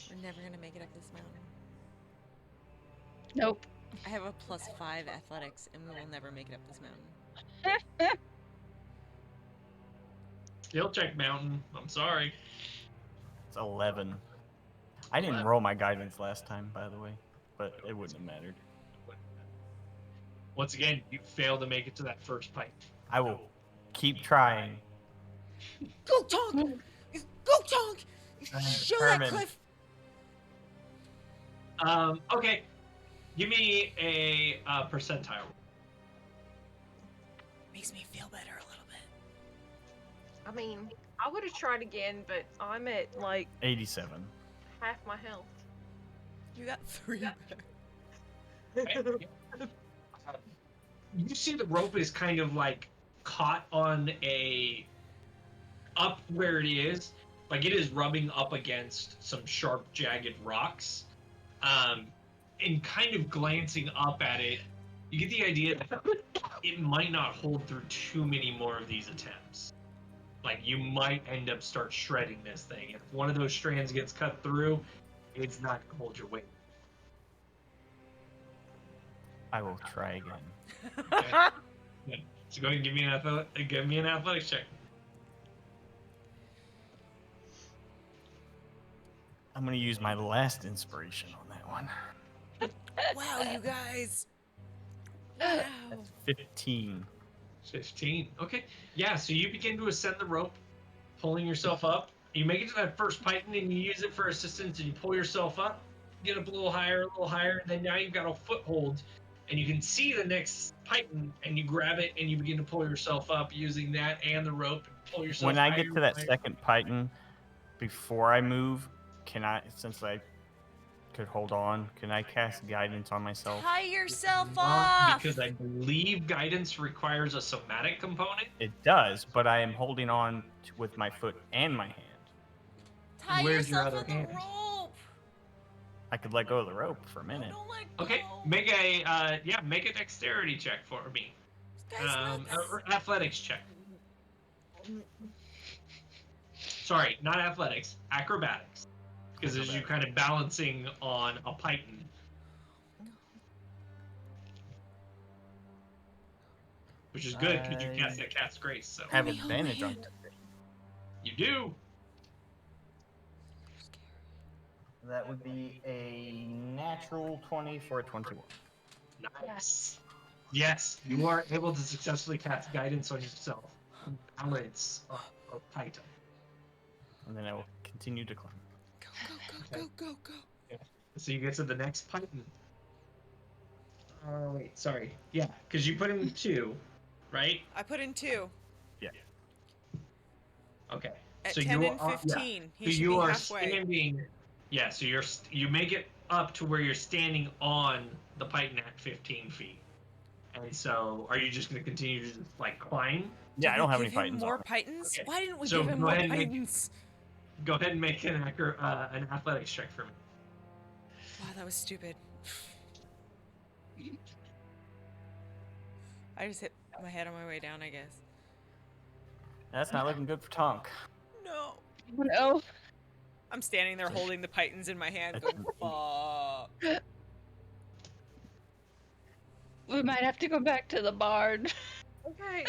Speaker 2: We're never gonna make it up this mountain.
Speaker 3: Nope.
Speaker 2: I have a +5 athletics, and we will never make it up this mountain.
Speaker 4: Skill check, Mountain. I'm sorry.
Speaker 5: It's 11. I didn't roll my guidance last time, by the way, but it wouldn't have mattered.
Speaker 4: Once again, you fail to make it to that first pipe.
Speaker 5: I will keep trying.
Speaker 2: Go, Tonk! Go, Tonk!
Speaker 5: I'm
Speaker 2: Show that
Speaker 5: determined.
Speaker 2: cliff!
Speaker 4: Okay. Give me a percentile.
Speaker 2: Makes me feel better a little bit.
Speaker 1: I mean, I would have tried again, but I'm at like
Speaker 5: 87.
Speaker 1: half my health.
Speaker 2: You got 3 back.
Speaker 4: You see the rope is kind of like caught on up where it is, like it is rubbing up against some sharp, jagged rocks, and kind of glancing up at it, you get the idea that it might not hold through too many more of these attempts. Like you might end up start shredding this thing. If one of those strands gets cut through, it's not gonna hold your weight.
Speaker 5: I will try again.
Speaker 4: Okay. So go ahead and give me an athletics check.
Speaker 5: I'm gonna use my last inspiration on that one.
Speaker 2: Wow, you guys. Wow.
Speaker 5: 15.
Speaker 4: 15. Okay. Yeah, so you begin to ascend the rope, pulling yourself up. You make it to that first python and you use it for assistance and you pull yourself up, get up a little higher, and then now you've got a foothold and you can see the next python and you grab it and you begin to pull yourself up using that and the rope and pull yourself
Speaker 5: When I
Speaker 4: higher,
Speaker 5: get to that
Speaker 4: higher.
Speaker 5: second python, before I move, can I, since I could hold on, can I cast guidance on myself?
Speaker 2: Tie yourself
Speaker 4: Not
Speaker 2: off.
Speaker 4: because I believe guidance requires a somatic component.
Speaker 5: It does, but I am holding on with my foot and my hand.
Speaker 2: Tie
Speaker 4: Where's your
Speaker 2: yourself
Speaker 4: other
Speaker 2: on the
Speaker 4: hand?
Speaker 2: rope.
Speaker 5: I could let go of the rope for a minute.
Speaker 2: Don't let go.
Speaker 4: Okay, make a dexterity check for me.
Speaker 2: This guy's nuts.
Speaker 4: Or athletics check. Sorry, not athletics, acrobatics. Because as you kind of balancing on a python. Which is good because you cast that cat's grace, so
Speaker 5: Have
Speaker 2: Hold me
Speaker 5: advantage on
Speaker 2: hand.
Speaker 4: you do.
Speaker 5: That would be a natural 20 for a 21.
Speaker 4: Nice. Yes, you are able to successfully cast guidance on yourself. Balance a python.
Speaker 5: And then I will continue to climb.
Speaker 2: Go.
Speaker 4: So you get to the next python. Oh, wait, sorry. Yeah, because you put in 2, right?
Speaker 2: I put in 2.
Speaker 4: Okay.
Speaker 2: At
Speaker 4: so
Speaker 2: 10
Speaker 4: you
Speaker 2: and
Speaker 4: are,
Speaker 2: 15.
Speaker 4: Yeah.
Speaker 2: He
Speaker 4: So
Speaker 2: should
Speaker 4: you
Speaker 2: be
Speaker 4: are
Speaker 2: halfway.
Speaker 4: standing. Yeah, so you make it up to where you're standing on the python at 15 feet. And so, are you just going to continue to just like climb?
Speaker 5: Yeah, I don't have
Speaker 2: Did
Speaker 5: any
Speaker 2: we give him
Speaker 5: pythons
Speaker 2: more
Speaker 5: on.
Speaker 2: pythons?
Speaker 4: Okay.
Speaker 2: Why didn't we
Speaker 4: So
Speaker 2: give him
Speaker 4: go
Speaker 2: more
Speaker 4: ahead and make-
Speaker 2: pythons?
Speaker 4: Go ahead and make an athletics check for me.
Speaker 2: Wow, that was stupid. I just hit my head on my way down, I guess.
Speaker 5: That's not looking good for Tonk.
Speaker 2: No.
Speaker 3: Oh, no.
Speaker 2: I'm standing there holding the pythons in my hand going, fuck.
Speaker 3: We might have to go back to the barn.
Speaker 1: Okay,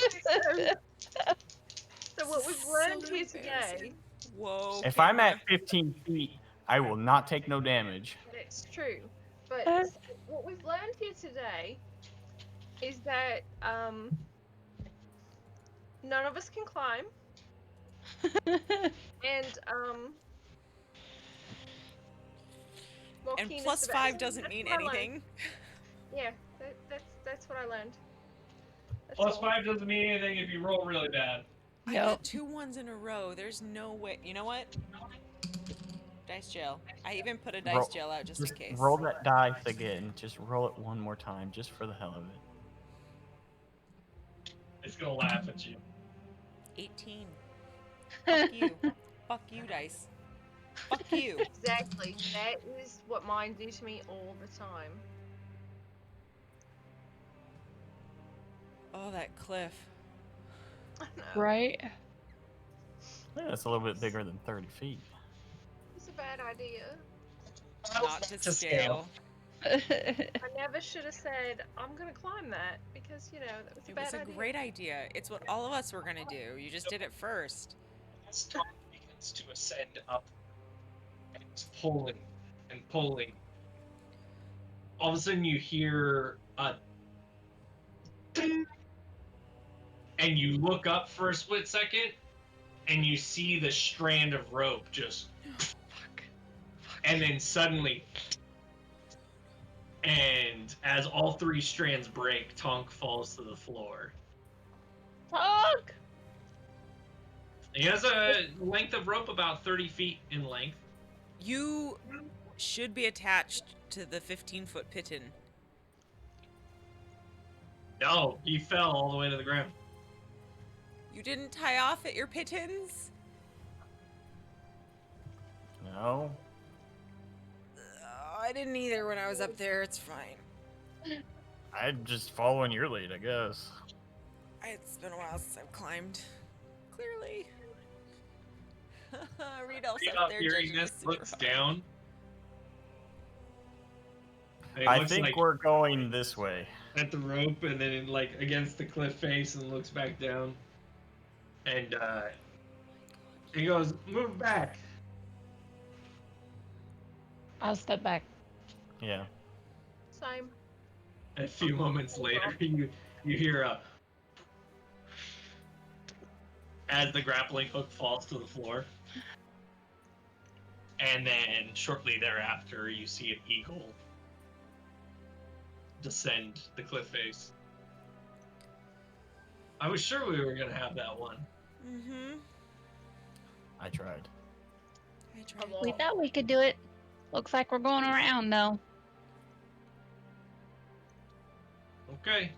Speaker 1: so what we've learned here today,
Speaker 2: Whoa.
Speaker 5: If I'm
Speaker 2: camera.
Speaker 5: at 15 feet, I will not take no damage.
Speaker 1: it's true, but
Speaker 3: Uh.
Speaker 1: what we've learned here today is that none of us can climb, and
Speaker 2: And
Speaker 1: Joaquin is
Speaker 2: plus
Speaker 1: the
Speaker 2: 5
Speaker 1: best.
Speaker 2: doesn't
Speaker 1: That's
Speaker 2: mean
Speaker 1: what I learned.
Speaker 2: anything.
Speaker 1: Yeah, that's what I learned. That's
Speaker 4: Plus
Speaker 1: all.
Speaker 4: 5 doesn't mean anything if you roll really bad.
Speaker 2: I
Speaker 3: Yep.
Speaker 2: got 2 1s in a row. There's no way. You know what? Dice gel. I even put a dice
Speaker 5: Roll-
Speaker 2: gel out just in case.
Speaker 5: Roll that dice again. Just roll it one more time, just for the hell of it.
Speaker 4: It's going to laugh at you.
Speaker 2: 18. Fuck you. Fuck you, dice. Fuck you.
Speaker 1: Exactly. That is what mine do to me all the time.
Speaker 2: Oh, that cliff.
Speaker 1: I know.
Speaker 3: Right?
Speaker 5: Yeah, that's a little bit bigger than 30 feet.
Speaker 1: It's a bad idea.
Speaker 2: Not to scale.
Speaker 1: I never should have said I'm gonna climb that because that was a
Speaker 2: It
Speaker 1: bad
Speaker 2: was a
Speaker 1: idea.
Speaker 2: great idea. It's what all of us were gonna do. You just did it first.
Speaker 4: As Tom begins to ascend up, and it's pulling and pulling. All of a sudden, you hear a ding, and you look up for a split second, and you see the strand of rope just, and then suddenly, And as all 3 strands break, Tonk falls to the floor.
Speaker 1: Talk!
Speaker 4: He has a length of rope about 30 feet in length.
Speaker 2: You should be attached to the 15-foot piton.
Speaker 4: No, he fell all the way to the ground.
Speaker 2: You didn't tie off at your pitons?
Speaker 5: No.
Speaker 2: I didn't either when I was up there. It's fine.
Speaker 5: I'm just following your lead, I guess.
Speaker 2: It's been a while since I've climbed. Clearly. Reed elf's
Speaker 4: Reed,
Speaker 2: up there
Speaker 4: hearing
Speaker 2: judging me
Speaker 4: this,
Speaker 2: super
Speaker 4: looks
Speaker 2: hard.
Speaker 4: down. It
Speaker 5: I
Speaker 4: looks
Speaker 5: think
Speaker 4: like
Speaker 5: we're going this way.
Speaker 4: at the rope and then like against the cliff face and looks back down. And he goes, "Move back."
Speaker 3: I'll step back.
Speaker 5: Yeah.
Speaker 1: Same.
Speaker 4: And a few moments later, you hear a as the grappling hook falls to the floor. And then shortly thereafter, you see an eagle descend the cliff face. I was sure we were gonna have that one.
Speaker 2: Mm-hmm.
Speaker 5: I tried.
Speaker 2: I tried.
Speaker 3: We thought we could do it. Looks like we're going around though.
Speaker 4: Okay.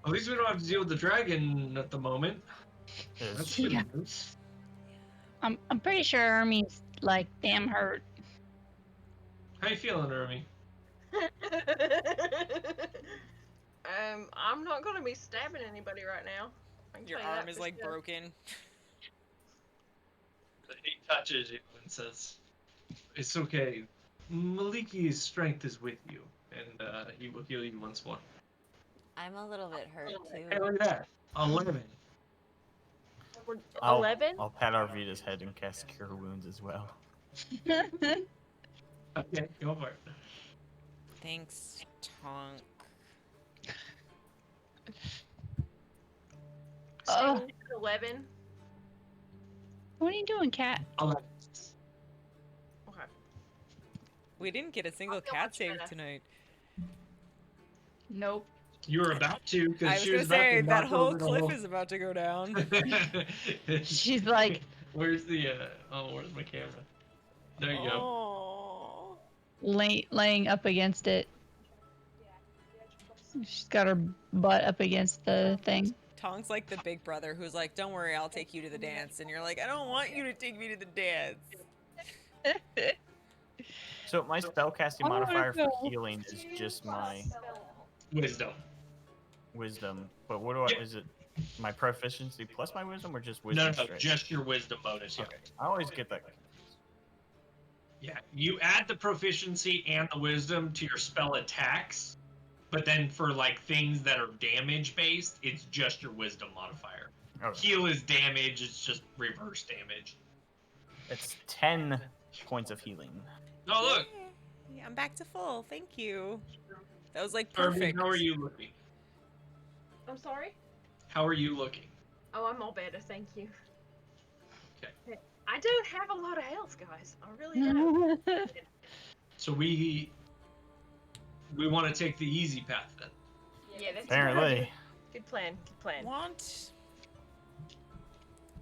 Speaker 4: At least we don't have to deal with the dragon at the moment. That's good
Speaker 3: Yeah.
Speaker 4: news.
Speaker 3: I'm pretty sure Hermie's like damn hurt.
Speaker 4: How you feeling, Ermi?
Speaker 1: I'm not gonna be stabbing anybody right now. I can
Speaker 2: Your
Speaker 1: tell you
Speaker 2: arm
Speaker 1: that
Speaker 2: is
Speaker 1: for
Speaker 2: like
Speaker 1: sure.
Speaker 2: broken.
Speaker 4: He touches you and says, "It's okay. Maliki's strength is with you, and he will heal you once more."
Speaker 8: I'm a little bit hurt
Speaker 4: Hey,
Speaker 8: too.
Speaker 4: look at that. 11.
Speaker 1: We're
Speaker 5: I'll,
Speaker 1: 11?
Speaker 5: I'll pat Arvida's head and cast Cure Wounds as well.
Speaker 4: Okay, go for it.
Speaker 2: Thanks, Tonk.
Speaker 3: Oh.
Speaker 1: 11.
Speaker 3: What are you doing, Cat?
Speaker 4: 11.
Speaker 1: Okay.
Speaker 2: We didn't get a single
Speaker 1: feel
Speaker 2: cat
Speaker 1: much
Speaker 2: save
Speaker 1: better.
Speaker 2: tonight.
Speaker 3: Nope.
Speaker 4: You were about to,
Speaker 2: I
Speaker 4: because
Speaker 2: was
Speaker 4: she
Speaker 2: gonna
Speaker 4: was about
Speaker 2: say
Speaker 4: to
Speaker 2: that
Speaker 4: knock
Speaker 2: whole
Speaker 4: over the
Speaker 2: cliff
Speaker 4: whole...
Speaker 2: is about to go down.
Speaker 3: She's like
Speaker 4: Where's the, where's my camera? There you go.
Speaker 2: Oh.
Speaker 3: laying up against it. She's got her butt up against the thing.
Speaker 2: Tonk's like the big brother who's like, "Don't worry, I'll take you to the dance," and you're like, "I don't want you to take me to the dance."
Speaker 5: So my spellcasting
Speaker 3: I wanna
Speaker 5: modifier for
Speaker 3: go.
Speaker 5: healing is just my
Speaker 4: Wisdom.
Speaker 5: wisdom. But what do I?
Speaker 4: Yep.
Speaker 5: Is it my proficiency plus my wisdom, or just
Speaker 4: No,
Speaker 5: wisdom
Speaker 4: no,
Speaker 5: straight?
Speaker 4: just your wisdom bonus. Yeah.
Speaker 5: Okay. I always get that.
Speaker 4: Yeah, you add the proficiency and the wisdom to your spell attacks, but then for like things that are damage based, it's just your wisdom modifier.
Speaker 5: Okay.
Speaker 4: Heal is damage, it's just reverse damage.
Speaker 5: It's 10 points of healing.
Speaker 4: Oh look,
Speaker 2: Yeah, I'm back to full. Thank you. That was like
Speaker 4: Irving,
Speaker 2: perfect.
Speaker 4: how are you looking?
Speaker 1: I'm sorry?
Speaker 4: How are you looking?
Speaker 1: Oh, I'm all better, thank you.
Speaker 4: Okay.
Speaker 1: I don't have a lot of health, guys. I really don't.
Speaker 4: So we want to take the easy path then.
Speaker 1: Yeah, that's
Speaker 5: Apparently.
Speaker 1: Good plan, good plan.
Speaker 2: Want?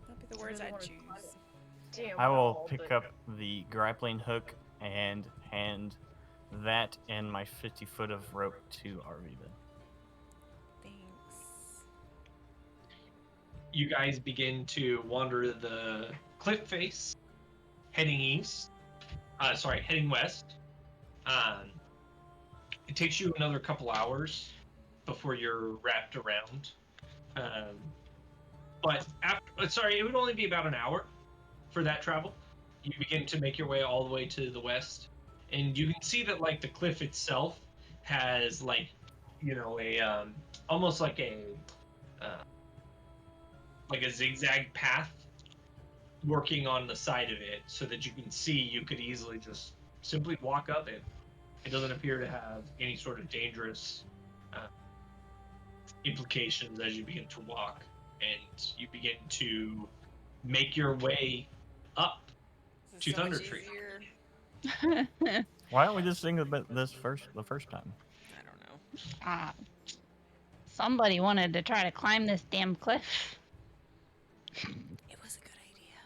Speaker 2: That'll be the words
Speaker 1: Really
Speaker 2: I'd
Speaker 1: wanna
Speaker 2: choose.
Speaker 1: Damn,
Speaker 5: I will
Speaker 1: well,
Speaker 5: pick
Speaker 1: but-
Speaker 5: up the grappling hook and hand that and my 50-foot of rope to Arvida.
Speaker 2: Thanks.
Speaker 4: You guys begin to wander the cliff face, heading east. Heading west. It takes you another couple hours before you're wrapped around. But it would only be about an hour for that travel. You begin to make your way all the way to the west, and you can see that like the cliff itself has like, a almost like a zigzag path working on the side of it, so that you can see you could easily just simply walk up it. It doesn't appear to have any sort of dangerous implications as you begin to walk, and you begin to make your way up
Speaker 2: This is
Speaker 4: to
Speaker 2: so much
Speaker 4: Thundertree.
Speaker 2: easier.
Speaker 5: Why don't we just sing about this the first time?
Speaker 2: I don't know.
Speaker 3: Ah, somebody wanted to try to climb this damn cliff.
Speaker 2: It was a good idea.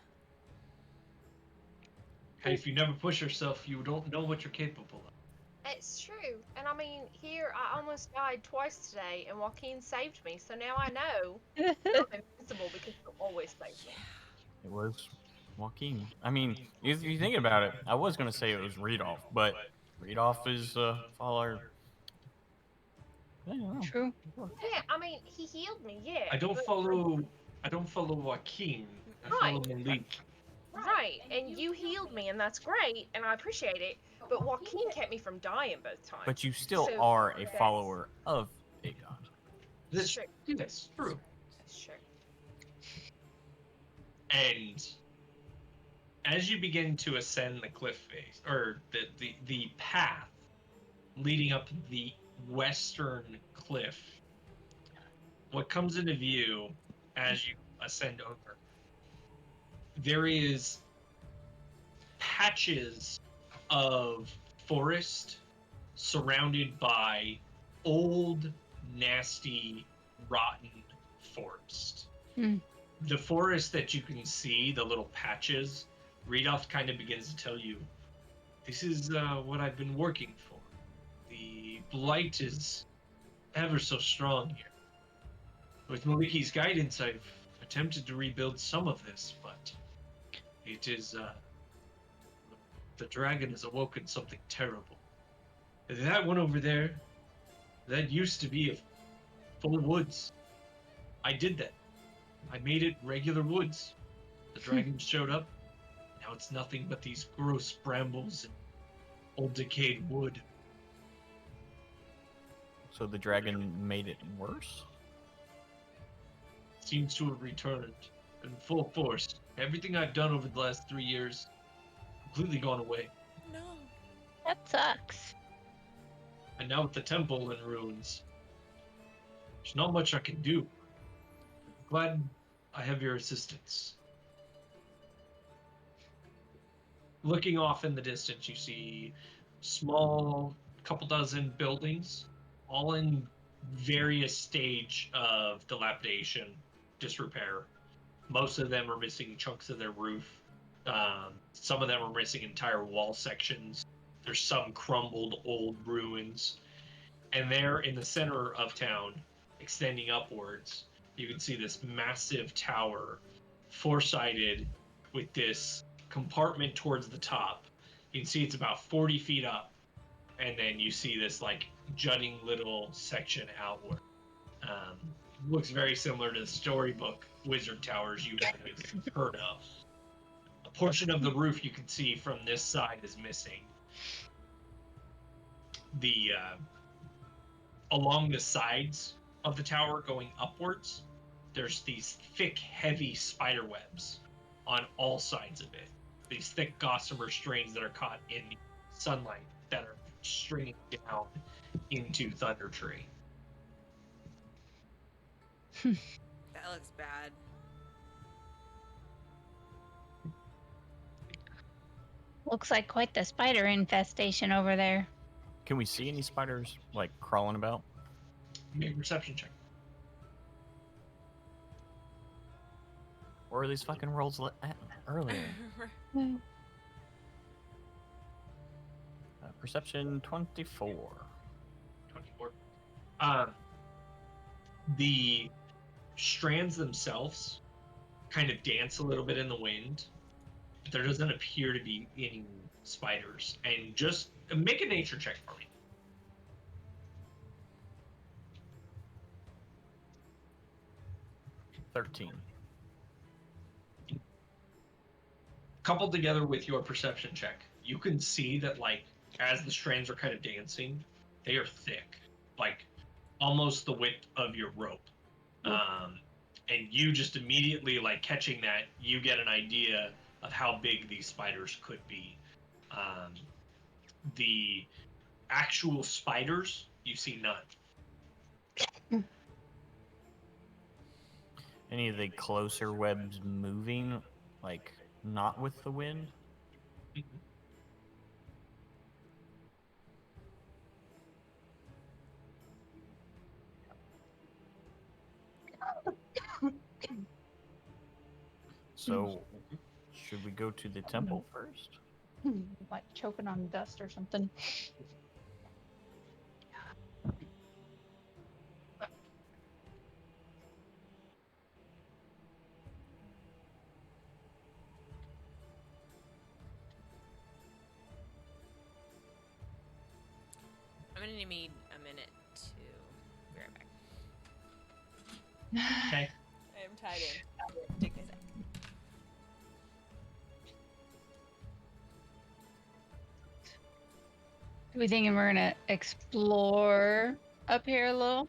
Speaker 4: Hey, if you never push yourself, you don't know what you're capable of.
Speaker 1: It's true. And I mean, here I almost died twice today, and Joaquin saved me. So now I know I'm invincible because he'll always save me.
Speaker 5: It was Joaquin. I mean, if you think about it, I was gonna say it was Readoff, but Readoff is follower. I don't know.
Speaker 3: True.
Speaker 1: Yeah, I mean, he healed me, yeah.
Speaker 4: I don't
Speaker 1: but-
Speaker 4: follow Joaquin. I follow
Speaker 1: Right.
Speaker 4: Malik.
Speaker 1: Right, and you healed me, and that's great, and I appreciate it. But Joaquin kept me from dying both times.
Speaker 5: But you still
Speaker 1: So
Speaker 5: are a
Speaker 1: that's-
Speaker 5: follower of Aegon.
Speaker 4: This
Speaker 1: True.
Speaker 4: yes, true.
Speaker 1: That's true.
Speaker 4: And as you begin to ascend the cliff face, or the path leading up the western cliff, what comes into view as you ascend over, there is patches of forest surrounded by old, nasty, rotten forest.
Speaker 3: Hmm.
Speaker 4: The forest that you can see, the little patches, Readoff kind of begins to tell you, this is what I've been working for. The blight is ever so strong here. With Maliki's guidance, I've attempted to rebuild some of this, but it is, the dragon has awoken something terrible. That one over there, that used to be full of woods. I did that. I made it regular woods. The dragon showed up. Now it's nothing but these gross brambles and old decayed wood.
Speaker 5: So the dragon made it worse?
Speaker 4: Seems to have returned in full force. Everything I've done over the last 3 years, completely gone away.
Speaker 2: No.
Speaker 3: That sucks.
Speaker 4: And now with the temple in ruins, there's not much I can do. Glad I have your assistance. Looking off in the distance, you see small, couple dozen buildings, all in various stage of dilapidation, disrepair. Most of them are missing chunks of their roof. Some of them are missing entire wall sections. There's some crumbled old ruins. And there in the center of town, extending upwards, you can see this massive tower, four-sided, with this compartment towards the top. You can see it's about 40 feet up, and then you see this like jutting little section outward. Looks very similar to the storybook wizard towers you guys have heard of. A portion of the roof you can see from this side is missing. The along the sides of the tower going upwards, there's these thick, heavy spider webs on all sides of it. These thick gossamer strands that are caught in the sunlight that are stringing down into Thundertree.
Speaker 2: That looks bad.
Speaker 3: Looks like quite the spider infestation over there.
Speaker 5: Can we see any spiders like crawling about?
Speaker 4: Make a perception check.
Speaker 5: Or are these fucking rolls earlier? Perception 24.
Speaker 4: 24. The strands themselves kind of dance a little bit in the wind, but there doesn't appear to be any spiders. And just make a nature check for me.
Speaker 5: $13.
Speaker 4: Coupled together with your perception check, you can see that, like, as the strands are kind of dancing, they are thick, like almost the width of your rope. And you just immediately, like, catching that, you get an idea of how big these spiders could be. The actual spiders, you see none.
Speaker 5: Any of the closer webs moving, like not with the wind? So, should we go to the temple first?
Speaker 3: Like choking on dust or something.
Speaker 2: I'm gonna need a minute to be right back.
Speaker 6: Okay.
Speaker 2: I am tied in. Take me a sec.
Speaker 3: Are we thinking we're gonna explore up here a little?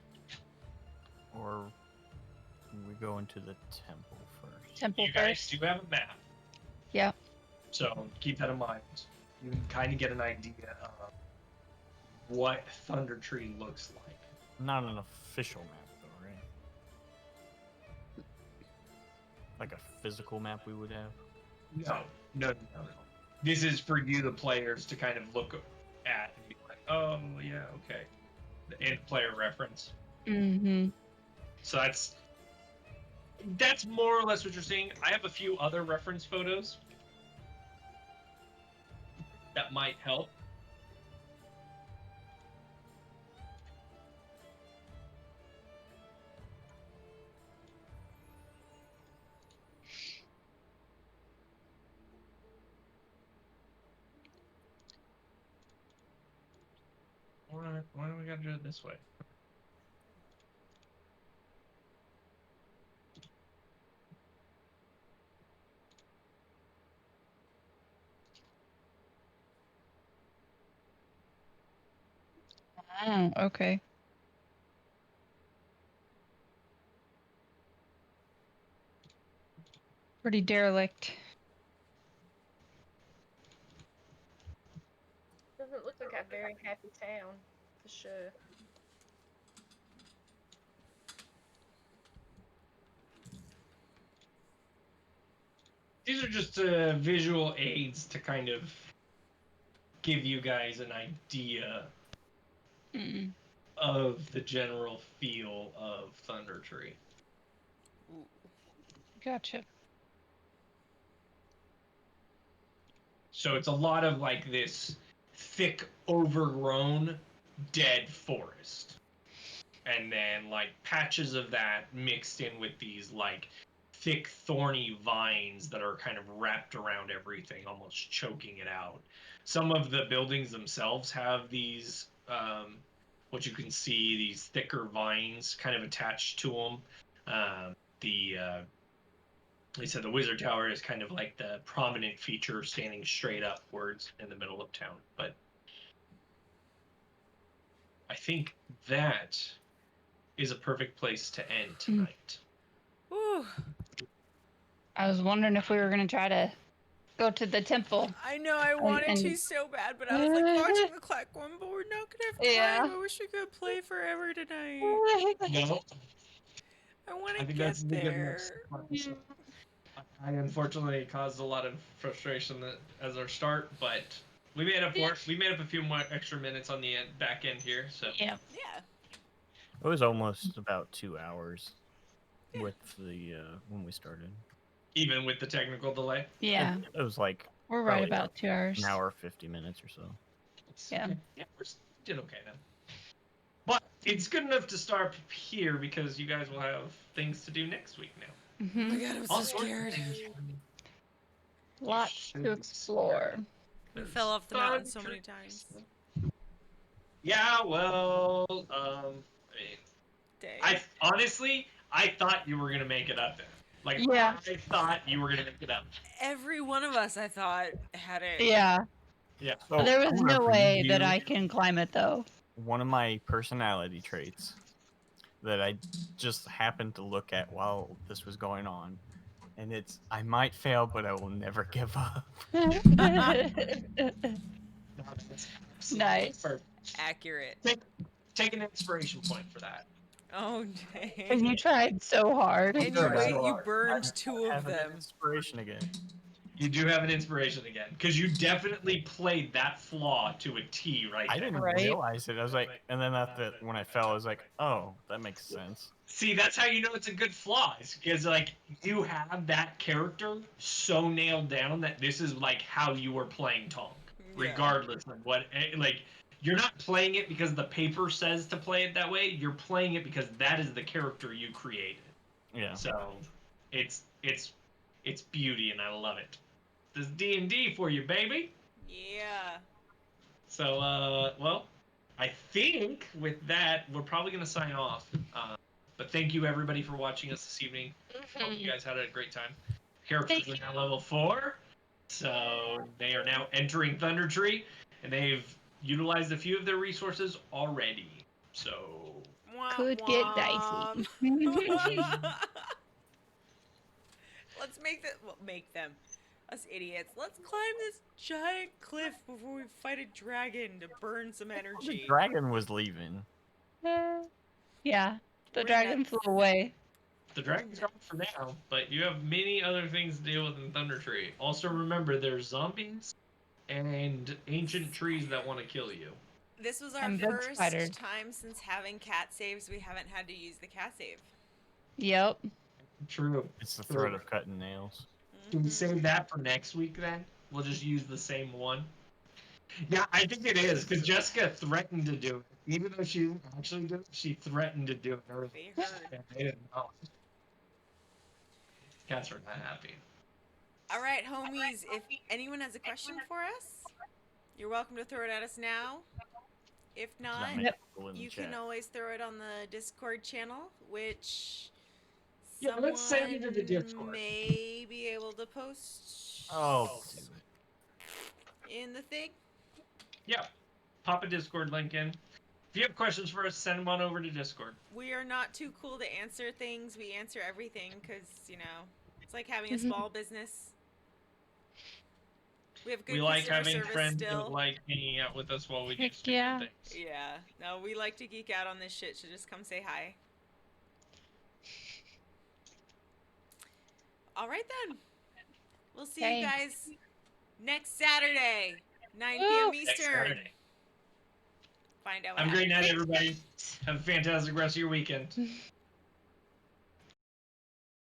Speaker 5: Or we go into the temple first?
Speaker 3: Temple
Speaker 6: You guys
Speaker 3: first?
Speaker 6: do have a map,
Speaker 3: Yeah.
Speaker 6: so keep that in mind. You can kind of get an idea of what Thundertree looks like.
Speaker 5: Not an official map, though, right? Like a physical map we would have?
Speaker 6: No. This is for you, the players, to kind of look at and be like, oh, yeah, okay. The end player reference.
Speaker 3: Mm-hmm.
Speaker 6: So that's more or less what you're seeing. I have a few other reference photos that might help. Why do we gotta do it this way?
Speaker 3: Oh, okay. Pretty derelict.
Speaker 1: Doesn't look like a very happy town, for sure.
Speaker 6: These are just visual aids to kind of give you guys an idea
Speaker 3: Mm.
Speaker 6: of the general feel of Thundertree.
Speaker 3: Gotcha.
Speaker 6: So it's a lot of like this thick, overgrown, dead forest. And then like patches of that mixed in with these like thick, thorny vines that are kind of wrapped around everything, almost choking it out. Some of the buildings themselves have these, what you can see, these thicker vines kind of attached to them. They said the Wizard Tower is kind of like the prominent feature standing straight upwards in the middle of town. But I think that is a perfect place to end tonight.
Speaker 2: Whew.
Speaker 3: I was wondering if we were gonna try to go to the temple.
Speaker 2: I know I wanted to so bad, but I was like watching the clock going, but we're not gonna have time.
Speaker 3: Yeah.
Speaker 2: I wish we could play forever tonight.
Speaker 6: No,
Speaker 2: I want
Speaker 6: I
Speaker 2: to
Speaker 6: think
Speaker 2: get
Speaker 6: that's a good
Speaker 2: there.
Speaker 6: enough. I unfortunately caused a lot of frustration as our start, but we made up for it. We made up a few more extra minutes on the back end here. So
Speaker 3: Yeah.
Speaker 2: Yeah.
Speaker 5: It was almost about 2 hours with the when we started.
Speaker 6: even with the technical delay.
Speaker 3: Yeah.
Speaker 5: It was like
Speaker 3: We're right
Speaker 5: probably
Speaker 3: about 2 hours.
Speaker 5: an hour 50 minutes or so.
Speaker 3: Yeah.
Speaker 6: Yeah, we're did okay then. But it's good enough to start here because you guys will have things to do next week now.
Speaker 2: Oh
Speaker 3: Mm-hmm.
Speaker 2: my god, I'm so
Speaker 6: All sorts of
Speaker 2: scared.
Speaker 6: things.
Speaker 3: Lots to explore.
Speaker 2: We fell off the mountain so many times.
Speaker 6: Yeah, well, I mean,
Speaker 2: Dang.
Speaker 6: I honestly, I thought you were gonna make it up there. Like,
Speaker 3: Yeah.
Speaker 6: I thought you were gonna make it up.
Speaker 2: Every one of us, I thought, had it.
Speaker 3: Yeah.
Speaker 6: Yeah.
Speaker 5: So
Speaker 3: There
Speaker 5: I
Speaker 3: was
Speaker 5: wanna
Speaker 3: no way that
Speaker 5: review
Speaker 3: I can climb it though.
Speaker 5: one of my personality traits that I just happened to look at while this was going on, and it's I might fail, but I will never give up.
Speaker 3: Nice.
Speaker 6: Perfect.
Speaker 2: Accurate.
Speaker 6: Take an inspiration point for that.
Speaker 2: Oh,
Speaker 3: And you
Speaker 2: dang.
Speaker 3: tried so hard.
Speaker 2: And you
Speaker 6: Sure,
Speaker 2: wait,
Speaker 6: so
Speaker 2: you
Speaker 6: hard.
Speaker 2: burned two of
Speaker 5: Having
Speaker 2: them.
Speaker 5: inspiration again.
Speaker 4: You do have an inspiration again, because you definitely played that flaw to a T right
Speaker 5: I
Speaker 4: there.
Speaker 5: didn't
Speaker 3: Right.
Speaker 5: realize it. I was like, and then when I fell, I was like, oh, that makes sense.
Speaker 4: See, that's how you know it's a good flaw. It's because like you have that character so nailed down that this is like how you were playing Tonk,
Speaker 2: Yeah.
Speaker 4: regardless of what. Like you're not playing it because the paper says to play it that way. You're playing it because that is the character you created.
Speaker 5: Yeah.
Speaker 4: So, it's beauty, and I love it. This D&D for you, baby.
Speaker 2: Yeah.
Speaker 4: So, well, I think with that, we're probably going to sign off. But thank you, everybody, for watching us this evening. Hope you guys had a great time. Characters are now level 4, so they are now entering Thundertree, and they've utilized a few of their resources already. So,
Speaker 3: Could get dicey.
Speaker 2: Let's make them. Us idiots. Let's climb this giant cliff before we fight a dragon to burn some
Speaker 5: The
Speaker 2: energy.
Speaker 5: dragon was leaving.
Speaker 3: Yeah, the
Speaker 2: We're
Speaker 3: dragon
Speaker 2: nuts.
Speaker 3: flew away.
Speaker 4: the dragon's gone for now, but you have many other things to deal with in Thundertree. Also, remember, there's zombies and ancient trees that want to kill you.
Speaker 2: This was our
Speaker 3: And bug
Speaker 2: first
Speaker 3: spiders.
Speaker 2: time since having cat saves we haven't had to use the cat save.
Speaker 3: Yep.
Speaker 4: True.
Speaker 5: It's the threat of cutting nails.
Speaker 4: Can we save that for next week then? We'll just use the same one. Yeah, I think it is, because Jessica threatened to do it. Even though she didn't actually do it, she threatened to do it.
Speaker 2: They heard.
Speaker 4: Yeah, they didn't know. Cats are not happy.
Speaker 2: All right, homies, if anyone has a question for us, you're welcome to throw it at us now. If not,
Speaker 5: Not many people in the
Speaker 2: you
Speaker 5: chat.
Speaker 2: can always throw it on the Discord channel, which
Speaker 4: Yeah, let's send it to the Discord.
Speaker 2: may be able to post
Speaker 5: Oh,
Speaker 2: in the thing.
Speaker 4: Yeah. Pop a Discord link in. If you have questions for us, send them on over to Discord.
Speaker 2: We are not too cool to answer things. We answer everything because, you know, it's like having a small business. We have good
Speaker 4: We like
Speaker 2: customer
Speaker 4: having
Speaker 2: service
Speaker 4: friends
Speaker 2: still.
Speaker 4: that like hanging out with us while we do
Speaker 3: Heck
Speaker 4: stupid
Speaker 3: yeah.
Speaker 4: things.
Speaker 2: Yeah. No, we like to geek out on this shit, so just come say hi. All right, then. We'll see
Speaker 3: Okay.
Speaker 2: you guys next Saturday, 9
Speaker 3: Woo!
Speaker 2: p.m.
Speaker 4: Next
Speaker 2: Eastern.
Speaker 4: Saturday.
Speaker 2: Find out what
Speaker 4: Have a great night,
Speaker 2: happens.
Speaker 4: everybody. Have a fantastic rest of your weekend.